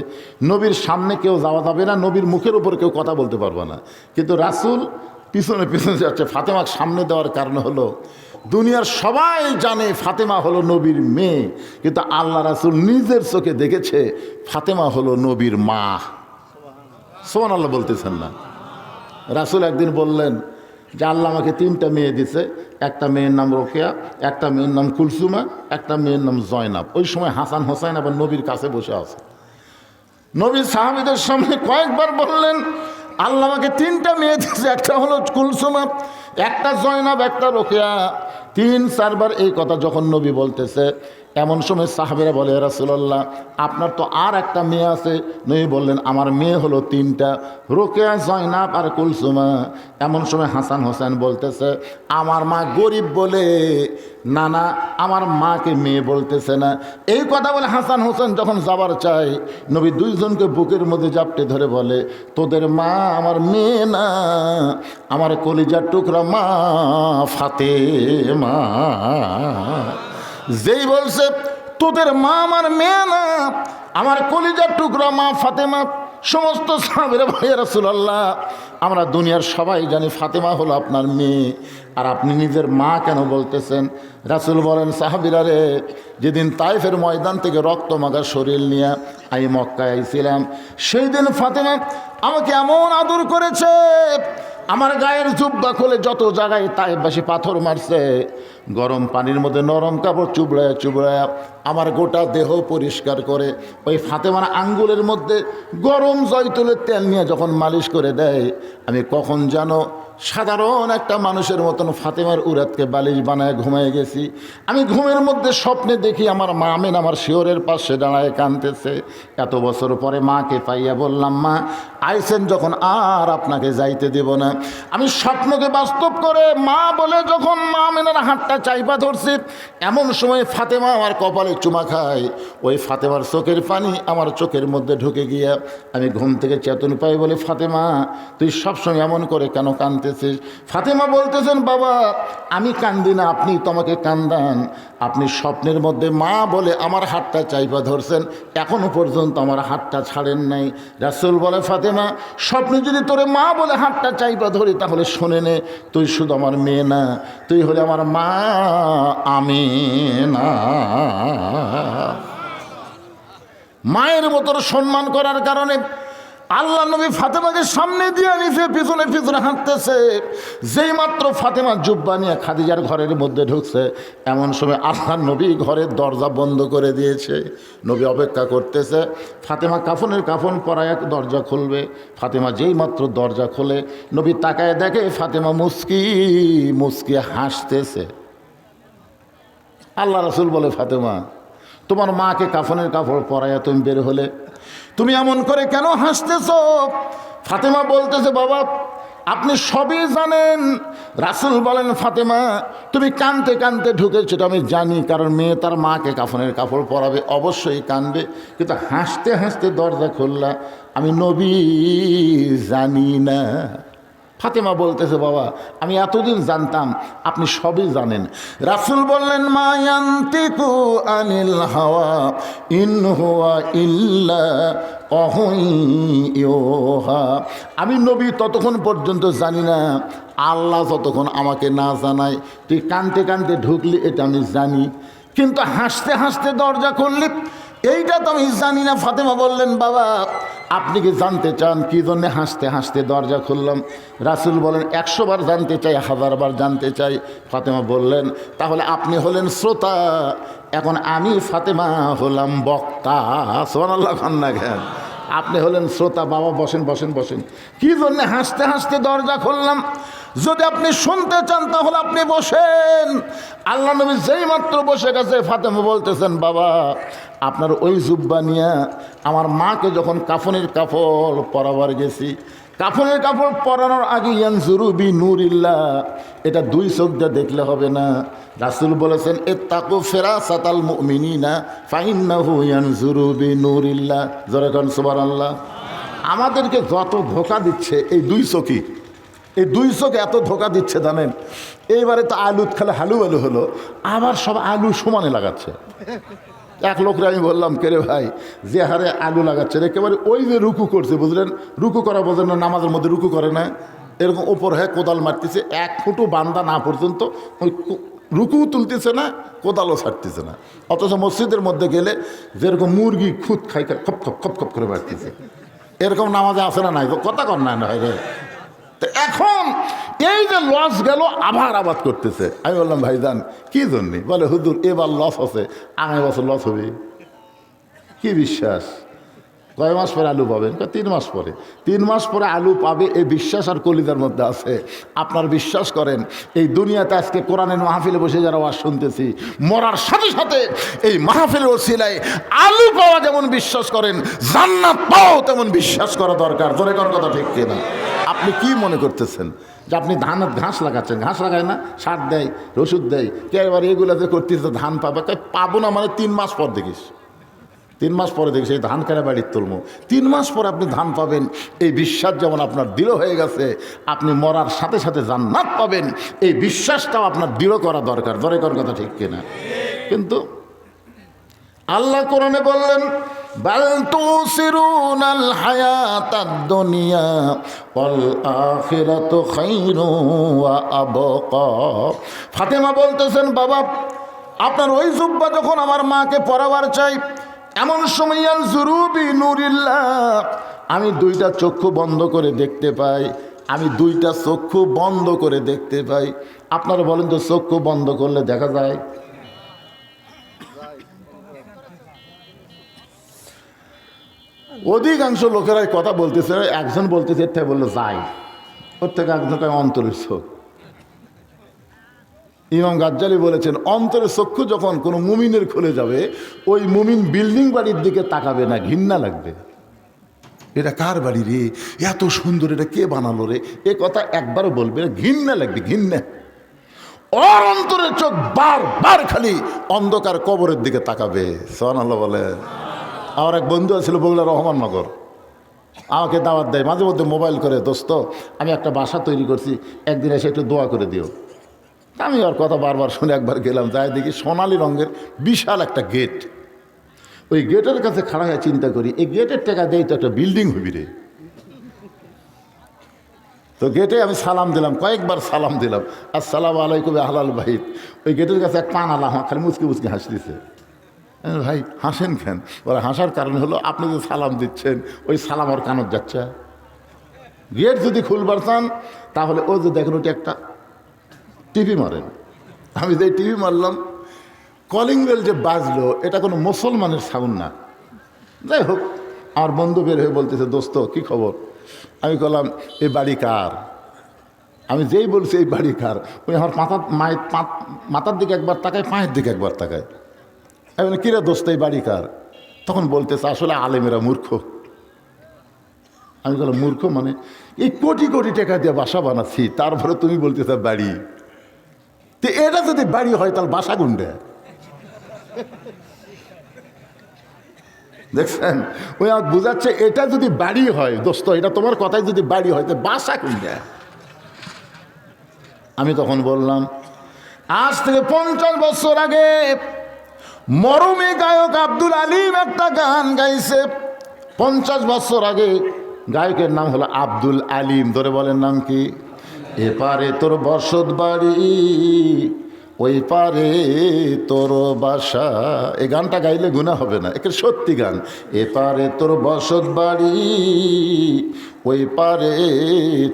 নবীর সামনে কেউ যাওয়া যাবে না, নবীর মুখের উপর কেউ কথা বলতে পারবে না। কিন্তু রাসূল পিছনে পিছনে যাচ্ছে। ফাতেমাকে সামনে দেওয়ার কারণ হলো দুনিয়ার সবাই জানে ফাতেমা হলো নবীর মেয়ে, কিন্তু আল্লাহ রাসূল নিজের চোখে দেখেছে ফাতেমা হলো নবীর মা। সুবহানাল্লাহ বলতেছেন না? রাসূল একদিন বললেন যে আল্লাহ আমাকে 3টা মেয়ে দিছে, একটা মেয়ের নাম রোকেয়া, একটা মেয়ের নাম কুলসুমা, একটা মেয়ের নাম জয়নাব। ওই সময় হাসান হোসাইন আবার নবীর কাছে বসে আছে। নবীর সাহাবীদের সামনে কয়েকবার বললেন আল্লাহ আমাকে 3টা মেয়ে দিছে, একটা হলো কুলসুমা, একটা জয়নাব, একটা রোকেয়া। 3-4 বার এই কথা যখন নবী বলতেছে, এমন সময় সাহাবীরা বলে রাসূলুল্লাহ আপনার তো আর একটা মেয়ে আছে। নবী বললেন আমার মেয়ে হলো 3টা, রোকেয়া, জয়নাব আর কুলসুমা। এমন সময় হাসান হোসেন বলতেছে আমার মা গরিব বলে না আমার মাকে মেয়ে বলতেছে না। এই কথা বলে হাসান হোসেন যখন যাবার চায় নবী 2জনকে বুকের মধ্যে জাপটে ধরে বলে তোদের মা আমার মেয়ে না, আমার কলিজার টুকরা মা ফাতেমা। যেই বলছে তোদের মা আমার মেয়ে না, আমার কলিজার টুকরা মা ফাতেমা, সমস্ত সাহাবীরা বলে ইয়া রাসূলুল্লাহ আমরা দুনিয়ার সবাই জানি ফাতেমা হলো আপনার মেয়ে, আর আপনি নিজের মা কেন বলতেছেন? রাসূল বলেন সাহাবীরা রে, যেদিন তায়েফের ময়দান থেকে রক্ত মাখা শরীর নিয়ে আমি মক্কায় আইছিলাম, সেই দিন ফাতেমা আমাকে এমন আদর করেছে, আমার গায়ের জুব্বা খুলে যত জায়গায় তায়েফবাসী পাথর মারছে, গরম পানির মধ্যে নরম কাপড় চুবড়ায় চুবড়ায় আমার গোটা দেহ পরিষ্কার করে ওই ফাতেমার আঙ্গুলের মধ্যে গরম জয়তুলের তেল নিয়ে যখন মালিশ করে দেয়, আমি কখন জানো সাধারণ একটা মানুষের মতন ফাতেমার উরাতকে বালিশ বানায় ঘুমায় গেছি। আমি ঘুমের মধ্যে স্বপ্নে দেখি আমার মা আমেন আমার শিওরের পাশে দাঁড়ায় কাঁদতেছে। এত বছর পরে মাকে পাইয়া বললাম মা আইসেন যখন আর আপনাকে যাইতে দেব না। আমি স্বপ্নকে বাস্তব করে মা বলে যখন মা আমেনার হাতটা চাইপা ধরছি, এমন সময় ফাতেমা আমার কপালে চুমা খায়। ওই ফাতেমার চোখের পানি আমার চোখের মধ্যে ঢুকে গিয়া আমি ঘুম থেকে চেতন পাই। বলে ফাতেমা তুই সবসময় এমন করে কেন কাঁদতেছিস? ফাতেমা বলতেছেন বাবা আমি কান্দি না, আপনি তোমাকে কান্দান। আপনি স্বপ্নের মধ্যে মা বলে আমার হাতটা চাইপা ধরছেন, এখনো পর্যন্ত আমার হাতটা ছাড়েন নাই। রাসূল বলে ফাতেমা স্বপ্নে যদি তোরে মা বলে হাতটা চাইপা ধরি তাহলে শুনে নে, তুই শুধু আমার মেয়ে না, তুই হলে আমার মা আমিনা। মায়ের মতো সম্মান করার কারণে আল্লাহ নবী ফাতেমাকে সামনে দিয়ে নিছে, পিছনে পিছনে হাঁটতেছে। যেই মাত্র ফাতেমা জুব্বা নিয়ে খাদিজার ঘরের মধ্যে ঢুকছে, এমন সময় আল্লাহ নবী ঘরের দরজা বন্ধ করে দিয়েছে। নবী অপেক্ষা করতেছে ফাতেমা কাফনের কাফন পরায় দরজা খুলবে। ফাতেমা যেই মাত্র দরজা খোলে নবী তাকায় দেখে ফাতেমা মুস্কি মুস্কি হাসতেছে। আল্লাহ রাসূল বলে ফাতেমা তোমার মাকে কাফনের কাপড় পরাইয়া তুমি বের হলে, তুমি এমন করে কেন হাসতেছ? ফাতেমা বলতেছে বাবা আপনি সবই জানেন। রাসূল বলেন ফাতেমা তুমি কানতে কানতে ঢুকেছো এটা আমি জানি, কারণ মেয়ে তার মাকে কাফনের কাপড় পরাবে অবশ্যই কানবে, কিন্তু হাসতে হাসতে দরজা খুললা, আমি নবী জানি না। ফাতেমা বলতেছে বাবা আমি এতদিন জানতাম, আপনি সবই জানেন। রাসূল বললেন মা ইয়ান্তিকু আনিল হাওয়া ইন হুয়া ইল্লা ওয়াহয়ুহা। আমি নবী ততক্ষণ পর্যন্ত জানি না আল্লাহ যতক্ষণ আমাকে না জানায়। তুই কানতে কানতে ঢুকলি এটা আমি জানি, কিন্তু হাসতে হাসতে দরজা খুললি এইটা তো আমি জানি না। ফাতেমা বললেন বাবা আপনি কি জানতে চান কী জন্যে হাসতে হাসতে দরজা খুললাম? রাসূল বলেন 100 বার জানতে চাই, 1000 বার জানতে চাই। ফাতেমা বললেন তাহলে আপনি হলেন শ্রোতা, এখন আমি ফাতেমা হলাম বক্তা। সুবহানাল্লাহ খান্না খান, আপনি হলেন শ্রোতা। বাবা বসেন বসেন বসেন। কী জন্যে হাসতে হাসতে দরজা খুললাম? যদি আপনি শুনতে চান তাহলে আপনি বসেন। আল্লাহ নবী যেই মাত্র বসে গেছে, ফাতেমা বলতেছেন, বাবা আপনার ওই জুব্বা নিয়ে আমার মাকে যখন কাফনের কাপড় পরাবার গেছি, কাফনের কাপড় পরানোর আগে ইয়ানজুরু বি নূরিল্লাহ, এটা দুই চোখ দিয়ে দেখলে হবে না। রাসূল বলেছেন, ইত্তাকু ফিরাসাতাল মুমিনিনা ফাইন্নাহু ইয়ানজুরু বি নূরিল্লাহ। জোরে কোন সুবহানাল্লাহ। আমাদেরকে যত ধোঁকা দিচ্ছে এই দুই চোখই, এই দুই চোখ এত ধোঁকা দিচ্ছে জানেন। এইবারে তো আলু খেলে হালু আলু হলো, আবার সব আলু সমানে লাগাচ্ছে। এক লোকরে আমি বললাম, কেরে ভাই যে হারে আলু লাগাচ্ছে একেবারে ওই যে রুকু করছে, বুঝলেন, রুকু করা বোঝেন না, নামাজের মধ্যে রুকু করে না, এরকম ওপর হ্যাঁ কোদাল মারতেছে, এক ফুটু বান্দা না পর্যন্ত ওই রুকু তুলতেছে না, কোদালও ছাড়তেছে না। অথচ মসজিদের মধ্যে গেলে যেরকম মুরগি খুদ খাই খপ খপ খপ খপ করে মারতেছে, এরকম নামাজে আসে না, নাই কথা কর না হয় রে। তো এখন এই যে লস গেল আবার আবাদ করতেছে। আমি বললাম, ভাইজান কি জন্যে? বলে, হুজুর এবার লস আছে, আগামী বছর লস হবে। কি বিশ্বাস? কয় মাস পরে আলু পাবেন? 3 মাস পরে। 3 মাস পরে আলু পাবে, এই বিশ্বাস আর কলিজার মধ্যে আছে। আপনার বিশ্বাস করেন, এই দুনিয়াতে আজকে কোরআনের মাহফিলে বসে যারা ওয়াজ শুনতেছি, মরার সাথে সাথে এই মাহফিলের ওসিলায় আলু পাওয়া যেমন বিশ্বাস করেন, জান্নাত পাওয়া তেমন বিশ্বাস করা দরকার। জোরে কোন কথা ঠিক কিনা? আপনি কি মনে করতেছেন যে আপনি ধানের ঘাস লাগাচ্ছেন? ঘাস লাগায় না, সার দেয়, ওষুধ দেয়, কে এবার এগুলো যে করতেছে ধান পাবে, পাবো না মানে 3 মাস পর দেখিস, 3 মাস পরে দেখিস এই ধান কেনা বাড়ির তুলমো, 3 মাস পরে আপনি ধান পাবেন। এই বিশ্বাস যেমন আপনার দৃঢ় হয়ে গেছে, আপনি মরার সাথে সাথে জান্নাত পাবেন, এই বিশ্বাসটাও আপনার দৃঢ় করা দরকার। জোরে করার কথা ঠিক কিনা? কিন্তু আল্লাহ কোরআনে বললেন, বাল তুসিরুনাল হায়াতাদ দুনিয়া ওয়াল আখিরাতু খায়রুন ওয়া আবকা। ফাতেমা বলতেছেন, বাবা আপনার ওই জুব্বা যখন আমার মাকে পরাবার চাই, এমন সময় ইয়ানজুরু বি নূরিল্লাহ, আমি 2টা চক্ষু বন্ধ করে দেখতে পাই, আমি 2টা চক্ষু বন্ধ করে দেখতে পাই। আপনারা বলেন তো, চক্ষু বন্ধ করলে দেখা যায়? অধিকাংশ লোকেরাই কথা বলতেছে, একজন বলতেছে এর থেকে বললো যায়, ওর থেকে একজন অন্তরের চোখ। ইমাম গাজ্জালি বলেছেন, অন্তরের চক্ষু যখন কোনো মুমিনের খুলে যাবে, ওই মুমিন বিল্ডিং বাড়ির দিকে তাকাবে না, ঘৃণা লাগবে। এটা কার বাড়ি রে, এত সুন্দর, এটা কে বানালো রে, এ কথা একবারও বলবে না, ঘৃণা লাগবে, ঘৃণা। ওর অন্তরের চোখ বারবার খালি অন্ধকার কবরের দিকে তাকাবে। সুবহানাল্লাহ বলে। আমার এক বন্ধু আছিল বগুড়া রহমাননগর, আমাকে দাওয়াত দেয় মাঝে মধ্যে, মোবাইল করে, দোস্ত আমি একটা বাসা তৈরি করছি, একদিন এসে একটু দোয়া করে দিও। আমি ওর কথা বারবার শুনে একবার গেলাম, যাই দেখি সোনালি রঙের বিশাল একটা গেট। ওই গেটের কাছে খাড়া হয়ে চিন্তা করি, এই গেটের টাকা দিয়ে তো একটা বিল্ডিং হবি রে। তো গেটে আমি সালাম দিলাম, কয়েকবার সালাম দিলাম, আসসালামু আলাইকুম আহলাল বাইত। ওই গেটের কাছে এক পান আলা খালি মুচকি মুচকি হাসতেছে। ভাই হাসেন কেন? বলে, হাসার কারণ হলো আপনি যে সালাম দিচ্ছেন, ওই সালাম ওর কানত যাচ্ছে। গেট যদি খুলবার চান তাহলে ও যে দেখেন ওটি একটা টিভি মারেন। আমি যে টিভি মারলাম, কলিং বেল যে বাজলো, এটা কোনো মুসলমানের সাউন্ড না। যাই হোক, আমার বন্ধু বের হয়ে বলতেছে, দোস্ত কি খবর? আমি বললাম, এই বাড়ি কার? আমি যেই বলছি এই বাড়ি কার, ওই আমার মাথার দিকে একবার তাকায়, পায়ের দিকে একবার তাকায়। আমি বলি, কিরে দোস্ত এই বাড়ি কার? তখন বলতেছে, আসলে আলেমেরা মূর্খ। আমি বললাম, মূর্খ মানে? এই কোটি কোটি টাকা দিয়ে বাসা বানাচ্ছি, তারপরে তুমি বলতেছ বাড়ি। তো এটা যদি বাড়ি হয় তাহলে বাসা গুন্ডে। দেখছেন, ওই আর বুঝাচ্ছে এটা যদি বাড়ি হয়, দোস্ত এটা তোমার কথাই যদি বাড়ি হয় তো বাসা গুন্ডে। আমি তখন বললাম, আজ থেকে 50 বছর আগে মরমী গায়ক আব্দুল আলিম একটা গান গাইছে। 50 বছর আগে গায়কের নাম হলো আব্দুল আলিম। ধরে বলেন নাম কি? এপারে তোর বসত বাড়ি, ওই পারে তোর বাসা। এই গানটা গাইলে গুনাহ হবে না, একে সত্যি গান। এপারে তোর বসত বাড়ি, ওই পারে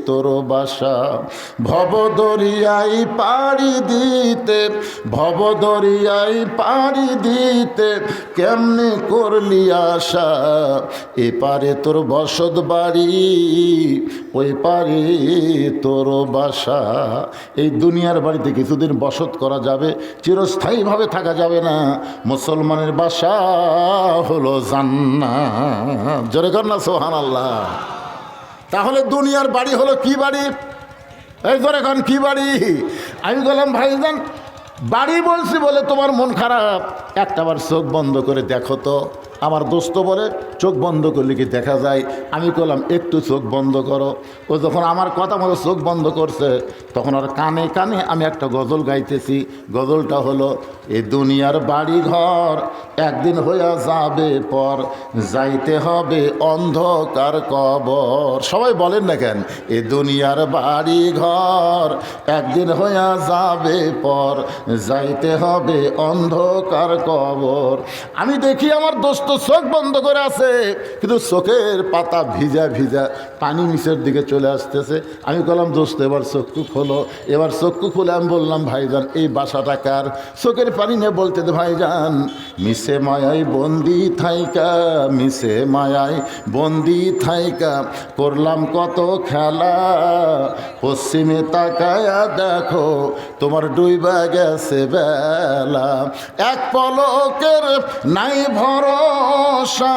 তোর বাসা। ভবদরিয়াই পাড়ি দিতে, ভবদরিয়াই পাড়ি দিতে কেমনে করলি আশা, এপারে তোর বসত বাড়ি, ওই পারে তোর বাসা। এই দুনিয়ার বাড়িতে কিছুদিন বসত করা যাবে, চিরস্থায়ীভাবে থাকা যাবে না। মুসলমানের বাসা হলো জান্নাত। জোরে কর না সুবহানাল্লাহ। তাহলে দুনিয়ার বাড়ি হলো কি বাড়ি? এই জোরে কর কি বাড়ি? আমি বললাম ভাইজান বাড়ি বলছি বলে তোমার মন খারাপ, একটাবার চোখ বন্ধ করে দেখো তো। আমার দোস্ত বলে চোখ বন্ধ করলে কি দেখা যায়? আমি বললাম একটু চোখ বন্ধ করো। ও যখন আমার কথা মতো চোখ বন্ধ করছে, তখন আর কানে কানে আমি একটা গজল গাইতেছি। গজলটা হলো, এ দুনিয়ার বাড়ি ঘর একদিন হইয়া যাবে পর, যাইতে হবে অন্ধকার কবর। সবাই বলেন না কেন? এ দুনিয়ার বাড়ি ঘর একদিন হইয়া যাবে পর, যাইতে হবে অন্ধকার কবর। আমি দেখি আমার দোস্ত চোখ বন্ধ করে আছে, কিন্তু চোখের পাতা ভিজা ভিজা, পানি নিচের দিকে চলে আসতেছে। আমি বললাম দোস্ত এবার চক্ষু খোলো। এবার চক্ষু খুলে আমি বললাম ভাইজান এই বাসাটা কার? চোখের পানি নিয়ে বলতে দে ভাইজান, মিশে মায়াই বন্দি থাইকা, মিশে মায়াই বন্দি থাইকা করলাম কত খেলা, পশ্চিমে তাকায়া দেখো তোমার ডুইবা গেছে বেলা, এক পলকের নাই ভরসা।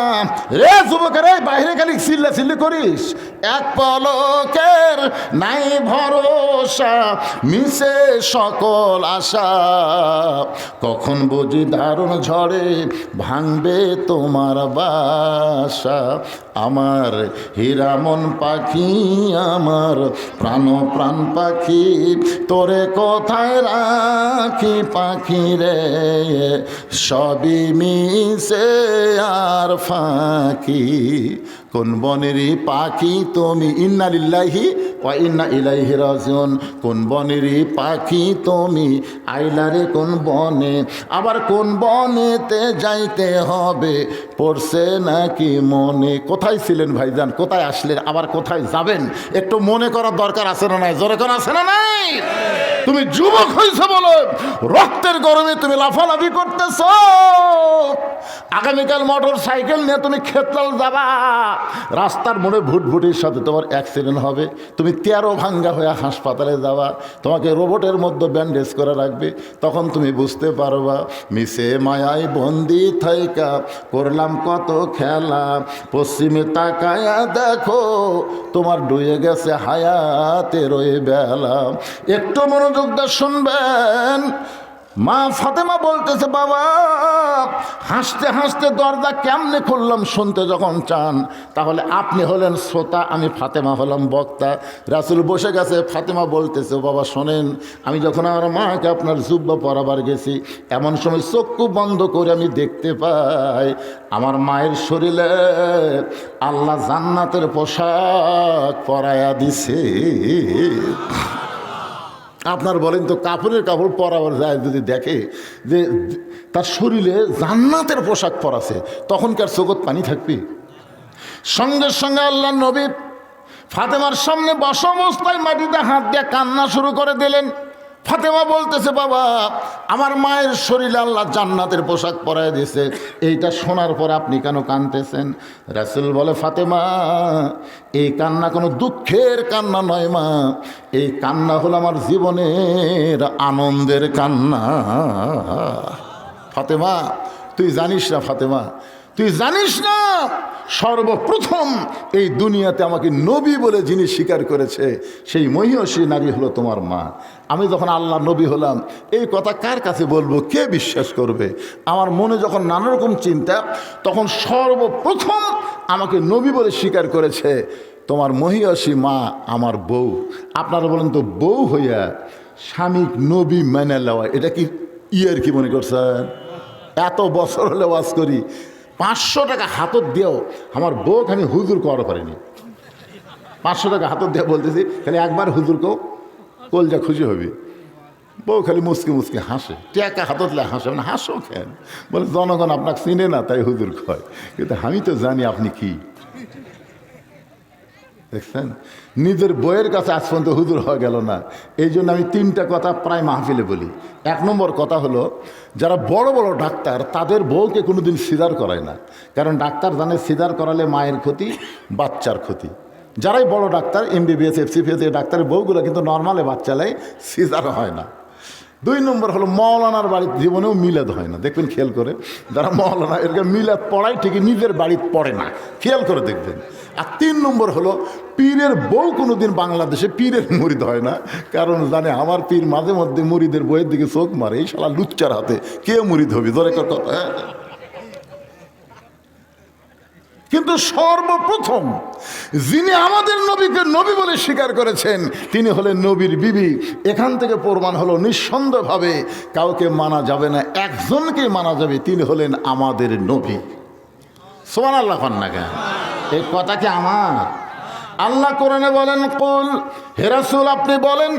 রে যুবকের বাইরে খালি চিল্লা চিল্লি করিস, এক পলকের নাই ভরসা, মিশে সকল আশা, কখন বুঝি দারুণ ঝড়ে ভাঙবে তোমার বাসা। আমার হীরামন পাখি, আমার প্রাণ প্রাণ পাখি, তোরে কোথায় রাখি পাখি রে, সবই মিশে আর ফাঁকি, কোন বনেরই পাখি তুমি, ইন্না লিল্লাহি ওয়া ইন্না ইলাইহি রাজিউন। কোন বনেরই পাখি তুমি, আইলারে কোন বনে, আবার কোন বনেতে যাইতে হবে, পড়ছে নাকি মনে। কোথায় ছিলেন ভাইজান? কোথায় আসলেন? আবার কোথায় যাবেন? একটু মনে করার দরকার আছে না নাই? জোরে করে আছে না নাই? তুমি যুবক হয়েছো বলো রক্তের গরমে তুমি লাফালাফি করতেছ। আগামীকাল মোটর সাইকেল নিয়ে তুমি খেতলাল যাবা, রাস্তার মোড়ে ভুটভুটির সাথে তোমার অ্যাক্সিডেন্ট হবে, তুমি 13 ভাঙ্গা হয়ে হাসপাতালে যাবা, তোমাকে রোবটের মধ্যে ব্যান্ডেজ করে রাখবে। তখন তুমি বুঝতে পারবা মিশে মায়ায় বন্দি থাইকা করলাম কত খেলা, পশ্চিমে তাকায়া দেখো তোমার ডুয়ে গেছে হায়াতের ওই বেলা। একটু মনোযোগ দিয়ে শুনবেন। মা ফাতেমা বলতেছে বাবা হাসতে হাসতে দরজা কেমনে খুললাম শুনতে যখন চান, তাহলে আপনি হলেন শ্রোতা, আমি ফাতেমা হলাম বক্তা। রাসূল বসে গেছে, ফাতেমা বলতেছে বাবা শোনেন, আমি যখন আমার মাকে আপনার জুব্বা পরাবার গেছি, এমন সময় চক্ষু বন্ধ করে আমি দেখতে পাই আমার মায়ের শরীরে আল্লাহ জান্নাতের পোশাক পরায়া দিছে। আপনার বলেন তো কাপড়ের কাপড় পরাবার যায় যদি দেখে যে তার শরীরে জান্নাতের পোশাক পরাছে, তখনকার চোখত পানি থাকবে? সঙ্গে সঙ্গে আল্লাহ নবী ফাতেমার সামনে বসা অবস্থায় মাটিতে হাত দিয়ে কান্না শুরু করে দিলেন। ফাতেমা বলতেছে বাবা আমার মায়ের শরীরে আল্লাহ জান্নাতের পোশাক পরায় দিয়েছে, এইটা শোনার পর আপনি কেন কাঁদতেছেন? রাসূল বলে ফাতেমা এই কান্না কোনো দুঃখের কান্না নয় মা, এই কান্না হলো আমার জীবনের আনন্দের কান্না। ফাতেমা তুই জানিস না, ফাতেমা তুই জানিস না সর্বপ্রথম এই দুনিয়াতে আমাকে নবী বলে যিনি স্বীকার করেছে সেই মহিয়সী নারী হলো তোমার মা। আমি যখন আল্লাহ নবী হলাম এই কথা কার কাছে বলবো, কে বিশ্বাস করবে? আমার মনে যখন নানা রকম চিন্তা, তখন সর্বপ্রথম আমাকে নবী বলে স্বীকার করেছে তোমার মহিয়সী মা আমার বউ। আপনারা বলেন তো বউ হইয়া স্বামী নবী মেনে নেওয়া এটা কি ইয়ার কি মনে করছেন? এত বছর হলে ওয়াজ করি, 500 টাকা হাতত দিয়েও আমার বউ খানি হুজুর করা পারেনি। 500 টাকা হাতত দিয়ে বলতেছি খালি একবার হুজুর কেউ কলজা খুশি হবে। বউ খালি মুসকে মুসকে হাসে, টাকা হাতত লে হাসে, মানে হাসো কেন? বলে জনগণ আপনাকে চিনে না তাই হুজুর কয়, কিন্তু আমি তো জানি আপনি কি। দেখছেন, নিজের বইয়ের কাছে আজ পর্যন্ত হুজুর হয়ে গেল না। এই জন্য আমি তিনটা কথা প্রায় মাহফিলে বলি। এক নম্বর কথা হলো, যারা বড় বড় ডাক্তার তাদের বউকে কোনোদিন সিজার করায় না, কারণ ডাক্তার জানে সিজার করালে মায়ের ক্ষতি, বাচ্চার ক্ষতি। যারাই বড় ডাক্তার, এমবিবিএস, এফসিপিএস, এই ডাক্তারের বউগুলো কিন্তু নর্মালে বাচ্চালাই, সিজার হয় না। দুই নম্বর হলো, মৌলানার বাড়িতে জীবনেও মিলাদ হয় না। দেখবেন খেয়াল করে, যারা মৌলানা এরকম মিলাদ পড়ায় ঠিকই নিজের বাড়িতে পড়ে না, খেয়াল করে দেখবেন। আর তিন নম্বর হলো, পীরের বউ কোনোদিন বাংলাদেশে পীরের মুরিদ হয় না, কারণ জানে আমার পীর মাঝে মধ্যে মুরিদের বইয়ের দিকে চোখ মারে, এই শালা লুচ্চার হাতে কে মুরিদ হবে, ধরে কথা। কিন্তু সর্বপ্রথম যিনি আমাদের নবীকে নবী বলে স্বীকার করেছেন তিনি হলেন নবীর বিবি। এখান থেকে প্রমাণ হলো নিঃসন্দেহভাবে কাউকে মানা যাবে না, একজনকে মানা যাবে, তিনি হলেন আমাদের নবী। সুবহানাল্লাহ না কেন? এই কথা কি আমার? আল্লাহ কোরআনে বলেন, কুল, হে রাসূল আপনি বলেন,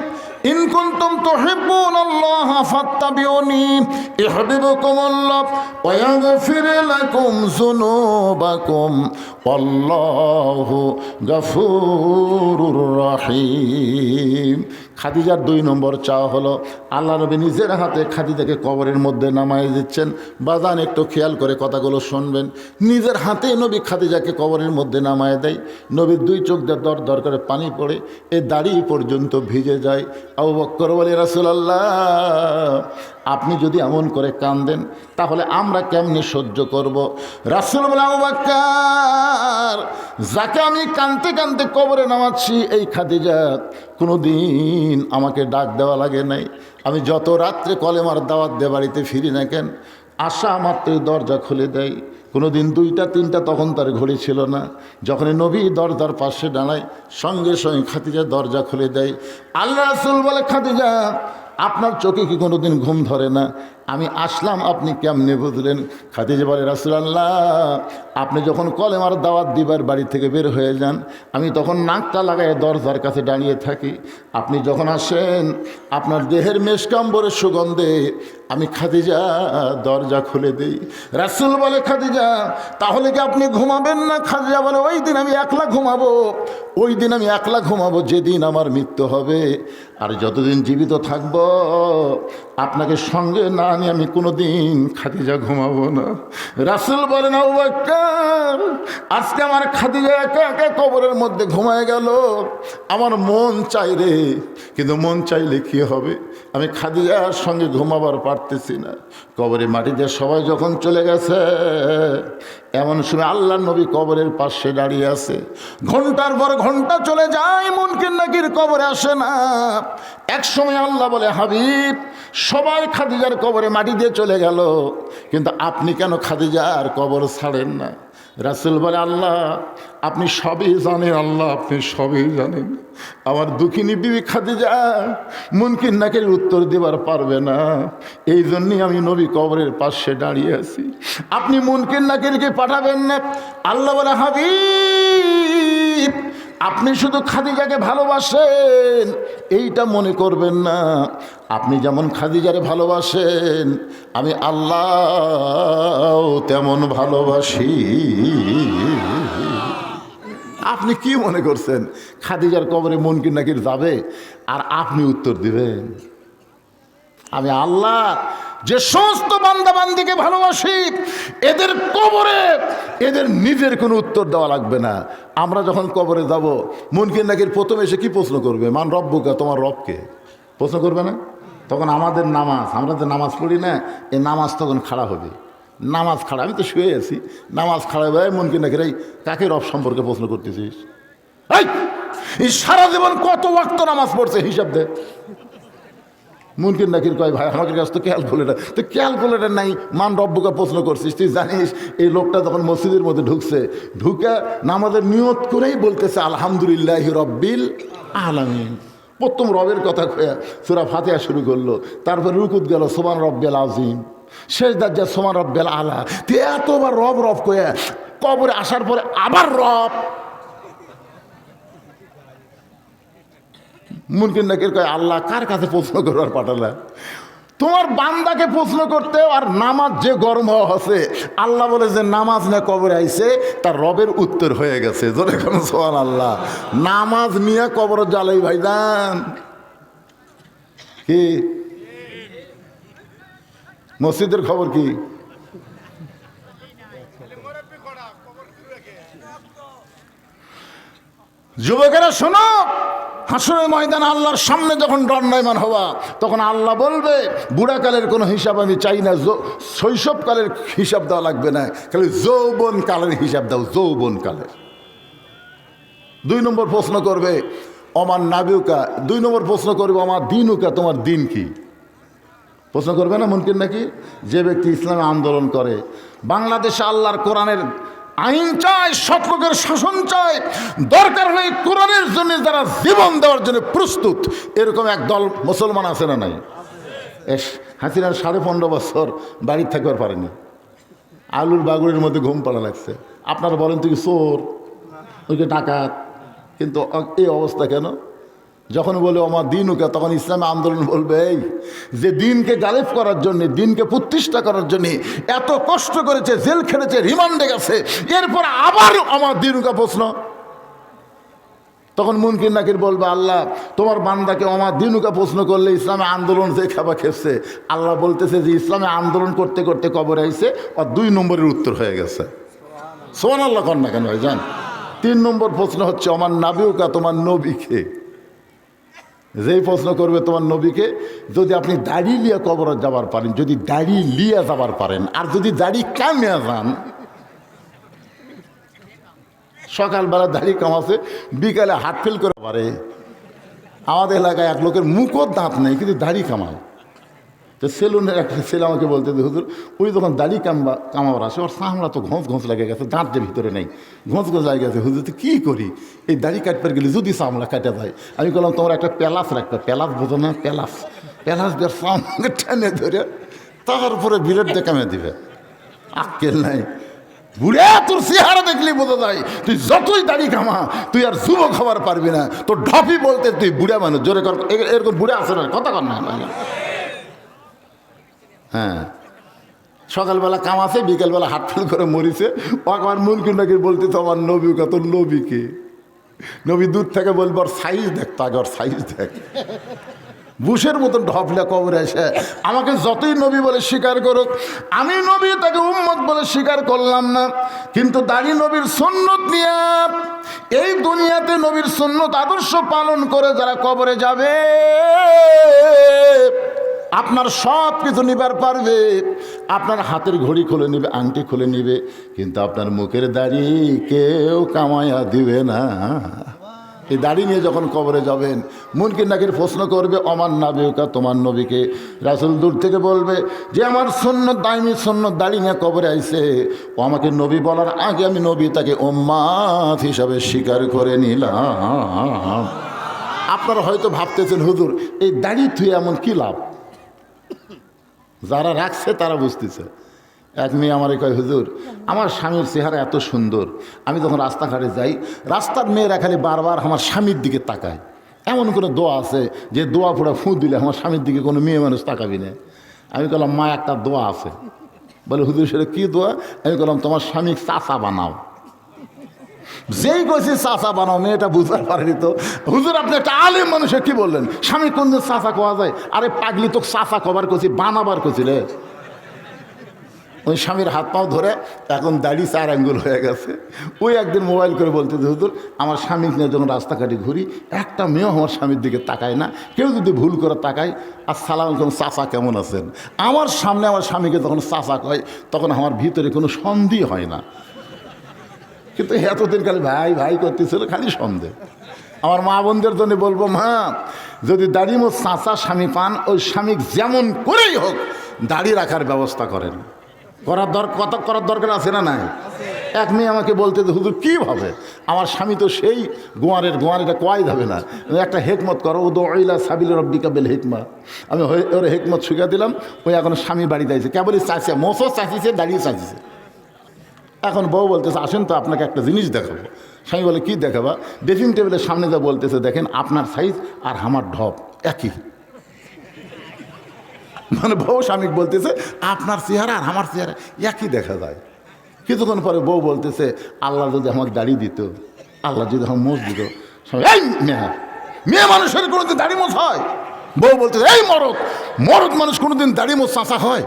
ইন কুনতুম তুহিব্বুনাল্লাহ ফাত্তাবিউনি ইউহিব্বুকুমুল্লাহ ওয়া ইয়াগফির লাকুম যুনুবাকুম ওয়াল্লাহু গফুরুর রহিম। খাদিজার দুই নম্বর চাওয়া হলো, আল্লাহ নবী নিজের হাতে খাদিজাকে কবরের মধ্যে নামায় দিচ্ছেন। বাজান একটু খেয়াল করে কথাগুলো শুনবেন। নিজের হাতে নবী খাদিজাকে কবরের মধ্যে নামায় দেয়। নবীর দুই চোখ দিয়ে দর দর করে পানি পড়ে, এ দাড়ি পর্যন্ত ভিজে যায়। আবু বকর বলে, রাসূলুল্লাহ আপনি যদি এমন করে কাঁদেন তাহলে আমরা কেমনে সহ্য করব? রাসূল বলে, আবু বকর, যাকে আমি কাঁদতে কাঁদতে কবরে নামাচ্ছি এই খাদিজা, কোনো দিন আমাকে ডাক দেওয়া লাগে নাই। আমি যত রাত্রে কলেমার দাওয়াত দিয়ে বাড়িতে ফিরি না কেন, আসা মাত্রই দরজা খুলে দেয়। কোনো দিন দুইটা তিনটা তখন তার ঘড়ি ছিল না। যখনই নবী দরজার পাশে দাঁড়ায়, সঙ্গে সঙ্গে খাদিজা দরজা খুলে দেয়। আল্লাহ রাসূল বলে, খাদিজা আপনার চোখে কি কোনো দিন ঘুম ধরে না? আমি আসলাম আপনি কেমনে বুঝলেন? খাদিজা বলে, রাসূলুল্লাহ আপনি যখন কলেমার দাওয়াত দিবার বাড়ি থেকে বের হয়ে যান, আমি তখন নাকটা লাগায় দরজার কাছে দাঁড়িয়ে থাকি। আপনি যখন আসেন আপনার দেহের মেশকাম্বরের সুগন্ধে আমি খাদিজা দরজা খুলে দিই। রাসূল বলে, খাদিজা তাহলে কি আপনি ঘুমাবেন না? খাদিজা বলে, ওই দিন আমি একলা ঘুমাবো, ওই দিন আমি একলা ঘুমাবো যেদিন আমার মৃত্যু হবে। আর যতদিন জীবিত থাকবো আপনাকে সঙ্গে না নিয়ে আমি কোনো দিন খাদিজা ঘুমাবো না। রাসূল বলেন, আবু বকর আজকে আমার খাদিজা একা একা কবরের মধ্যে ঘুমায় গেল, আমার মন চাই রে, কিন্তু মন চাইলে কি হবে, আমি খাদিজার সঙ্গে ঘুমাবার পারতেছি না। কবরে মাটি দিয়ে সবাই যখন চলে গেছে, এমন সময় আল্লাহর নবী কবরের পাশে দাঁড়িয়ে আছে। ঘন্টার পর ঘন্টা চলে যায়, মুনকির নাকির কবরে আসে না। এক সময় আল্লাহ বলে, হাবিব সবাই খাদিজার কবরে মাটি দিয়ে চলে গেল, কিন্তু আপনি কেন খাদিজার কবর ছাড়েন না? রাসূল বলে, আল্লাহ আপনি সবই জানেন, আল্লাহ আপনি সবই জানেন। আমার দুঃখিনী বিবি খাদিজা মুনকির নাকির উত্তর দেবার পারবে না, এই জন্যই আমি নবী কবরের পাশে দাঁড়িয়ে আছি। আপনি মুনকির নাকিরকে পাঠাবেন না? আল্লাহ বলে, হাবিব আপনি শুধু খাদিজাকে ভালোবাসেন এইটা মনে করবেন না, আপনি যেমন খাদিজারে ভালোবাসেন আমি আল্লাহ তেমন ভালোবাসি। আপনি কি মনে করছেন খাদিজার কবরে মুনকির নাকির যাবে আর আপনি উত্তর দিবেন? আমি আল্লাহ যে সমস্ত বান্দা বান্দিকে ভালোবাসি এদের কবরে এদের নিজের কোনো উত্তর দেওয়া লাগবে না। আমরা যখন কবরে যাব মুনকির নাকির প্রথমে এসে কি প্রশ্ন করবে? মান রব্বুকা, তোমার রবকে প্রশ্ন করবে না? তখন আমাদের নামাজ, আমরা যে নামাজ পড়ি না, এই নামাজ তখন খাড়া হবে। নামাজ খাড়া, আমি তো শুয়ে আছি, নামাজ খাড়া হবে। মুনকির নাকির এই কাকে রব সম্পর্কে প্রশ্ন করতেছিস? এই সারা জীবন কত ওয়াক্ত নামাজ পড়ছে হিসাব দে। মুনকির নাকির কয়, ভাই আমাদের কাছে তো ক্যালকুলেটার, তো ক্যালকুলেটার নাই, মান রব্বুকা প্রশ্ন করছিস। তুই জানিস এই লোকটা যখন মসজিদের মধ্যে ঢুকছে, ঢুকে নামাজের নিয়ত করেই বলতেছে আলহামদুলিল্লাহি রব্বিল আলামিন। প্রথম রবের কথা কয়ে সূরা ফাতিহা শুরু করলো, তারপর রুকুত গেল সুবহান রব্বিল আযীম, সেজদার যা সুবহান রব্বিল আলা। তুই এতবার রব রব কয়ে কবরে আসার পরে আবার রব। মুনকির নাকির কয়, আল্লাহ কার কাছে প্রশ্ন করবার পাঠালা? তোমার বান্দাকে প্রশ্ন করতে আর নামাজ যে গরম হওয়া আছে, আল্লাহ বলে যে নামাজ না কবরে আইছে তার রবের উত্তর হয়ে গেছে। জোরে কোন সুবহানাল্লাহ। নামাজ নিয়ে কবর জ্বালাই ভাইজান। কি মসজিদের খবর কি? যুবকেরা শোনো, হাসরের ময়দানে আল্লাহর সামনে যখন দণ্ডায়মান হওয়া, তখন আল্লাহ বলবে বুড়াকালের কোনো হিসাব আমি চাই না, শৈশবকালের হিসাব দেওয়া লাগবে না, খালি যৌবন কালের হিসাব দাও, যৌবন কালের। 2 নম্বর প্রশ্ন করবে আমার নাবিউকা, 2 নম্বর প্রশ্ন করবে আমার দিনুকা, তোমার দিন কি? প্রশ্ন করবে না মুনকির নাকি? যে ব্যক্তি ইসলামে আন্দোলন করে, বাংলাদেশে আল্লাহর কোরআনের আইন চায়, সৎলোকের শাসন চায়, দরকার হলে কোরআনের জন্য যারা জীবন দেওয়ার জন্য প্রস্তুত, এরকম এক দল মুসলমান আছে না নাই? হাসিনার 15.5 বছর বাড়ির থাকবার পারেনি, আলুর বাগুড়ের মধ্যে ঘুম পাড়া লাগছে। আপনারা বলেন তুই চোর, ওইকে ডাকাত, কিন্তু এই অবস্থা কেন? যখন বলে আমার দিনুকা, তখন ইসলামে আন্দোলন বলবে এই যে দিনকে গালিব করার জন্য, দিনকে প্রতিষ্ঠা করার জন্য এত কষ্ট করেছে, জেল খেটেছে, রিমান্ডে গেছে, এরপর আবার আমার দিনুকা প্রশ্ন। তখন মুনকির নাকির বলবে আল্লাহ তোমার বান্দাকে আমার দিনুকা প্রশ্ন করলে ইসলামে আন্দোলন যে খাবা খেপছে, আল্লাহ বলতেছে যে ইসলামে আন্দোলন করতে করতে কবর আইছে, আর 2 নম্বরের উত্তর হয়ে গেছে। সুবহানাল্লাহ কর না কেন ভাইজান? 3 নম্বর প্রশ্ন হচ্ছে আমার নাবিউকা, তোমার নবীকে। যেই প্রশ্ন করবে তোমার নবীকে, যদি আপনি দাড়ি লিয়ে কবর যাবার পারেন, যদি দাড়ি লিয়ে যাবার পারেন, আর যদি দাড়ি কামিয়ে যান, সকালবেলা দাড়ি কামাছে, বিকালে হাত ফেল করে পারে। আমাদের এলাকায় এক লোকের মুখও দাঁত নেই, কিন্তু দাড়ি কামায়। তো সেলুনের একটা ছেলে আমাকে বলতে যে হুজুর ওই যখন দাড়ি কামাবার আসে, ওর চামড়া তো ঘোঁচ ঘোঁচ লেগে গেছে, দাঁত যে ভিতরে নেই, ঘোঁচ ঘোঁচ লেগে গেছে। হুজুর তো কী করি, এই দাড়ি কাটবার গেলে যদি চামড়া কাটা যায়। আমি বললাম তোমার একটা প্যালাস রাখবে, প্যালাস বোঝো না? প্যালাস দিয়ে চামড়া টেনে ধরে তারপরে বিলেট দিয়ে কামে দিবে। আক্কেল নাই বুড়া, তোর চেহারা দেখলেই বোঝা যায় তুই যতই দাড়ি কামা তুই আর যুবক হবার পারবি না। তোর ঢপি বলতে তুই বুড়া মানুষ, জোরে কর, এরকম বুড়া আছে না, কথা কর না। হ্যাঁ, সকালবেলা কামাছে, বিকেলবেলা হাট ফেল করে মরিছে। ও আমার মুনকির নাকির বলতে তো আমার নবীকে, তোর নবীকে। নবী দূর থেকে বলবো ওর সাইজ দেখ, তাকে ওর সাইজ দেখ। বুশের মতন ঢপলে কবরে এসে আমাকে যতই নবী বলে স্বীকার করুক, আমি নবী তাকে উম্মত বলে স্বীকার করলাম না। কিন্তু দাড়ি নবীর সুন্নত নিয়ে এই দুনিয়াতে নবীর সুন্নত আদর্শ পালন করে যারা কবরে যাবে, আপনার সব কিছু নিবার পারবে, আপনার হাতের ঘড়ি খুলে নিবে, আংটি খুলে নিবে, কিন্তু আপনার মুখের দাড়ি কেউ কামাইয়া দিবে না। এই দাড়ি নিয়ে যখন কবরে যাবেন, মুনকির নাকির প্রশ্ন করবে আমার নাবিউকা, তোমার নবীকে। রাসূল দূর থেকে বলবে যে আমার সুন্নত, দাইমি সুন্নত দাড়ি নিয়ে কবরে আইছে, ও আমাকে নবী বলার আগে আমি নবী তাকে উম্মাত হিসাবে স্বীকার করে নিলাম। আপনারা হয়তো ভাবতেছেন হুজুর এই দাড়ি থুয়ে এমন কি লাভ? যারা রাখছে তারা বুঝতেছে। এক মেয়ে আমার কয় হুজুর আমার স্বামীর চেহারা এত সুন্দর, আমি যখন রাস্তাঘাটে যাই, রাস্তার মেয়েরা খালি বারবার আমার স্বামীর দিকে তাকায়। এমন কোনো দোয়া আছে যে দোয়া ফোড়া ফুঁ দিলে আমার স্বামীর দিকে কোনো মেয়ে মানুষ তাকাবি না? আমি বললাম মা একটা দোয়া আছে। বলে হুজুর সেটা কী দোয়া? আমি বললাম তোমার স্বামী চাচা বানাও। যেই কইছি চাচা বানাও, মেয়েটা বুঝতে পারেনি তো। হুজুর আপনি একটা আলেম মানুষে কি বললেন, স্বামী কোনদিন চাচা কোয়া যায়? আরে পাগলি, তো চাচা কবার করছি, বানাবার করছি রে। ওই স্বামীর হাত পাও ধরে এখন দাড়ি 4 আঙ্গুল হয়ে গেছে। ওই একদিন মোবাইল করে বলতে হুজুর আমার স্বামী নিয়ে যখন রাস্তাঘাটে ঘুরি, একটা মেয়েও আমার স্বামীর দিকে তাকায় না। কেউ যদি ভুল করে তাকায়, আসসালামু আলাইকুম চাচা কেমন আছেন, আমার সামনে আমার স্বামীকে যখন চাচা কয়, তখন আমার ভিতরে কোনো সন্দেহ হয় না। কিন্তু এতদিন খালি ভাই ভাই করতেছিল, খালি সন্দেহ। আমার মা বোনদের জন্য বলবো, মা যদি দাড়ি মো চাচা স্বামী পান, ওই স্বামী যেমন করেই হোক দাড়ি রাখার ব্যবস্থা করেন। করার দরকার আছে না নাই? এক মেয়ে আমাকে বলতে হুজুর কীভাবে, আমার স্বামী তো সেই গোয়ারেটা কোয়াই যাবে না, একটা হেকমত করো, ও দইলা সাবিল রব্বিকা বিল হিকমা। আমি ওর হেকমত শিখা দিলাম। ওই এখন স্বামীর বাড়িতে আইছে, কেবলই চাইছে, মোসও চাইছে, দাঁড়িয়ে চাইছে। এখন বউ বলতেছে আসেন তো আপনাকে একটা জিনিস দেখাবো। স্বামী বলে কি দেখাবা? ড্রেসিং টেবিলের সামনে যা বলতেছে দেখেন আপনার সাইজ আর আমার ঢপ একই। মানে বউ স্বামী বলতেছে আপনার চেহারা আর আমার চেহারা একই দেখা যায়। কিছুক্ষণ পরে বউ বলতেছে আল্লাহ যদি আমাকে দাড়ি দিত, আল্লাহ যদি আমার মোজ দিত। এই মেয়ে মানুষের কোনোদিন দাড়ি মোজ হয়? বউ বলতেছে এই মরদ মানুষ কোনোদিন দাড়ি মোজ চাঁচা হয়?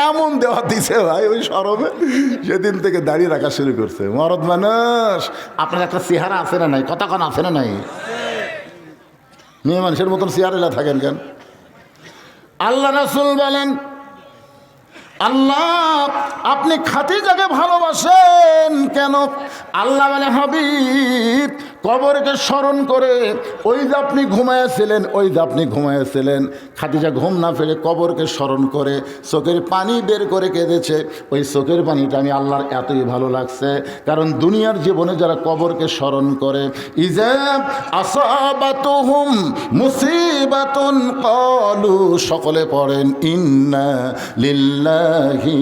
এমন দেওয়া দিছে ভাই ওই শরমে সেদিন থেকে দাড়ি রাখা শুরু করছে। মরদ মানুষ আপনার একটা চেহারা আছে না নাই, কতক্ষণ আছে না নাই? মেয়ে মানুষের মতন চেহারা থাকেন কেন? আল্লাহ রাসূল বলেন আল্লাহ আপনি খাদিজাকে ভালোবাসেন কেন? আল্লাহ বলে হাবিব কবরকে স্মরণ করে ওই যে আপনি ঘুমাইয়াছিলেন খাদিজা ঘুম না ফেলে কবরকে স্মরণ করে চোখের পানি বের করে কেঁদেছে। ওই চোখের পানিটা আমি আল্লাহর এতই ভালো লাগছে, কারণ দুনিয়ার জীবনে যারা কবরকে স্মরণ করে ইজা আসাবাতুহুম মুসিবাতুন ক্বালু, সকলে পড়েন ইন্না লিল্লাহি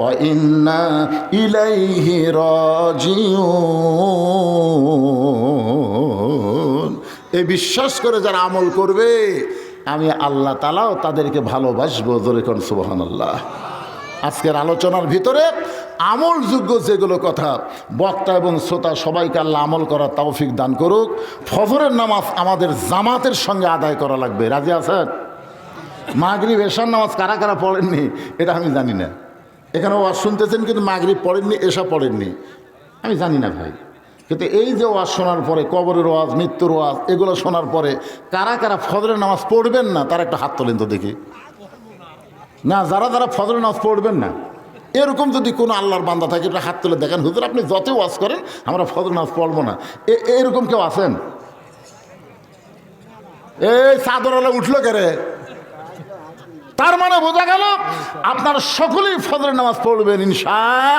ওয়া ইন্না ইলাইহি রাজিউন। এই বিশ্বাস করে যারা আমল করবে আমি আল্লাহ তাআলাও তাদেরকে ভালোবাসবো। জোরে কোন সুবহানাল্লাহ। আজকের আলোচনার ভিতরে আমলযোগ্য যেগুলো কথা, বক্তা এবং শ্রোতা সবাইকে আল্লাহ আমল করার তৌফিক দান করুক। ফজরের নামাজ আমাদের জামাতের সঙ্গে আদায় করা লাগবে, রাজি আছেন? মাগরিব এশার নামাজ কারা কারা পড়েননি এটা আমি জানি না। এখানে ওয়াজ শুনতেছেন কিন্তু মাগরিব পড়েননি, এশা পড়েননি, আমি জানি না ভাই। কিন্তু এই যে ওয়াজ শোনার পরে, কবরের ওয়াজ, মৃত্যুর ওয়াজ, এগুলো শোনার পরে কারা কারা ফজরের নামাজ পড়বেন না তারা একটা হাত তোলেন তো দেখি। না, যারা যারা ফজরের নামাজ পড়বেন না এরকম যদি কোনো আল্লাহর বান্দা থাকে একটা হাত তুলে দেখেন। হুজুর আপনি যত ওয়াজ করেন আমরা ফজরের নামাজ পড়বো না, এরকম কেউ আছেন? এই চাদরওয়ালা উঠলো কে রে? তার মানে বোঝা গেল আপনারা সকলেই ফজরের নামাজ পড়বেন ইনশাআল্লাহ।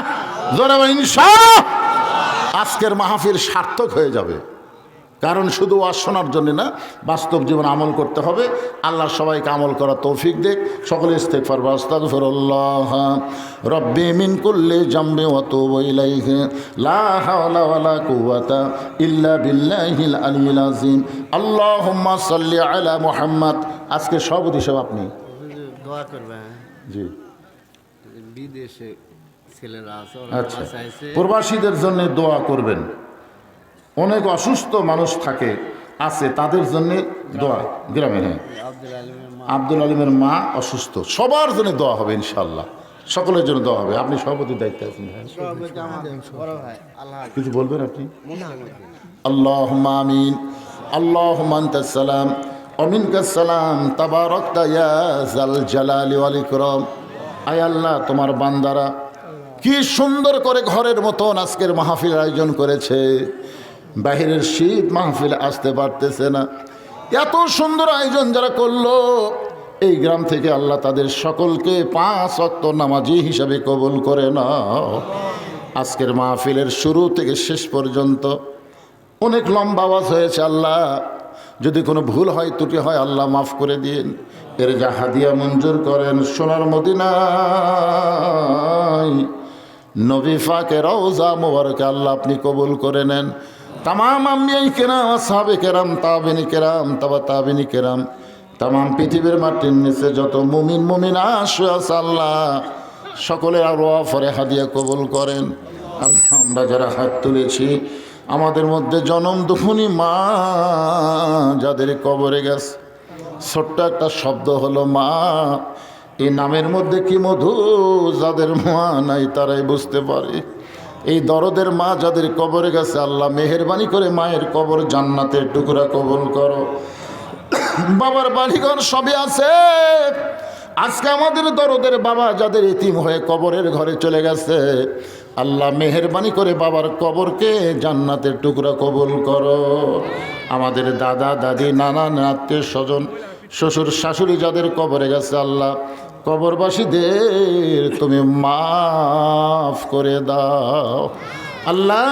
আজকের মাহফিল সার্থক হয়ে যাবে, কারণ শুধু ওয়াজ শোনার জন্য না, বাস্তব জীবন আমল করতে হবে। আল্লাহ সবাইকে আমল করার তৌফিক দেখ। সকলে ইস্তেগফার ওয়া আস্তাগফিরুল্লাহ রব্বি মিন কুল্লি জামবি ওয়া তুবু ইলাইহি লা হাওলা ওয়ালা কুওয়াতা ইল্লা বিল্লাহিল আলিয়্যিল আযীম। আল্লাহুম্মা সাল্লি আলা মুহাম্মদ। আজকে সভাপতি সাহেব আপনি দোয়া করবেন। জি, বিদেশে ছেলেরা আছে, আচ্ছা, প্রবাসীদের জন্য দোয়া করবেন। অনেক অসুস্থ মানুষ থাকে আছে, তাদের জন্য দোয়া। গ্রামে হ্যাঁ আব্দুল আলিমের মা অসুস্থ, সবার জন্য দোয়া হবে ইনশাআল্লাহ, সকলের জন্য দোয়া হবে। আপনি সভাপতির দায়িত্বে আছেন, কিছু বলবেন আপনি? আল্লাহুম্মা আমিন। আল্লাহুম্মা আনতাস সালাম ওয়া মিনকাস সালাম তাবারাকতা ইয়া যাল জালালি ওয়াল ইকরাম। আয় আল্লাহ, তোমার বান্দারা কি সুন্দর করে ঘরের মতন আজকের মাহফিল আয়োজন করেছে। বাহিরের শীত মাহফিল আসতে পারতেছে না, এত সুন্দর আয়োজন যারা করলো এই গ্রাম থেকে আল্লাহ তাদের সকলকে 5 ওয়াক্ত নামাজি হিসাবে কবুল করে নাও। আজকের মাহফিলের শুরু থেকে শেষ পর্যন্ত অনেক লম্বা আওয়াজ হয়েছে, আল্লাহ যদি কোনো ভুল হয় ত্রুটি হয় আল্লাহ মাফ করে দিন। এর যা হাদিয়া মঞ্জুর করেন সোনার মদিনায় নবী পাকের রওজা মোবারকে আল্লাহ আপনি কবুল করে নেন। তামাম আম্বিয়ায়ে কেরাম, আসহাবে কেরাম, তাবেঈন কেরাম, তাবা তাবেঈন কেরাম, তামাম পৃথিবীর মাটির নিচে যত মুমিন মুমিনাত আছে আল্লাহ সকলে আরো ফরে হাদিয়া কবুল করেন। আল্লাহ আমরা যারা হাত তুলেছি আমাদের মধ্যে জনম দুঃখিনী মা যাদের কবরে গেছে, ছোট্ট একটা শব্দ হলো মা, এই নামের মধ্যে কি মধু, যাদের মা নাই তারাই বুঝতে পারে। এই দরদের মা যাদের কবরে গেছে আল্লাহ মেহেরবানি করে মায়ের কবর জান্নাতের টুকরা কবুল করো। বাবার বাড়িঘর সবই আছে, আজকে আমাদের দরদের বাবা যাদের এতিম হয়ে কবরের ঘরে চলে গেছে আল্লাহ মেহেরবানি করে বাবার কবরকে জান্নাতের টুকরা কবুল করো। আমাদের দাদা দাদি নানা আত্মীয় স্বজন শ্বশুর শাশুড়ি যাদের কবরে গেছে আল্লাহ কবরবাসীদের তুমি মাফ করে দাও। আল্লাহ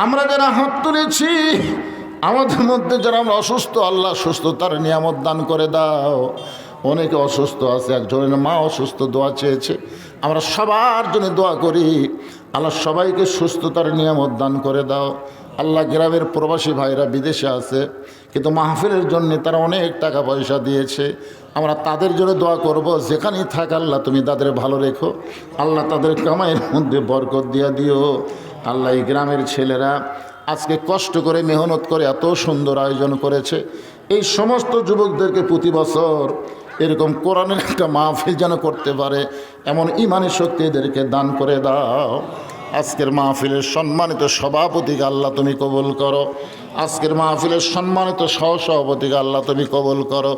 আমরা যারা হাত তুলেছি আমাদের মধ্যে যারা আমরা অসুস্থ আল্লাহ সুস্থতার নিয়ামত দান করে দাও। অনেকে অসুস্থ আছে, একজনের মা অসুস্থ, দোয়া চেয়েছে, আমরা সবার জন্য দোয়া করি আল্লাহ সবাইকে সুস্থতার নিয়ামত দান করে দাও। আল্লাহ গ্রামের প্রবাসী ভাইরা বিদেশে আছে, কিন্তু মাহফিলের জন্য তারা অনেক টাকা পয়সা দিয়েছে। আমরা তাদের জন্য দোয়া করব, যেখানেই থাক আল্লাহ তুমি তাদের ভালো রেখো, আল্লাহ তাদের কামাইয়ের মধ্যে বরকত দিয়া দিও। আল্লাহ এই গ্রামের ছেলেরা আজকে কষ্ট করে মেহনত করে এত সুন্দর আয়োজন করেছে। এই সমস্ত যুবকদেরকে প্রতি বছর এরকম কোরআনের একটা মাহফিল যেন করতে পারে, এমন ইমানি শক্তি এদেরকে দান করে দাও। আজকের মাহফিলের সম্মানিত সভাপতিকে আল্লাহ তুমি কবুল করো। আজকের মাহফিলের সম্মানিত সহসভাপতিকে আল্লাহ তুমি কবুল করো।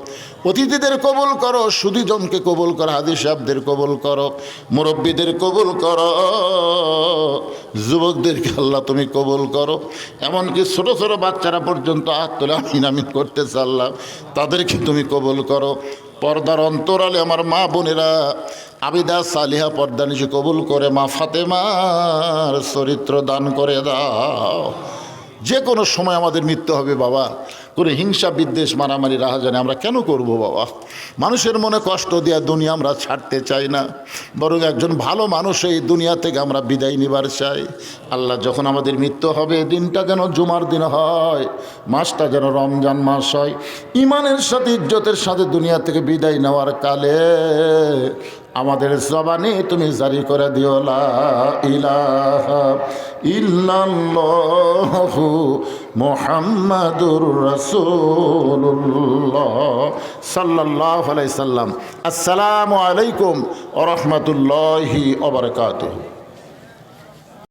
অতিথিদের কবুল করো, সুধীজনকে কবুল করো, হাজি সাহেবদের কবুল করো, মুরব্বীদের কবুল করো, যুবকদেরকে আল্লাহ তুমি কবুল করো। এমনকি ছোট ছোট বাচ্চারা পর্যন্ত হাত তোলে আমিন আমিন করতেছে, আল্লাহ তাদেরকে তুমি কবুল করো। পর্দার অন্তরালে আমার মা বোনেরা আবিদা সালিহা পর্দা নিশি কবুল করে মা ফাতেমার চরিত্র দান করে দাও। যে কোনো সময় আমাদের মৃত্যু হবে বাবা, কোনো হিংসা বিদ্বেষ মারামারি রাহাজানি আমরা কেন করব বাবা? মানুষের মনে কষ্ট দেওয়া দুনিয়া আমরা ছাড়তে চাই না, বরং একজন ভালো মানুষ এই দুনিয়া থেকে আমরা বিদায় নিবার চাই। আল্লাহ যখন আমাদের মৃত্যু হবে, দিনটা যেন জুমার দিন হয়, মাসটা যেন রমজান মাস হয়, ইমানের সাথে ইজ্জতের সাথে দুনিয়া থেকে বিদায় নেওয়ার কালে আমাদের জবানে তুমি জারি করে দিও লা ইলাহা ইল্লাল্লাহু মুহাম্মাদুর রাসূলুল্লাহ সাল্লাল্লাহু আলাইহি সাল্লাম। আসসালামু আলাইকুম ওয়া রাহমাতুল্লাহি ওয়া বারাকাতুহু।